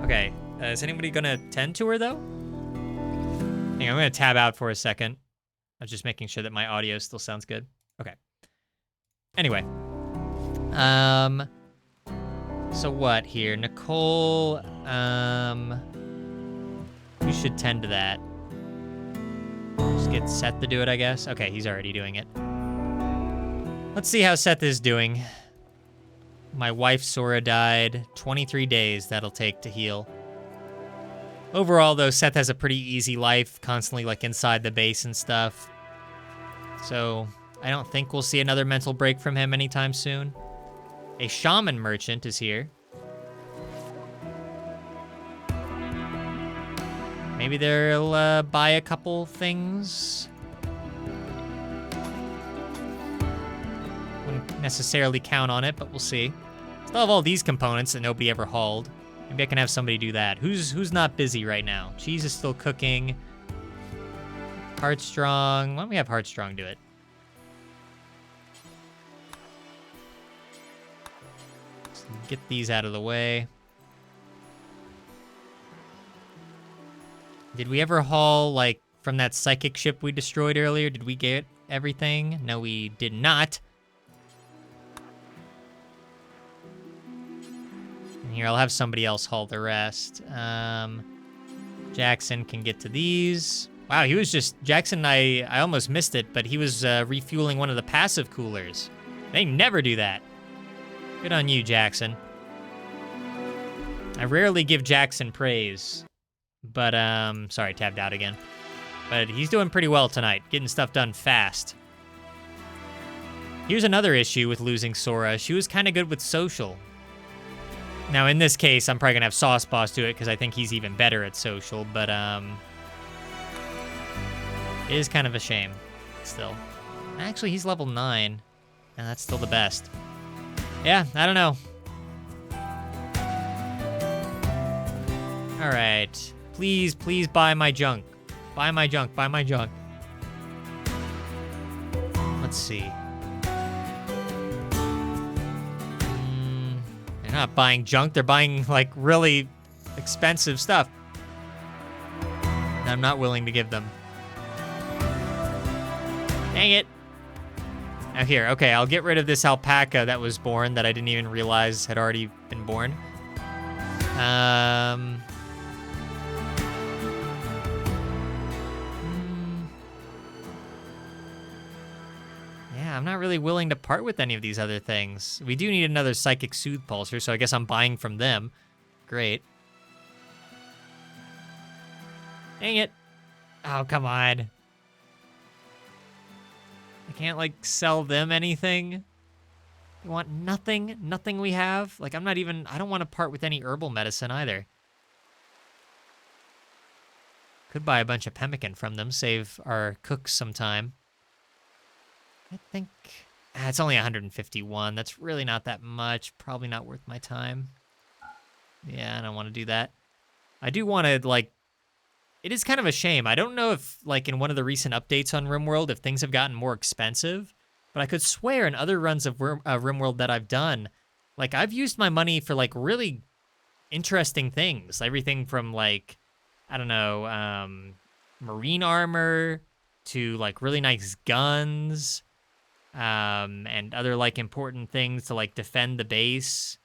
Okay, is anybody gonna tend to her, though? Hang on, I'm gonna tab out for a second. I was just making sure that my audio still sounds good. Okay. Anyway. So what here? Nicole, who should tend to that? Just get Seth to do it, I guess. Okay, he's already doing it. Let's see how Seth is doing. My wife, Sora, died. 23 days that'll take to heal. Overall, though, Seth has a pretty easy life, constantly, like, inside the base and stuff. So, I don't think we'll see another mental break from him anytime soon. A shaman merchant is here. Maybe they'll buy a couple things. Wouldn't necessarily count on it, but we'll see. Still have all these components that nobody ever hauled. Maybe I can have somebody do that. Who's not busy right now? Cheese is still cooking. Heartstrong. Why don't we have Heartstrong do it? Let's get these out of the way. Did we ever haul, like, from that psychic ship we destroyed earlier? Did we get everything? No, we did not. And here, I'll have somebody else haul the rest. Jackson can get to these. Wow, he was just... Jackson, I almost missed it, but he was refueling one of the passive coolers. They never do that. Good on you, Jackson. I rarely give Jackson praise. But, sorry, tabbed out again. But he's doing pretty well tonight, getting stuff done fast. Here's another issue with losing Sora. She was kind of good with social. Now, in this case, I'm probably going to have Sauce Boss do it because I think he's even better at social, but, it is kind of a shame, still. Actually, he's level 9, and that's still the best. Yeah, I don't know. All right. Please, please buy my junk. Buy my junk, buy my junk. Let's see. They're not buying junk, they're buying, like, really expensive stuff. And I'm not willing to give them. Dang it. Now here, okay, I'll get rid of this alpaca that was born that I didn't even realize had already been born. Yeah, I'm not really willing to part with any of these other things. We do need another Psychic Soothe Pulser, so I guess I'm buying from them. Great. Dang it. Oh, come on. I can't, like, sell them anything. They want nothing? Nothing we have? Like, I don't want to part with any herbal medicine either. Could buy a bunch of pemmican from them, save our cooks some time. I think... it's only 151. That's really not that much. Probably not worth my time. Yeah, I don't want to do that. I do want to, like... It is kind of a shame. I don't know if, like, in one of the recent updates on RimWorld, if things have gotten more expensive, but I could swear in other runs of RimWorld that I've done, like, I've used my money for, like, really interesting things. Everything from, like, I don't know, marine armor to, like, really nice guns, and other, like, important things to, like, defend the base,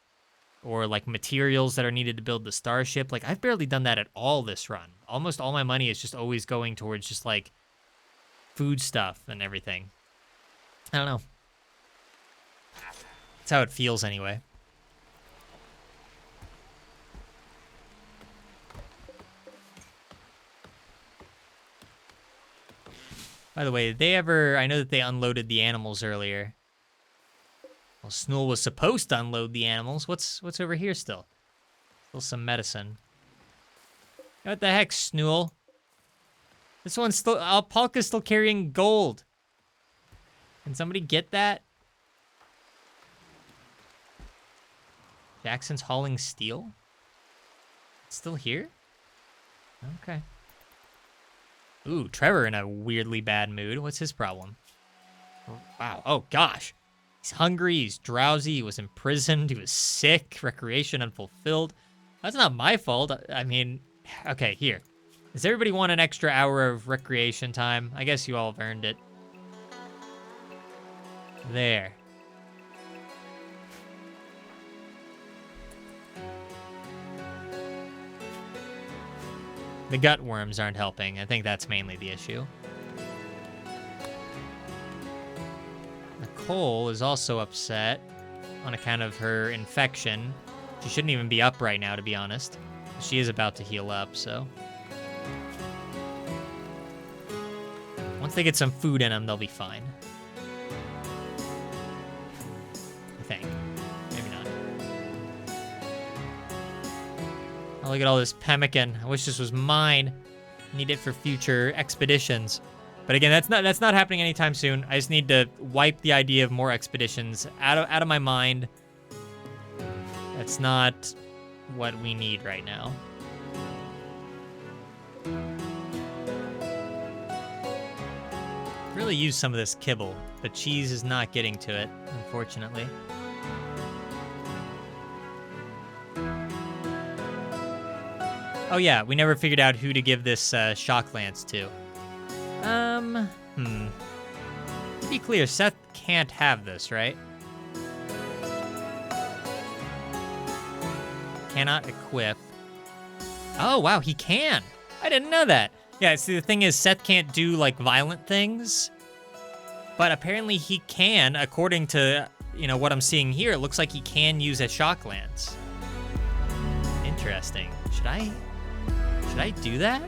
or, like, materials that are needed to build the starship. Like, I've barely done that at all this run. Almost all my money is just always going towards just, like, food stuff and everything. I don't know. That's how it feels anyway. By the way, did they ever... I know that they unloaded the animals earlier. Well, Snool was supposed to unload the animals. What's over here still? Still some medicine. What the heck, Snool? This one's still... Alpaca's still carrying gold. Can somebody get that? Jackson's hauling steel? It's still here? Okay. Ooh, Trevor in a weirdly bad mood. What's his problem? Wow. Oh, gosh. He's hungry. He's drowsy. He was imprisoned. He was sick. Recreation unfulfilled. That's not my fault. I mean, okay, here. Does everybody want an extra hour of recreation time? I guess you all have earned it. There. The gut worms aren't helping. I think that's mainly the issue. Nicole is also upset on account of her infection. She shouldn't even be up right now, to be honest. She is about to heal up, so. Once they get some food in them, they'll be fine. I think. Maybe not. Oh, look at all this pemmican. I wish this was mine. Need it for future expeditions. But again, that's not happening anytime soon. I just need to wipe the idea of more expeditions out of my mind. That's not what we need right now. Really use some of this kibble, but cheese is not getting to it, unfortunately. Oh yeah, we never figured out who to give this shock lance to. To be clear, Seth can't have this, right? Cannot equip. Oh, wow, he can. I didn't know that. Yeah, see, the thing is, Seth can't do, like, violent things. But apparently he can, according to, you know, what I'm seeing here. It looks like he can use a shock lance. Interesting. Should I do that?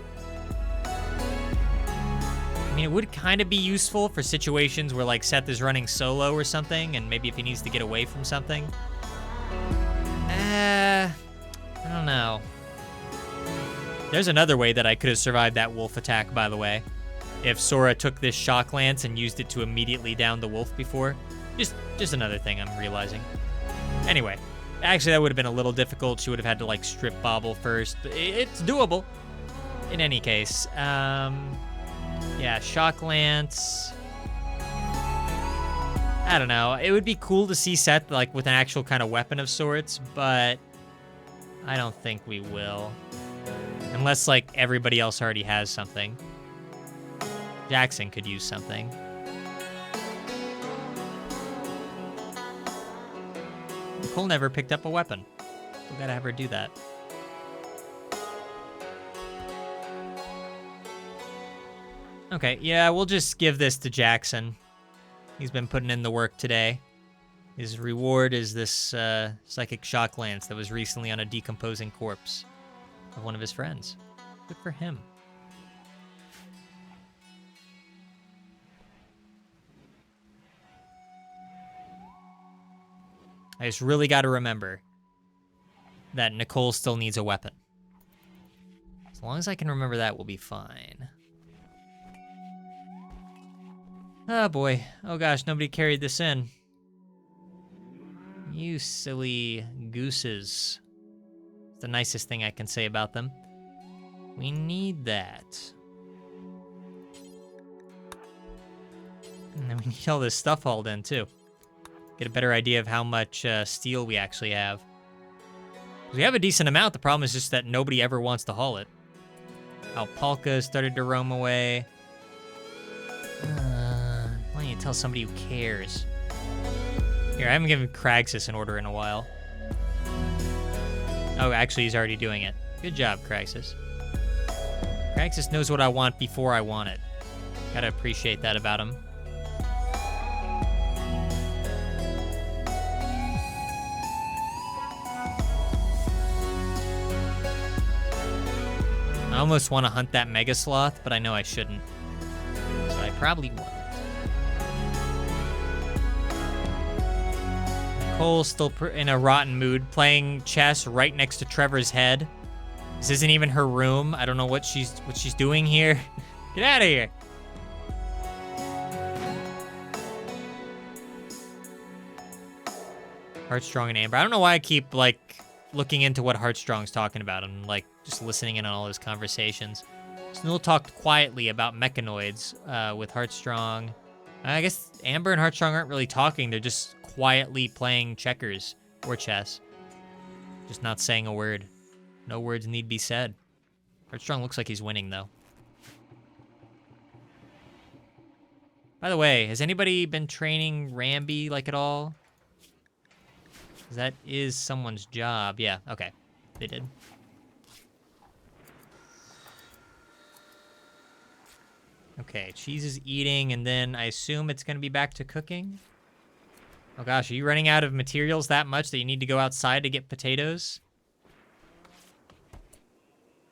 I mean, it would kind of be useful for situations where, like, Seth is running solo or something, and maybe if he needs to get away from something. I don't know. There's another way that I could have survived that wolf attack, by the way. If Sora took this shock lance and used it to immediately down the wolf before. Just another thing I'm realizing. Anyway, actually that would have been a little difficult. She would have had to, like, strip Bobble first, but it's doable. In any case, yeah, shock lance. I don't know. It would be cool to see Seth, like, with an actual kind of weapon of sorts, but I don't think we will. Unless, like, everybody else already has something. Jackson could use something. Nicole never picked up a weapon. We gotta have her do that. Okay, yeah, we'll just give this to Jackson. He's been putting in the work today. His reward is this psychic shock lance that was recently on a decomposing corpse of one of his friends. Good for him. I just really got to remember that Nicole still needs a weapon. As long as I can remember that, we'll be fine. Oh boy. Oh gosh, nobody carried this in. You silly gooses. It's the nicest thing I can say about them. We need that. And then we need all this stuff hauled in too. Get a better idea of how much steel we actually have. We have a decent amount. The problem is just that nobody ever wants to haul it. Alpalka started to roam away. Why don't you tell somebody who cares? Here, I haven't given Kraxus an order in a while. Oh, actually, he's already doing it. Good job, Kraxus. Kraxus knows what I want before I want it. Gotta appreciate that about him. I almost want to hunt that Mega Sloth, but I know I shouldn't. So I probably won't. Nicole's still in a rotten mood, playing chess right next to Trevor's head. This isn't even her room. I don't know what she's doing here. Get out of here. Heartstrong and Amber. I don't know why I keep, like, looking into what Heartstrong's talking about and, like, just listening in on all his conversations. Snool talked quietly about mechanoids with Heartstrong. I guess Amber and Heartstrong aren't really talking. They're just quietly playing checkers or chess. Just not saying a word. No words need be said. Heartstrong looks like he's winning, though. By the way, has anybody been training Ramby, like, at all? 'Cause that is someone's job. Yeah, okay. They did. Okay, cheese is eating, and then I assume it's going to be back to cooking. Oh gosh, are you running out of materials that much that you need to go outside to get potatoes?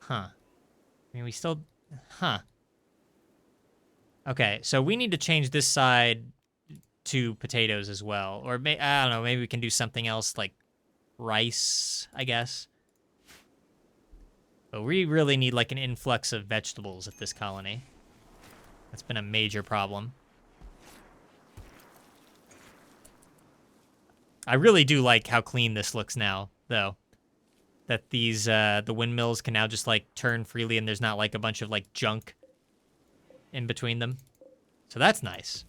Huh. I mean, we still... Huh. Okay, so we need to change this side to potatoes as well. Or, I don't know, maybe we can do something else like rice, I guess. But we really need like an influx of vegetables at this colony. That's been a major problem. I really do like how clean this looks now, though. That these, the windmills can now just, like, turn freely and there's not, like, a bunch of, like, junk in between them. So that's nice.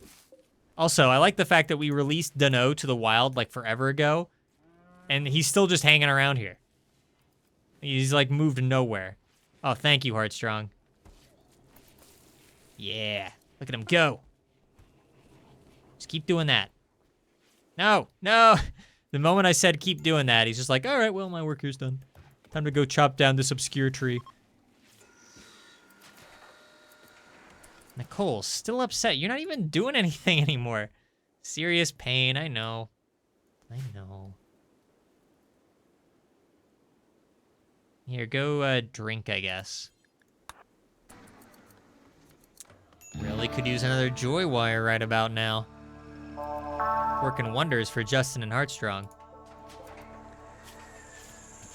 Also, I like the fact that we released Dano to the wild, like, forever ago. And he's still just hanging around here. He's, like, moved nowhere. Oh, thank you, Heartstrong. Yeah. Look at him go. Just keep doing that. No, no. The moment I said keep doing that, he's just like, all right, well, my work here's done. Time to go chop down this obscure tree. Nicole's still upset. You're not even doing anything anymore. Serious pain, I know. I know. Here, go drink, I guess. Really could use another joy wire right about now. Working wonders for Justin and Heartstrong.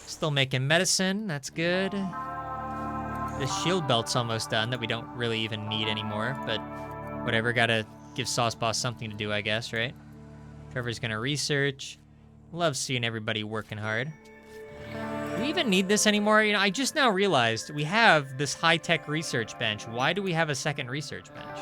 Still making medicine, that's good. This shield belt's almost done that we don't really even need anymore, but whatever, gotta give Sauce Boss something to do, I guess, right? Trevor's gonna research. Love seeing everybody working hard. Do we even need this anymore? You know, I just now realized we have this high-tech research bench. Why do we have a second research bench?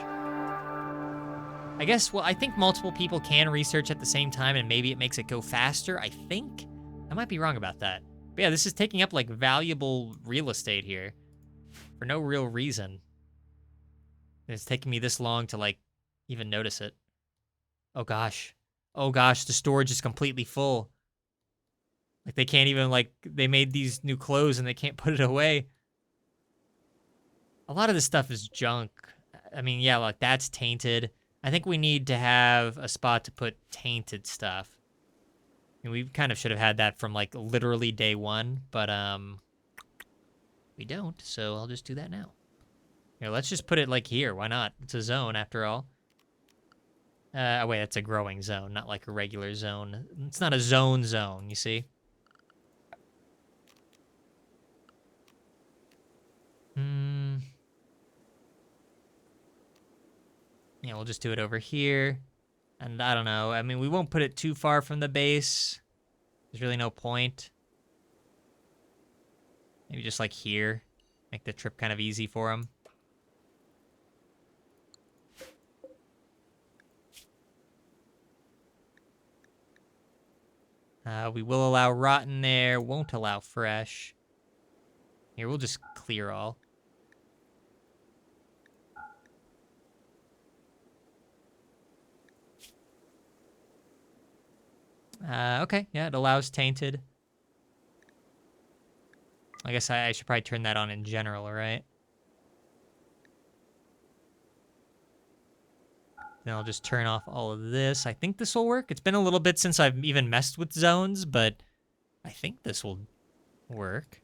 I guess, well, I think multiple people can research at the same time and maybe it makes it go faster, I think. I might be wrong about that. But yeah, this is taking up, like, valuable real estate here for no real reason. And it's taking me this long to, like, even notice it. Oh, gosh. Oh, gosh, the storage is completely full. Like, they can't even, like, they made these new clothes and they can't put it away. A lot of this stuff is junk. I mean, yeah, like, that's tainted. I think we need to have a spot to put tainted stuff. And we kind of should have had that from, like, literally day one, but, we don't, so I'll just do that now. Here, let's just put it, like, here. Why not? It's a zone, after all. Oh, wait, that's a growing zone, not, like, a regular zone. It's not a zone, you see? Yeah, we'll just do it over here. And I don't know. I mean, we won't put it too far from the base. There's really no point. Maybe just like here. Make the trip kind of easy for him. We will allow rotten there. Won't allow fresh. Here, we'll just clear all. Okay, yeah, it allows tainted. I guess I should probably turn that on in general, right? Then I'll just turn off all of this. I think this will work. It's been a little bit since I've even messed with zones, but I think this will work.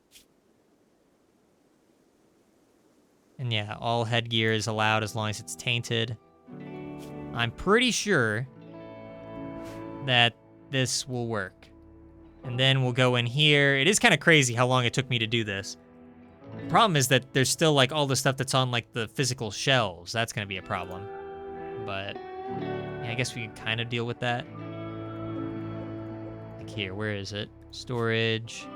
And yeah, all headgear is allowed as long as it's tainted. I'm pretty sure that this will work. And then we'll go in here. It is kind of crazy how long it took me to do this. The problem is that there's still like all the stuff that's on like the physical shelves. That's going to be a problem. But yeah, I guess we can kind of deal with that. I Like here, where is it? Storage.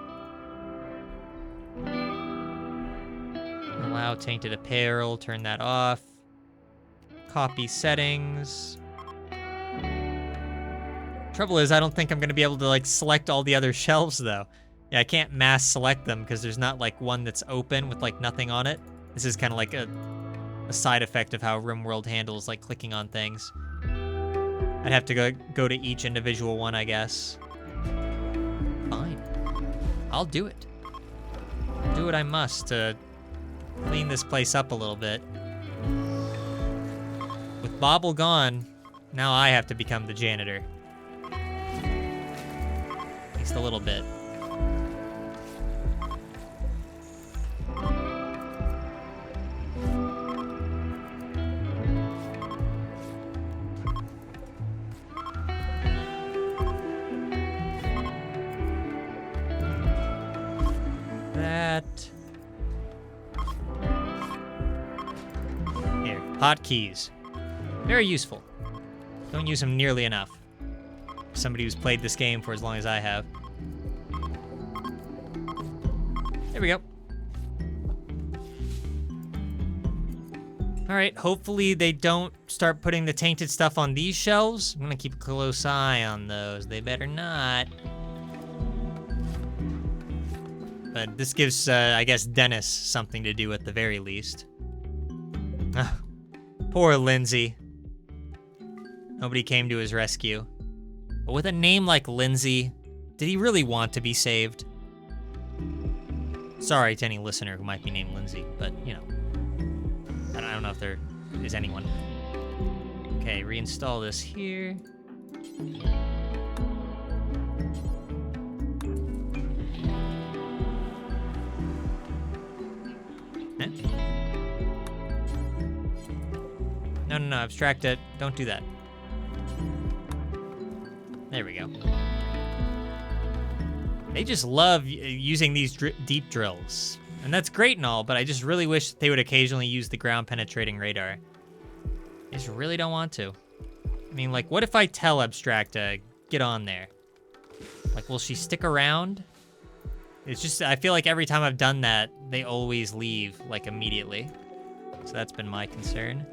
Allow tainted apparel, turn that off. Copy settings. Trouble is, I don't think I'm gonna be able to like select all the other shelves though. Yeah, I can't mass select them because there's not like one that's open with like nothing on it. This is kind of like a side effect of how RimWorld handles like clicking on things. I'd have to go to each individual one, I guess. Fine. I'll do it. I'll do what I must to clean this place up a little bit. With Bobble gone, now I have to become the janitor. At least a little bit. Here, hotkeys. Very useful. Don't use them nearly enough. Somebody who's played this game for as long as I have. There we go. Alright, hopefully they don't start putting the tainted stuff on these shelves. I'm gonna keep a close eye on those. They better not. But this gives, I guess, Dennis something to do at the very least. Poor Lindsay. Nobody came to his rescue. But with a name like Lindsay, did he really want to be saved? Sorry to any listener who might be named Lindsay, but, you know. I don't know if there is anyone. Okay, reinstall this here. No, abstract it. Don't do that. There we go. They just love using these deep drills. And that's great and all, but I just really wish they would occasionally use the ground-penetrating radar. I just really don't want to. I mean, like, what if I tell Abstract to get on there? Like, will she stick around? It's just, I feel like every time I've done that, they always leave, like, immediately. So that's been my concern.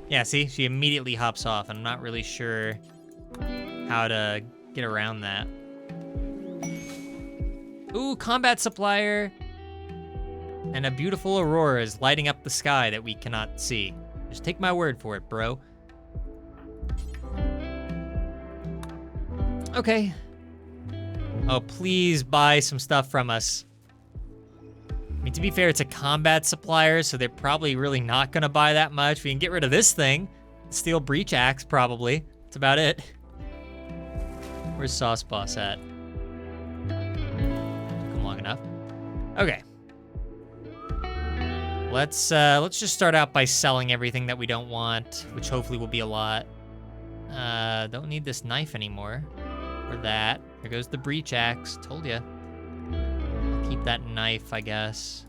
Yeah, see? She immediately hops off, and I'm not really sure how to get around that. Ooh, combat supplier! And a beautiful aurora is lighting up the sky that we cannot see. Just take my word for it, bro. Okay. Oh, please buy some stuff from us. I mean, to be fair, it's a combat supplier, so they're probably really not gonna buy that much. We can get rid of this thing. Steel breach axe, probably. That's about it. Where's Sauce Boss at? Come long enough. Okay. Let's just start out by selling everything that we don't want, which hopefully will be a lot. Don't need this knife anymore. Or that. There goes the breach axe. Told ya. Keep that knife, I guess.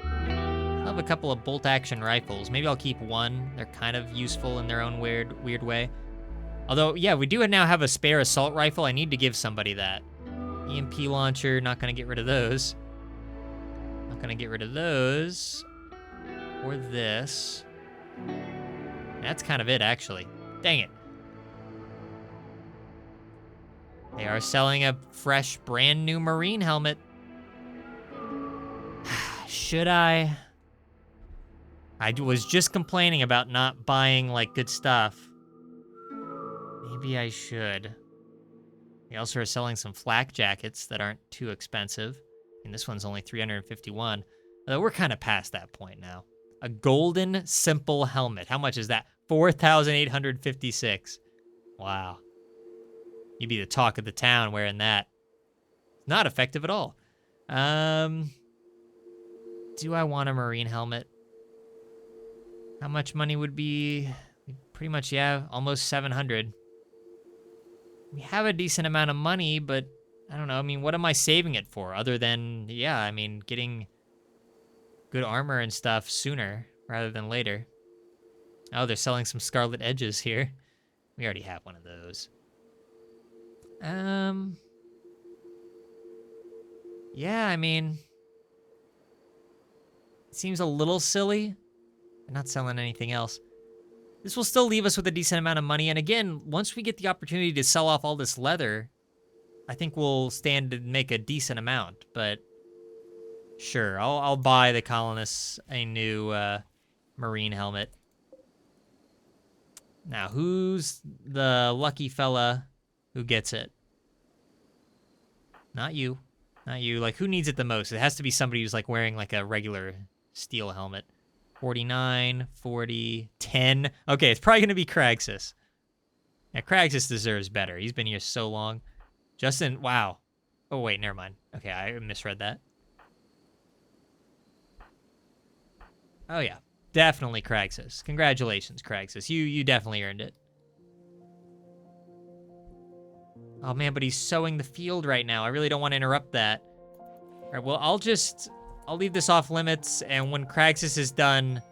I'll have a couple of bolt-action rifles. Maybe I'll keep one. They're kind of useful in their own weird way. Although, yeah, we do now have a spare assault rifle. I need to give somebody that. EMP launcher, not gonna get rid of those. Not gonna get rid of those. Or this. That's kind of it, actually. Dang it. They are selling a fresh, brand new marine helmet. Should I? I was just complaining about not buying, like, good stuff. Maybe I should. They also are selling some flak jackets that aren't too expensive. And this one's only $351. Although we're kind of past that point now. A golden, simple helmet. How much is that? $4,856. Wow. You'd be the talk of the town wearing that. Not effective at all. Do I want a marine helmet? How much money would be? Pretty much, yeah, almost 700. We have a decent amount of money, but I don't know. I mean, what am I saving it for? Other than, yeah, I mean, getting good armor and stuff sooner rather than later. Oh, they're selling some Scarlet Edges here. We already have one of those. Yeah, I mean, it seems a little silly. They're not selling anything else. This will still leave us with a decent amount of money. And again, once we get the opportunity to sell off all this leather, I think we'll stand to make a decent amount. But sure, I'll buy the colonists a new marine helmet. Now, who's the lucky fella who gets it? Not you. Not you. Like, who needs it the most? It has to be somebody who's, like, wearing, like, a regular steel helmet. 49, 40, 10. Okay, it's probably going to be Kraxus. Yeah, Kraxus deserves better. He's been here so long. Justin, wow. Oh, wait, never mind. Okay, I misread that. Oh, yeah. Definitely Kraxus. Congratulations, Kraxus. You definitely earned it. Oh, man, but he's sowing the field right now. I really don't want to interrupt that. All right, well, I'll leave this off limits, and when Kraxus is done,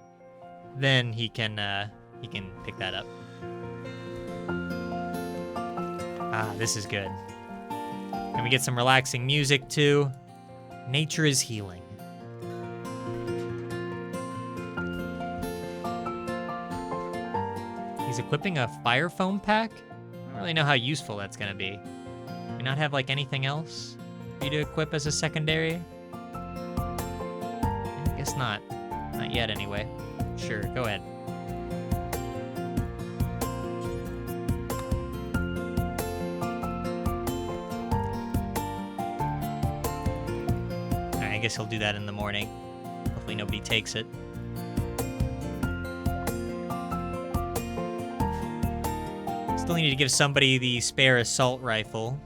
then he can pick that up. Ah, this is good. And we get some relaxing music, too. Nature is healing. He's equipping a fire foam pack? I don't really know how useful that's going to be. Do we not have, like, anything else for you to equip as a secondary? I guess not. Not yet, anyway. Sure, go ahead. Alright, I guess he'll do that in the morning. Hopefully nobody takes it. Still need to give somebody the spare assault rifle.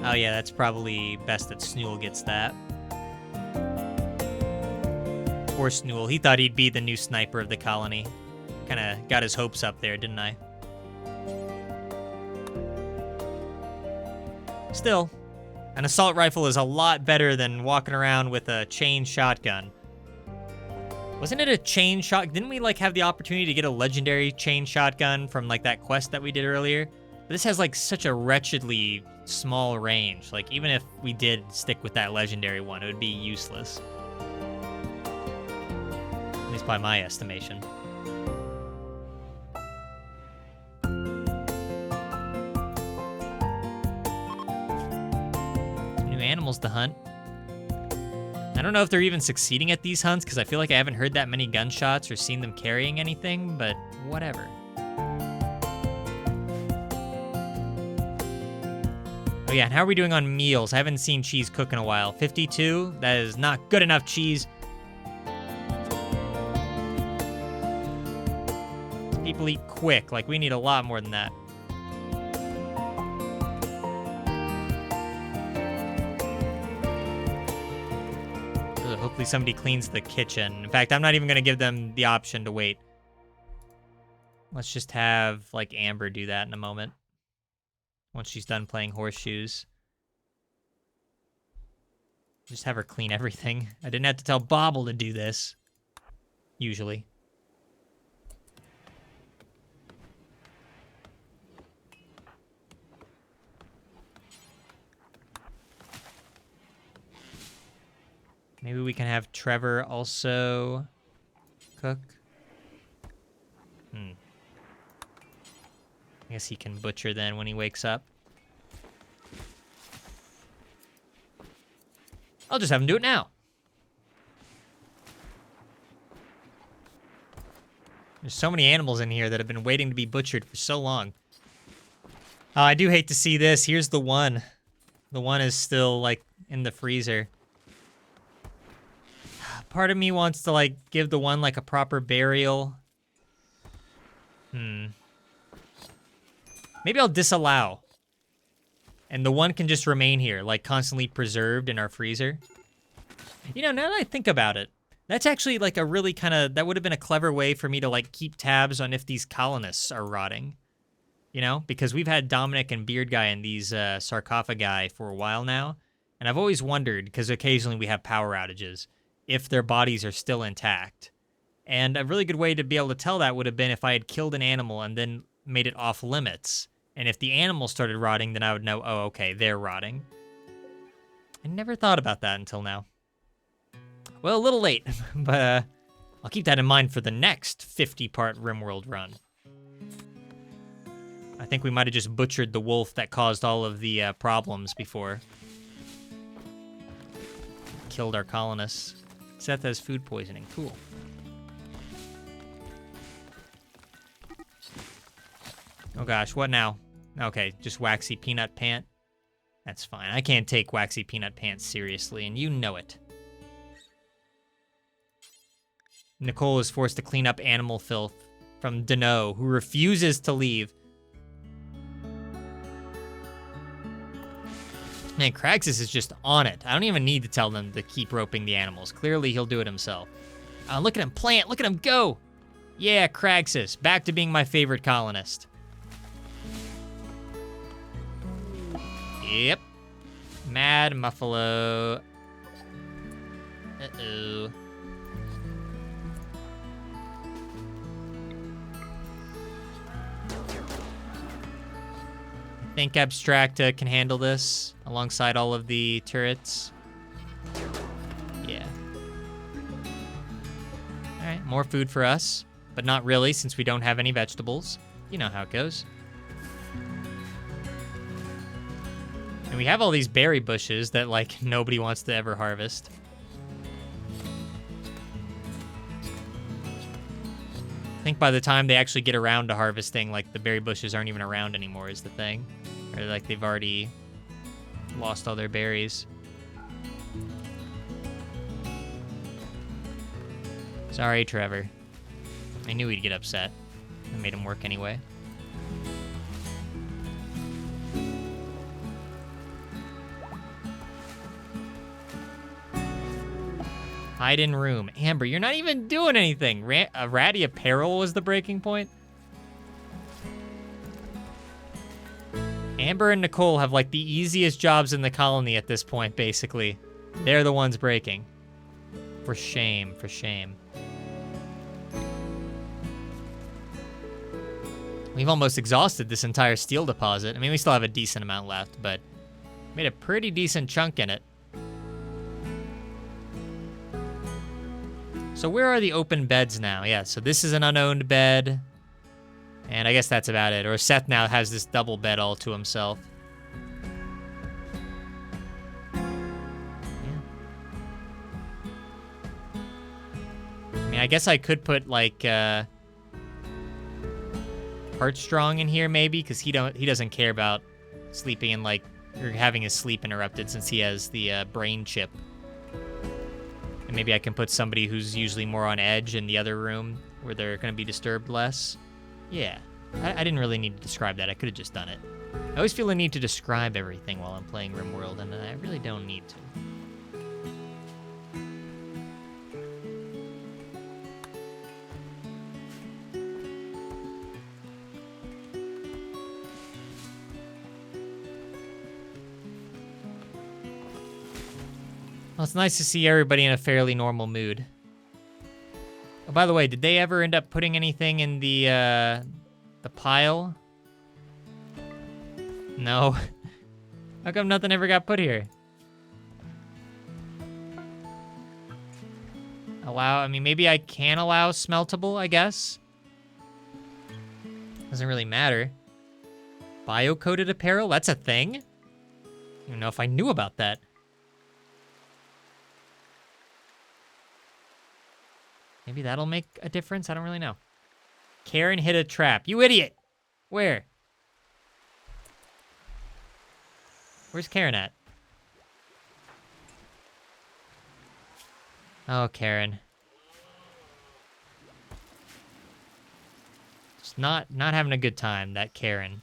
Oh yeah, that's probably best that Snool gets that. Poor Snool. He thought he'd be the new sniper of the colony. Kinda got his hopes up there, didn't I? Still, an assault rifle is a lot better than walking around with a chain shotgun. Wasn't it a chain shot? Didn't we, like, have the opportunity to get a legendary chain shotgun from, like, that quest that we did earlier? But this has, like, such a wretchedly small range. Like, even if we did stick with that legendary one, it would be useless. At least by my estimation. New animals to hunt. I don't know if they're even succeeding at these hunts, because I feel like I haven't heard that many gunshots or seen them carrying anything, but whatever. Oh yeah, and how are we doing on meals? I haven't seen cheese cook in a while. 52? That is not good enough cheese. People eat quick. Like, we need a lot more than that. Hopefully somebody cleans the kitchen. In fact, I'm not even going to give them the option to wait. Let's just have, like, Amber do that in a moment. Once she's done playing horseshoes. Just have her clean everything. I didn't have to tell Bobble to do this. Usually. Maybe we can have Trevor also cook. I guess he can butcher then when he wakes up. I'll just have him do it now. There's so many animals in here that have been waiting to be butchered for so long. I do hate to see this. Here's the one. The one is still, like, in the freezer. Part of me wants to, like, give the one, like, a proper burial. Maybe I'll disallow. And the one can just remain here, like, constantly preserved in our freezer. You know, now that I think about it, that's actually, like, a really kind of... That would have been a clever way for me to, like, keep tabs on if these colonists are rotting. You know? Because we've had Dominic and Beard Guy in these sarcophagi for a while now. And I've always wondered, because occasionally we have power outages, if their bodies are still intact. And a really good way to be able to tell that would have been if I had killed an animal and then made it off limits. And if the animal started rotting, then I would know, oh, okay, they're rotting. I never thought about that until now. Well, a little late, but I'll keep that in mind for the next 50-part RimWorld run. I think we might have just butchered the wolf that caused all of the problems before. Killed our colonists. Seth has food poisoning. Cool. Oh gosh, what now? Okay, just Waxy Peanut Pant. That's fine. I can't take Waxy Peanut Pants seriously, and you know it. Nicole is forced to clean up animal filth from Dano, who refuses to leave. Man, Kraxus is just on it. I don't even need to tell them to keep roping the animals. Clearly, he'll do it himself. Look at him plant. Look at him go. Yeah, Kraxus. Back to being my favorite colonist. Yep. Mad Muffalo. Uh-oh. I think Abstracta can handle this alongside all of the turrets. Yeah. All right, more food for us, but not really since we don't have any vegetables. You know how it goes. And we have all these berry bushes that, like, nobody wants to ever harvest. I think by the time they actually get around to harvesting, like, the berry bushes aren't even around anymore is the thing. Or, like, they've already lost all their berries. Sorry, Trevor. I knew he'd get upset. I made him work anyway. Hide in room. Amber, you're not even doing anything. Ratty apparel was the breaking point. Amber and Nicole have like the easiest jobs in the colony at this point, basically. They're the ones breaking. For shame, for shame. We've almost exhausted this entire steel deposit. I mean, we still have a decent amount left, but made a pretty decent chunk in it. So where are the open beds now? Yeah, so this is an unowned bed. And I guess that's about it. Or Seth now has this double bed all to himself. Yeah. I mean, I guess I could put, like, Heartstrong in here, maybe, because he doesn't care about sleeping in, like, or having his sleep interrupted since he has the brain chip. And maybe I can put somebody who's usually more on edge in the other room where they're going to be disturbed less. Yeah, I didn't really need to describe that. I could have just done it. I always feel the need to describe everything while I'm playing RimWorld, and I really don't need to. Well, it's nice to see everybody in a fairly normal mood. Oh, by the way, did they ever end up putting anything in the pile? No. How come nothing ever got put here? I mean, maybe I can allow smeltable, I guess. Doesn't really matter. Bio-coated apparel? That's a thing? I don't even know if I knew about that. Maybe that'll make a difference? I don't really know. Karen hit a trap. You idiot! Where? Where's Karen at? Oh, Karen. Just not having a good time, that Karen.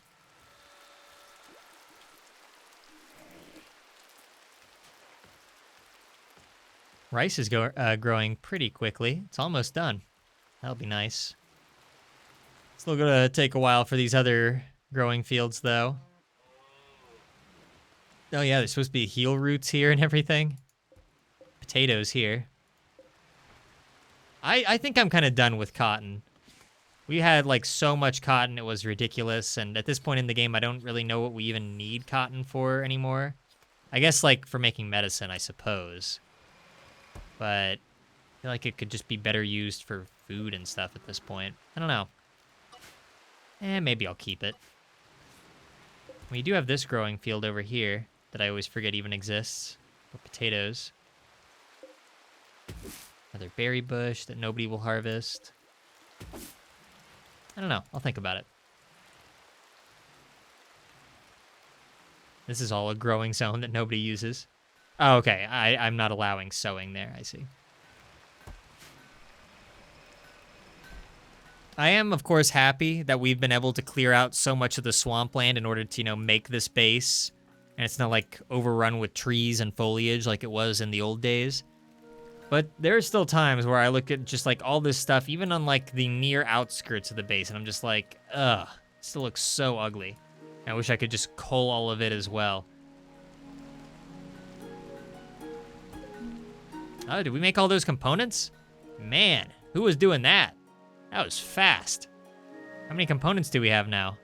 Rice is growing pretty quickly. It's almost done. That'll be nice. Still gonna take a while for these other growing fields, though. Oh yeah, there's supposed to be heel roots here and everything. Potatoes here. I think I'm kind of done with cotton. We had like so much cotton, it was ridiculous. And at this point in the game, I don't really know what we even need cotton for anymore. I guess like for making medicine, I suppose. But I feel like it could just be better used for food and stuff at this point. I don't know. Maybe I'll keep it. We do have this growing field over here that I always forget even exists. For potatoes. Another berry bush that nobody will harvest. I don't know. I'll think about it. This is all a growing zone that nobody uses. Oh, okay. I'm not allowing sowing there. I see. I am, of course, happy that we've been able to clear out so much of the swampland in order to, make this base. And it's not, like, overrun with trees and foliage like it was in the old days. But there are still times where I look at just, like, all this stuff, even on, like, the near outskirts of the base, and I'm just like, ugh, it still looks so ugly. I wish I could just cull all of it as well. Oh, did we make all those components? Man, who was doing that? That was fast. How many components do we have now?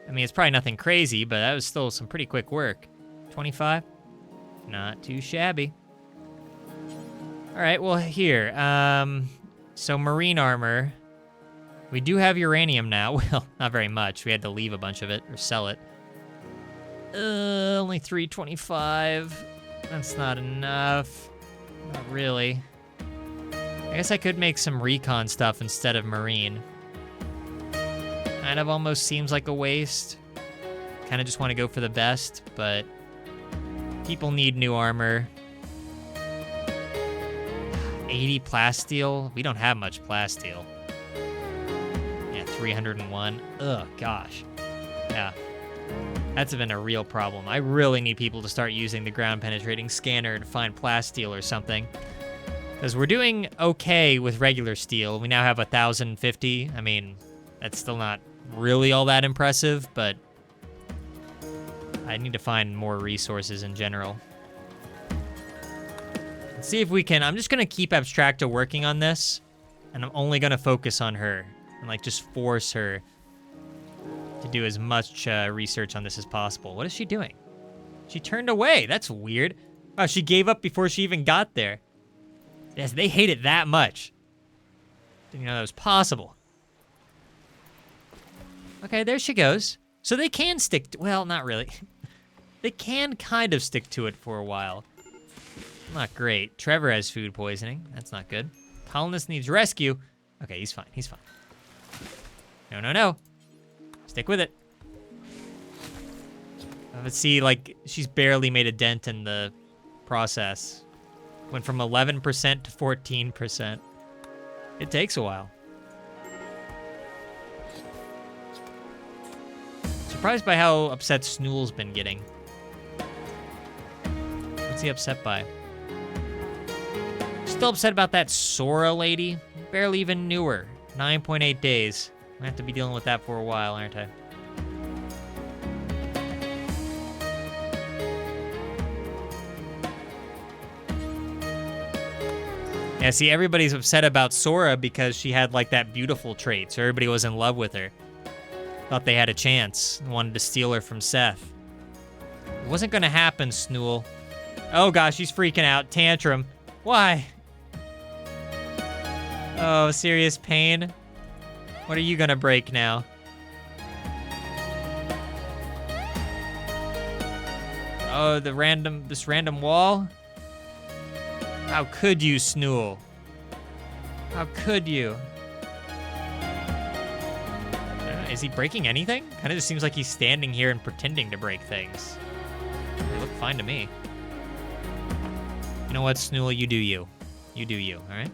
I mean, it's probably nothing crazy, but that was still some pretty quick work. 25? Not too shabby. All right, well, here. So marine armor. We do have uranium now. Well, not very much. We had to leave a bunch of it or sell it. Only 325. That's not enough. Not really. I guess I could make some recon stuff instead of marine. Kind of almost seems like a waste. Kind of just want to go for the best, but people need new armor. 80 plasteel. We don't have much plasteel. Yeah, 301. Ugh, gosh. Yeah. That's been a real problem. I really need people to start using the ground penetrating scanner to find plasteel or something. Because we're doing okay with regular steel. We now have 1,050. I mean, that's still not really all that impressive, but I need to find more resources in general. Let's see if we can. I'm just going to keep Abstracta working on this, and I'm only going to focus on her and like just force her to do as much research on this as possible. What is she doing? She turned away. That's weird. Oh, she gave up before she even got there. Yes, they hate it that much. Didn't know that was possible. Okay, there she goes. So they can stick to, well, not really. They can kind of stick to it for a while. Not great. Trevor has food poisoning. That's not good. Colonist needs rescue. Okay, he's fine. He's fine. No, no, no. Stick with it. Let's see, like, she's barely made a dent in the process. Went from 11% to 14%. It takes a while. Surprised by how upset Snool's been getting. What's he upset by? Still upset about that Sora lady? Barely even knew her. 9.8 days. I have to be dealing with that for a while, aren't I? Yeah, see, everybody's upset about Sora because she had, like, that beautiful trait, so everybody was in love with her. Thought they had a chance, wanted to steal her from Seth. It wasn't gonna happen, Snool. Oh gosh, she's freaking out. Tantrum. Why? Oh, serious pain? What are you gonna break now? Oh, this random wall? How could you, Snool? How could you? Is he breaking anything? Kind of just seems like he's standing here and pretending to break things. They look fine to me. You know what, Snool? You do you. You do you, all right?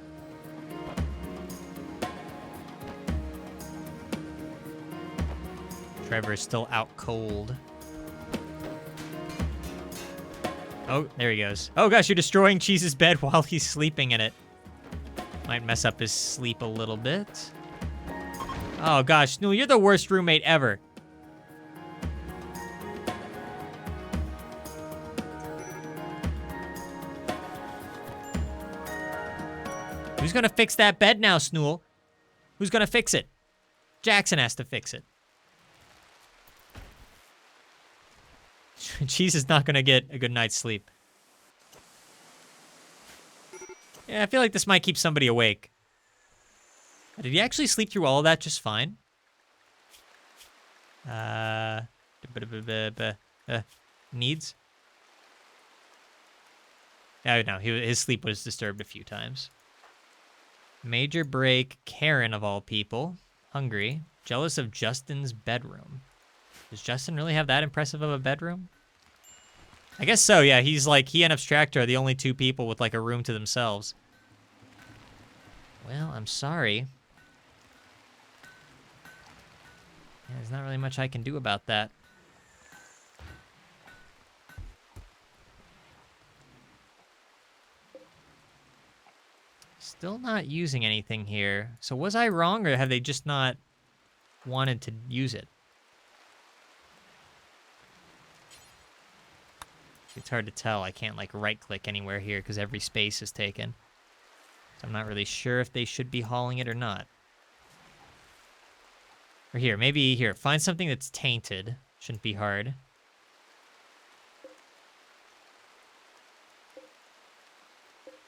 Trevor's still out cold. Oh, there he goes. Oh gosh, you're destroying Cheese's bed while he's sleeping in it. Might mess up his sleep a little bit. Oh gosh, Snool, you're the worst roommate ever. Who's gonna fix that bed now, Snool? Who's gonna fix it? Jackson has to fix it. Cheese is not gonna get a good night's sleep. Yeah, I feel like this might keep somebody awake. Did he actually sleep through all of that just fine? Needs? Oh, no, his sleep was disturbed a few times. Major break, Karen of all people. Hungry. Jealous of Justin's bedroom. Does Justin really have that impressive of a bedroom? I guess so, yeah. He's like, he and Abstractor are the only two people with like a room to themselves. Well, I'm sorry. Yeah, there's not really much I can do about that. Still not using anything here. So was I wrong, or have they just not wanted to use it? It's hard to tell. I can't like right-click anywhere here because every space is taken. So I'm not really sure if they should be hauling it or not. Or here, maybe here. Find something that's tainted. Shouldn't be hard.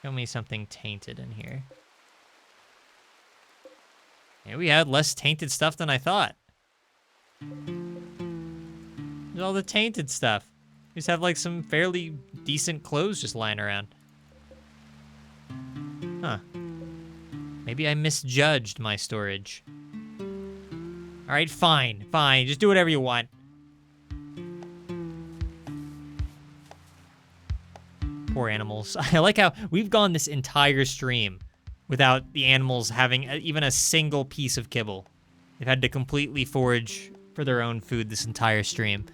Show me something tainted in here. Yeah, we had less tainted stuff than I thought. There's all the tainted stuff. We just have like some fairly decent clothes just lying around. Huh. Maybe I misjudged my storage. All right, fine, fine. Just do whatever you want. Poor animals. I like how we've gone this entire stream without the animals having even a single piece of kibble. They've had to completely forage for their own food this entire stream.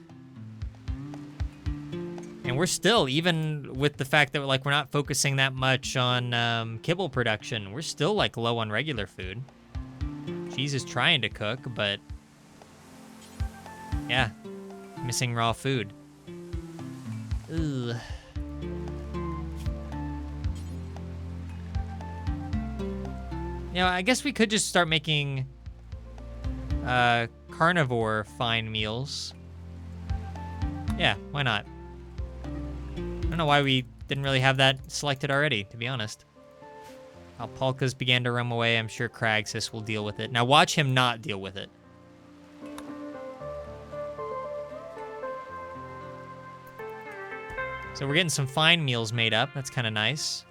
And we're still, even with the fact that like we're not focusing that much on kibble production, we're still like low on regular food. Cheese is trying to cook, but yeah, missing raw food. Ugh. You know, I guess we could just start making carnivore fine meals. Yeah, why not? I don't know why we didn't really have that selected already, to be honest. Alpalkas began to roam away. I'm sure Cragsis will deal with it. Now watch him not deal with it. So we're getting some fine meals made up. That's kind of nice.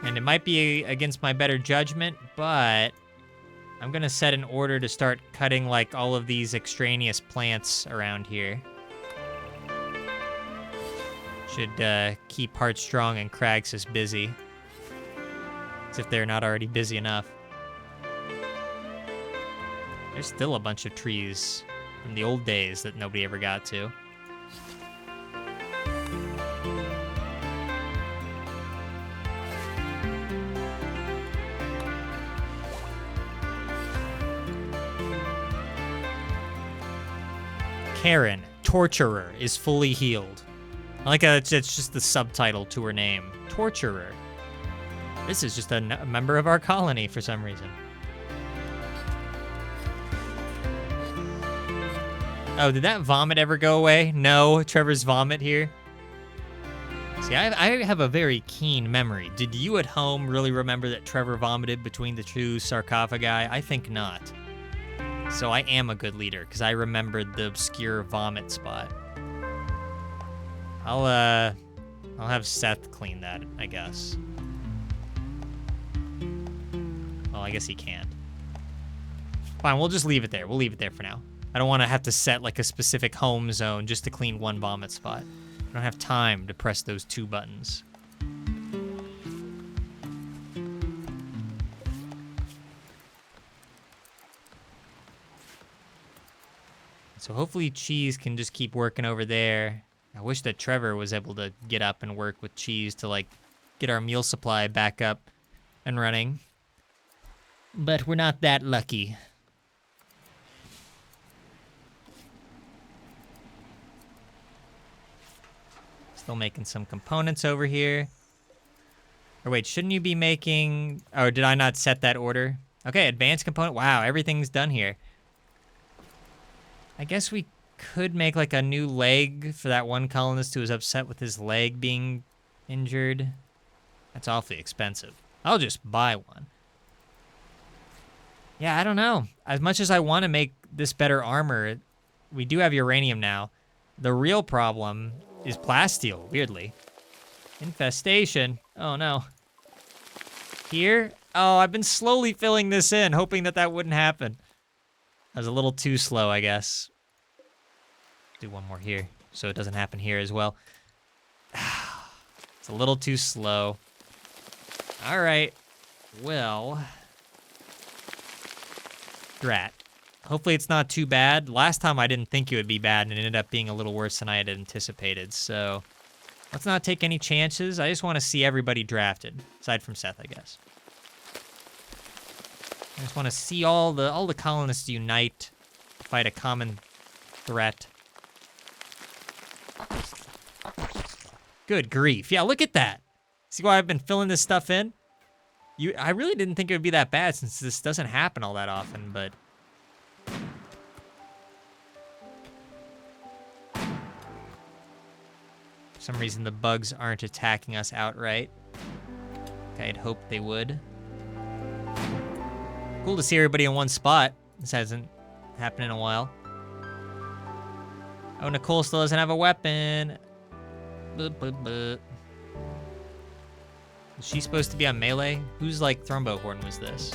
And it might be against my better judgment, but I'm gonna set an order to start cutting like all of these extraneous plants around here. Should keep Heartstrong and Cragsis busy. As if they're not already busy enough. There's still a bunch of trees from the old days that nobody ever got to. Karen, Torturer, is fully healed. I like how it's just the subtitle to her name. Torturer. This is just a member of our colony for some reason. Oh, did that vomit ever go away? No, Trevor's vomit here. See, I have a keen keen memory. Did you at home really remember that Trevor vomited between the two sarcophagi? I think not. So I am a good leader, because I remembered the obscure vomit spot. I'll have Seth clean that, I guess. Well, I guess he can't. Fine, we'll just leave it there. We'll leave it there for now. I don't want to have to set like a specific home zone just to clean one vomit spot. I don't have time to press those two buttons. So hopefully Cheese can just keep working over there. I wish that Trevor was able to get up and work with Cheese to like get our meal supply back up and running. But we're not that lucky. Still making some components over here. Or wait, shouldn't you be making... Oh, did I not set that order? Okay, advanced component. Wow, everything's done here. I guess we could make like a new leg for that one colonist who was upset with his leg being injured. That's awfully expensive. I'll just buy one. Yeah, I don't know. As much as I want to make this better armor, we do have uranium now. The real problem is plasteel, weirdly. Infestation. Oh, no. Here? Oh, I've been slowly filling this in, hoping that that wouldn't happen. I was a little too slow, I guess. Do one more here, so it doesn't happen here as well. It's a little too slow. All right. Well... Drat. Hopefully it's not too bad. Last time I didn't think it would be bad, and it ended up being a little worse than I had anticipated, so... Let's not take any chances. I just want to see everybody drafted, aside from Seth, I guess. I just want to see all the colonists unite to fight a common threat. Good grief. Yeah, look at that. See why I've been filling this stuff in? I really didn't think it would be that bad since this doesn't happen all that often, but... For some reason, the bugs aren't attacking us outright. I'd hoped they would. Cool to see everybody in one spot. This hasn't happened in a while. Oh, Nicole still doesn't have a weapon. Is she supposed to be on melee? Whose, like, thrombo horn was this?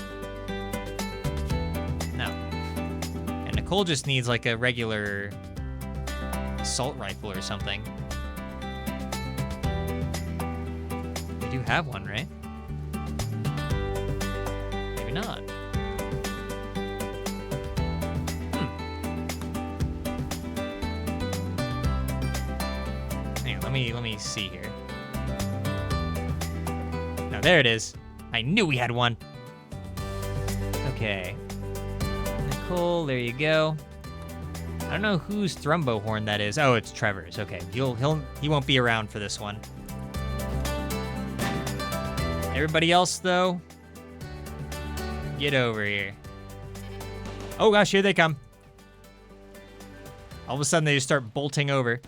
No. And Nicole just needs, like, a regular assault rifle or something. We do have one, right? Maybe not. Hang on, let me see here. No, there it is. I knew we had one. Okay. Nicole, there you go. I don't know whose thrombo horn that is. Oh, it's Trevor's. Okay, he won't be around for this one. Everybody else, though, get over here. Oh gosh, here they come. All of a sudden, they just start bolting over.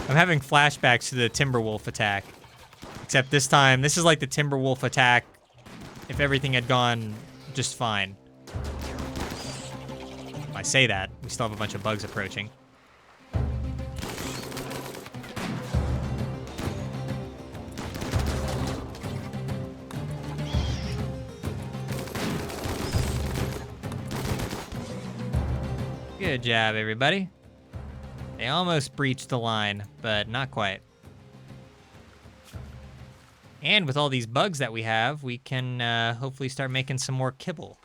I'm having flashbacks to the Timberwolf attack. Except this time, this is like the Timberwolf attack if everything had gone just fine. If I say that, we still have a bunch of bugs approaching. Good job, everybody. They almost breached the line, but not quite. And with all these bugs that we have, we can hopefully start making some more kibble.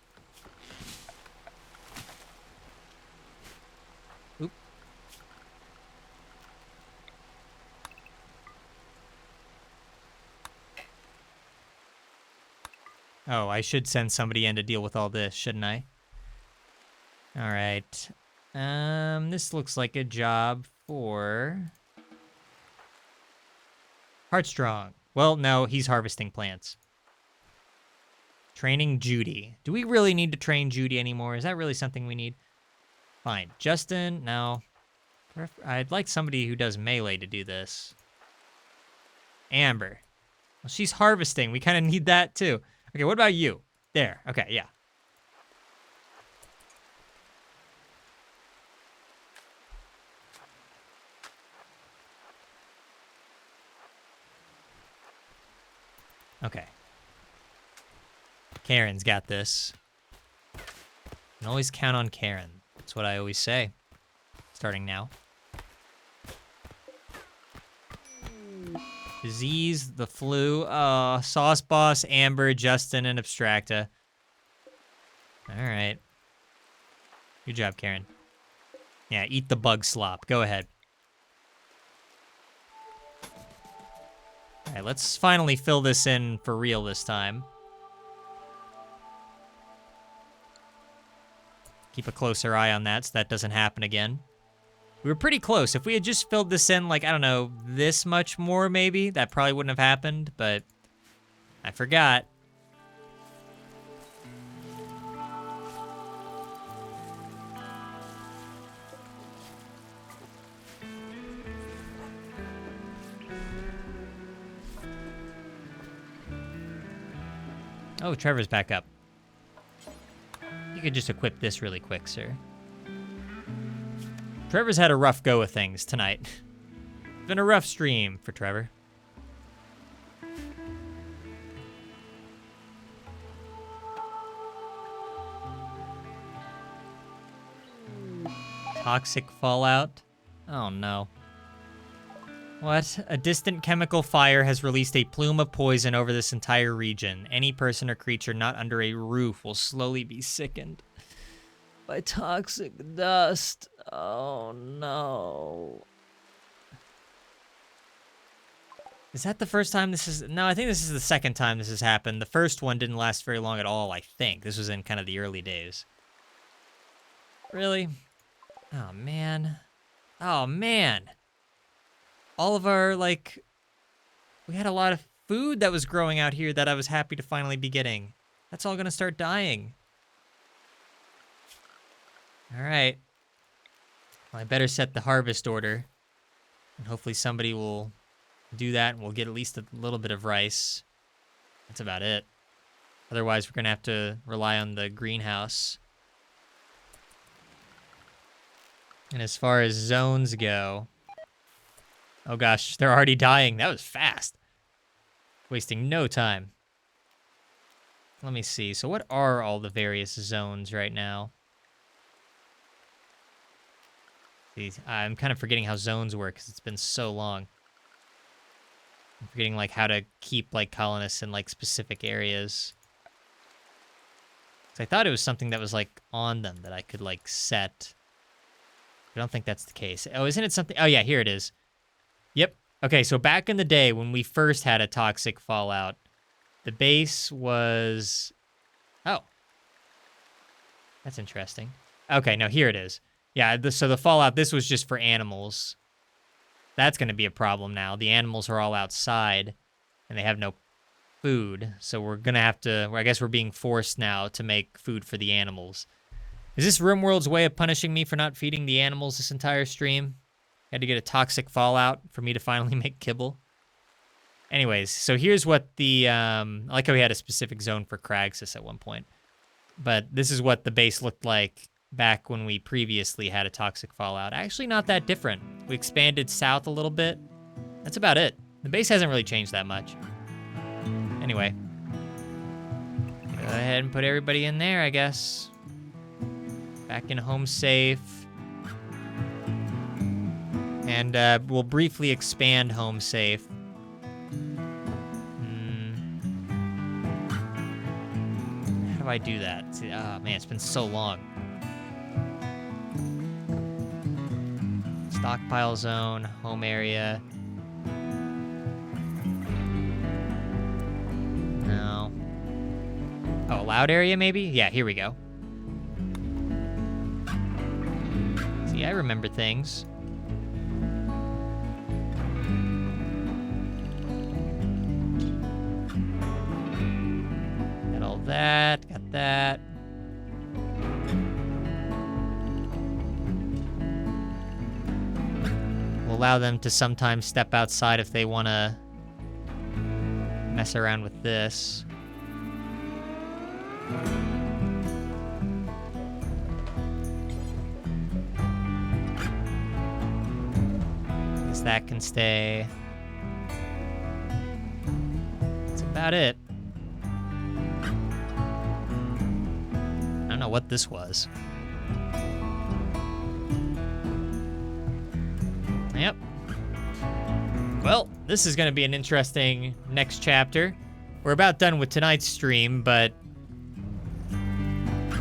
Oop. Oh, I should send somebody in to deal with all this, shouldn't I? All right. This looks like a job for Heartstrong. Well, no, he's harvesting plants. Training Judy. Do we really need to train Judy anymore? Is that really something we need? Fine. Justin, no. I'd like somebody who does melee to do this. Amber. Well, she's harvesting. We kind of need that too. Okay, what about you? There. Okay, yeah. Okay. Karen's got this. You can always count on Karen. That's what I always say. Starting now. Disease, the flu, Sauce Boss, Amber, Justin, and Abstracta. Alright. Good job, Karen. Yeah, eat the bug slop. Go ahead. Alright, let's finally fill this in for real this time. Keep a closer eye on that so that doesn't happen again. We were pretty close. If we had just filled this in, like, I don't know, this much more maybe, that probably wouldn't have happened, but I forgot. Oh, Trevor's back up. You could just equip this really quick, sir. Trevor's had a rough go of things tonight. It's been a rough stream for Trevor. Toxic fallout? Oh no. What? A distant chemical fire has released a plume of poison over this entire region. Any person or creature not under a roof will slowly be sickened by toxic dust. Oh no. Is that the first time this is... No, I think this is the second time this has happened. The first one didn't last very long at all, I think. This was in kind of the early days. Really? Oh, man. Oh, man. All of our, like... We had a lot of food that was growing out here that I was happy to finally be getting. That's all gonna start dying. Alright. Well, I better set the harvest order. And hopefully somebody will do that and we'll get at least a little bit of rice. That's about it. Otherwise, we're gonna have to rely on the greenhouse. And as far as zones go... Oh gosh, they're already dying. That was fast. Wasting no time. Let me see. So what are all the various zones right now? See, I'm kind of forgetting how zones work because it's been so long. I'm forgetting like how to keep like colonists in like specific areas. So I thought it was something that was like on them that I could like set. I don't think that's the case. Oh, isn't it something? Oh yeah, here it is. Yep. Okay, so back in the day when we first had a toxic fallout, the base was... Oh. That's interesting. Okay, no, here it is. Yeah, so the fallout, this was just for animals. That's going to be a problem now. The animals are all outside, and they have no food, so we're going to have to... I guess we're being forced now to make food for the animals. Is this RimWorld's way of punishing me for not feeding the animals this entire stream? Had to get a toxic fallout for me to finally make kibble. Anyways, so here's what the... I like how we had a specific zone for Craxus at one point. But this is what the base looked like back when we previously had a toxic fallout. Actually not that different. We expanded south a little bit. That's about it. The base hasn't really changed that much. Anyway. Go ahead and put everybody in there, I guess. Back in home safe. And we'll briefly expand home safe. How do I do that? See, oh man, it's been so long. Stockpile zone, home area. No. Oh, allowed area maybe? Yeah, here we go. See, I remember things. That, got that. We'll allow them to sometimes step outside if they want to mess around with this. Guess that can stay. That's about it. I don't know what this was. Yep. Well, this is going to be an interesting next chapter. We're about done with tonight's stream, but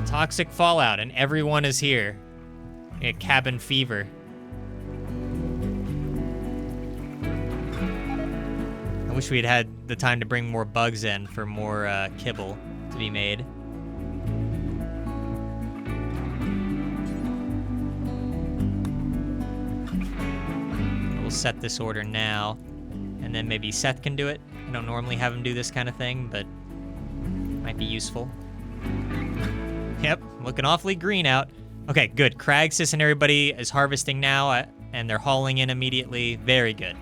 toxic fallout and everyone is here. Cabin fever. I wish we had the time to bring more bugs in for more kibble to be made. set this order now, and then maybe Seth can do it. I don't normally have him do this kind of thing, but might be useful. Yep, looking awfully green out. Okay, good. Cragsis and everybody is harvesting now, and they're hauling in immediately. Very good.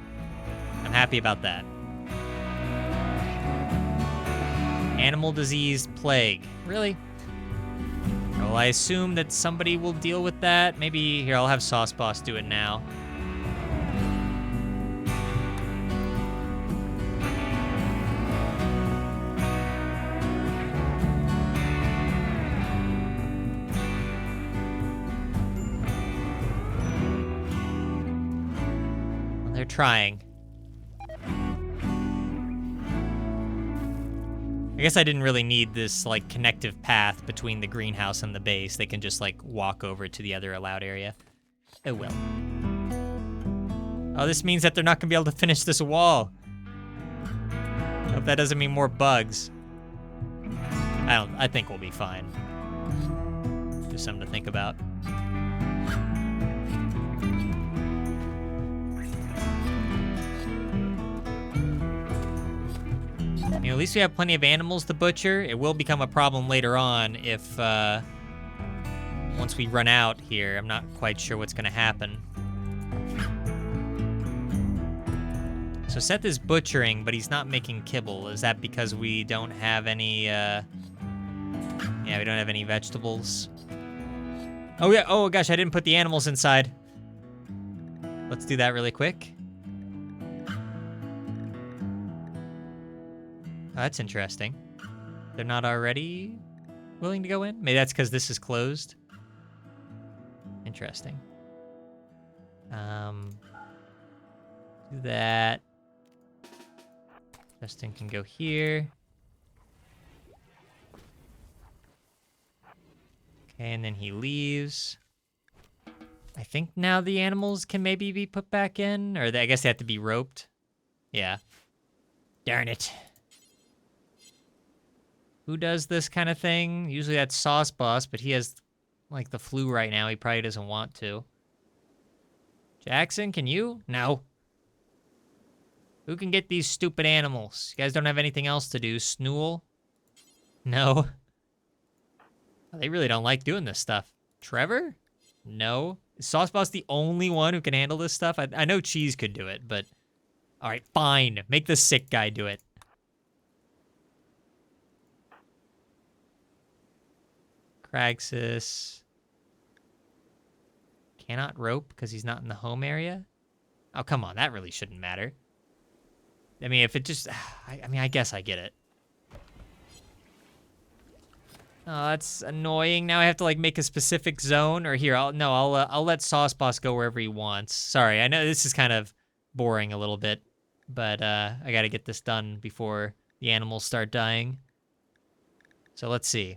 I'm happy about that. Animal disease plague. Really? Well, I assume that somebody will deal with that. Maybe, here, I'll have Sauce Boss do it now. Well, they're trying. I guess I didn't really need this, like, connective path between the greenhouse and the base. They can just, like, walk over to the other allowed area. Oh, well. Oh, this means that they're not gonna be able to finish this wall. Hope that doesn't mean more bugs. I think we'll be fine. Just something to think about. You know, at least we have plenty of animals to butcher. It will become a problem later on if, once we run out here. I'm not quite sure what's gonna happen. So Seth is butchering, but he's not making kibble. Is that because we don't have any, yeah, we don't have any vegetables? Oh yeah, oh gosh, I didn't put the animals inside. Let's do that really quick. Oh, that's interesting. They're not already willing to go in? Maybe that's because this is closed. Interesting. Do that. Justin can go here. Okay, and then he leaves. I think now the animals can maybe be put back in, or I guess they have to be roped. Yeah. Darn it. Who does this kind of thing? Usually that's Sauce Boss, but he has, like, the flu right now. He probably doesn't want to. Jackson, can you? No. Who can get these stupid animals? You guys don't have anything else to do. Snool? No. They really don't like doing this stuff. Trevor? No. Is Sauce Boss the only one who can handle this stuff? I know Cheese could do it, but... All right, fine. Make the sick guy do it. Cragsis. Cannot rope because he's not in the home area? Oh, come on. That really shouldn't matter. I mean, if it just... I mean, I guess I get it. Oh, that's annoying. Now I have to, like, make a specific zone. Or here, I'll let Sauce Boss go wherever he wants. Sorry, I know this is kind of boring a little bit. But I gotta get this done before the animals start dying. So let's see.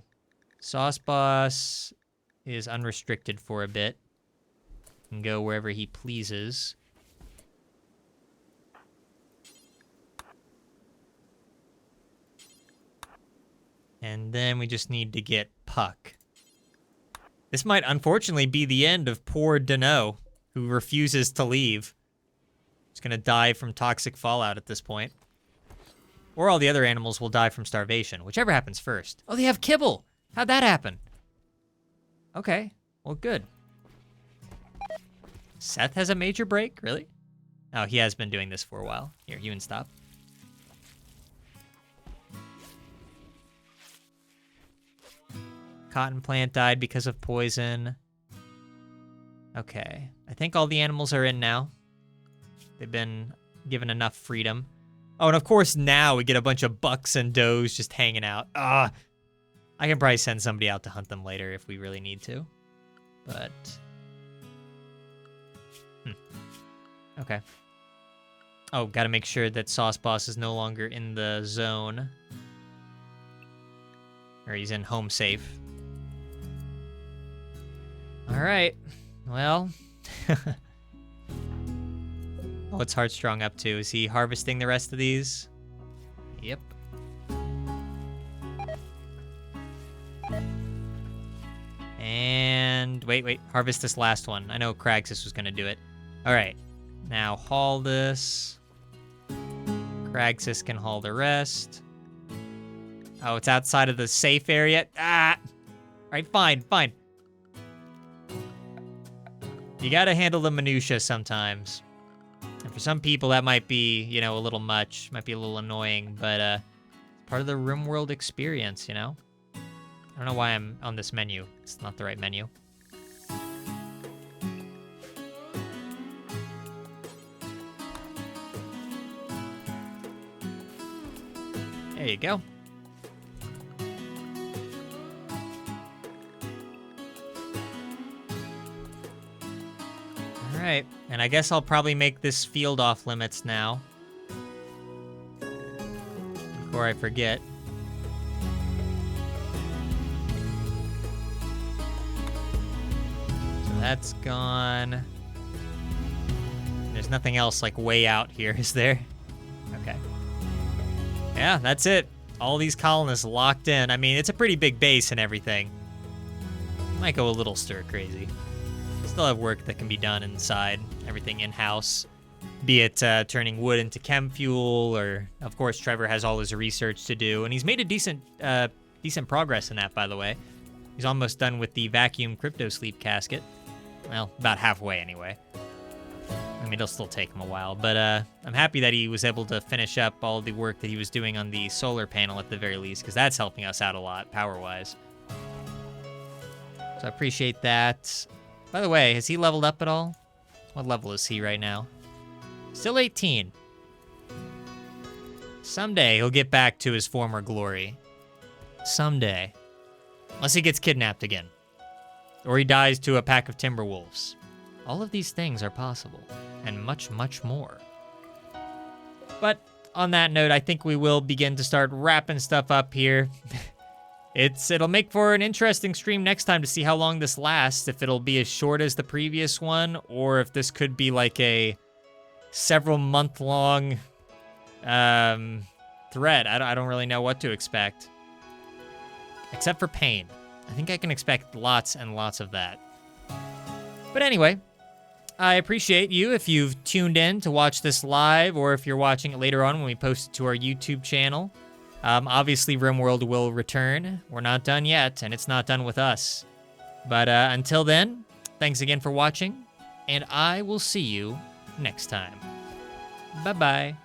Sauce Boss is unrestricted for a bit. Can go wherever he pleases. And then we just need to get Puck. This might unfortunately be the end of poor Dano, who refuses to leave. He's gonna die from toxic fallout at this point. Or all the other animals will die from starvation, whichever happens first. Oh, they have kibble! How'd that happen? Okay, well, good. Seth has a major break, really? Oh, he has been doing this for a while. Here, you can stop. Cotton plant died because of poison. Okay, I think all the animals are in now. They've been given enough freedom. Oh, and of course now we get a bunch of bucks and does just hanging out. I can probably send somebody out to hunt them later if we really need to. But... Okay. Oh, gotta make sure that Sauce Boss is no longer in the zone. Or he's in home safe. Alright. Well... What's Heartstrong up to? Is he harvesting the rest of these? Yep. And wait, harvest this last one. I know Cragsis was gonna do it. All right, Now haul this. Craxus can haul the rest. Oh, it's outside of the safe area. Ah! Alright, fine. You gotta handle the minutia sometimes. And for some people, that might be, you know, a little much. Might be a little annoying, but part of the RimWorld experience, you know? I don't know why I'm on this menu. It's not the right menu. There you go. All right, and I guess I'll probably make this field off limits now. Before I forget. So that's gone. There's nothing else like way out here, is there? Okay. Yeah, that's it. All these colonists locked in. I mean, it's a pretty big base and everything. Might go a little stir crazy. Still have work that can be done inside. Everything in-house. Be it turning wood into chem fuel, or of course Trevor has all his research to do, and he's made a decent progress in that, by the way. He's almost done with the vacuum crypto sleep casket. Well, about halfway anyway. I mean, it'll still take him a while, but I'm happy that he was able to finish up all the work that he was doing on the solar panel at the very least, because that's helping us out a lot, power-wise. So I appreciate that. By the way, has he leveled up at all? What level is he right now? Still 18. Someday he'll get back to his former glory. Someday. Unless he gets kidnapped again. Or he dies to a pack of timber wolves. All of these things are possible, and much, much more. But on that note, I think we will begin to start wrapping stuff up here. It'll make for an interesting stream next time to see how long this lasts, if it'll be as short as the previous one, or if this could be like a several month-long thread. I don't really know what to expect. Except for pain. I think I can expect lots and lots of that. But anyway, I appreciate you if you've tuned in to watch this live, or if you're watching it later on when we post it to our YouTube channel. Obviously, RimWorld will return. We're not done yet, and it's not done with us. But until then, thanks again for watching, and I will see you next time. Bye-bye.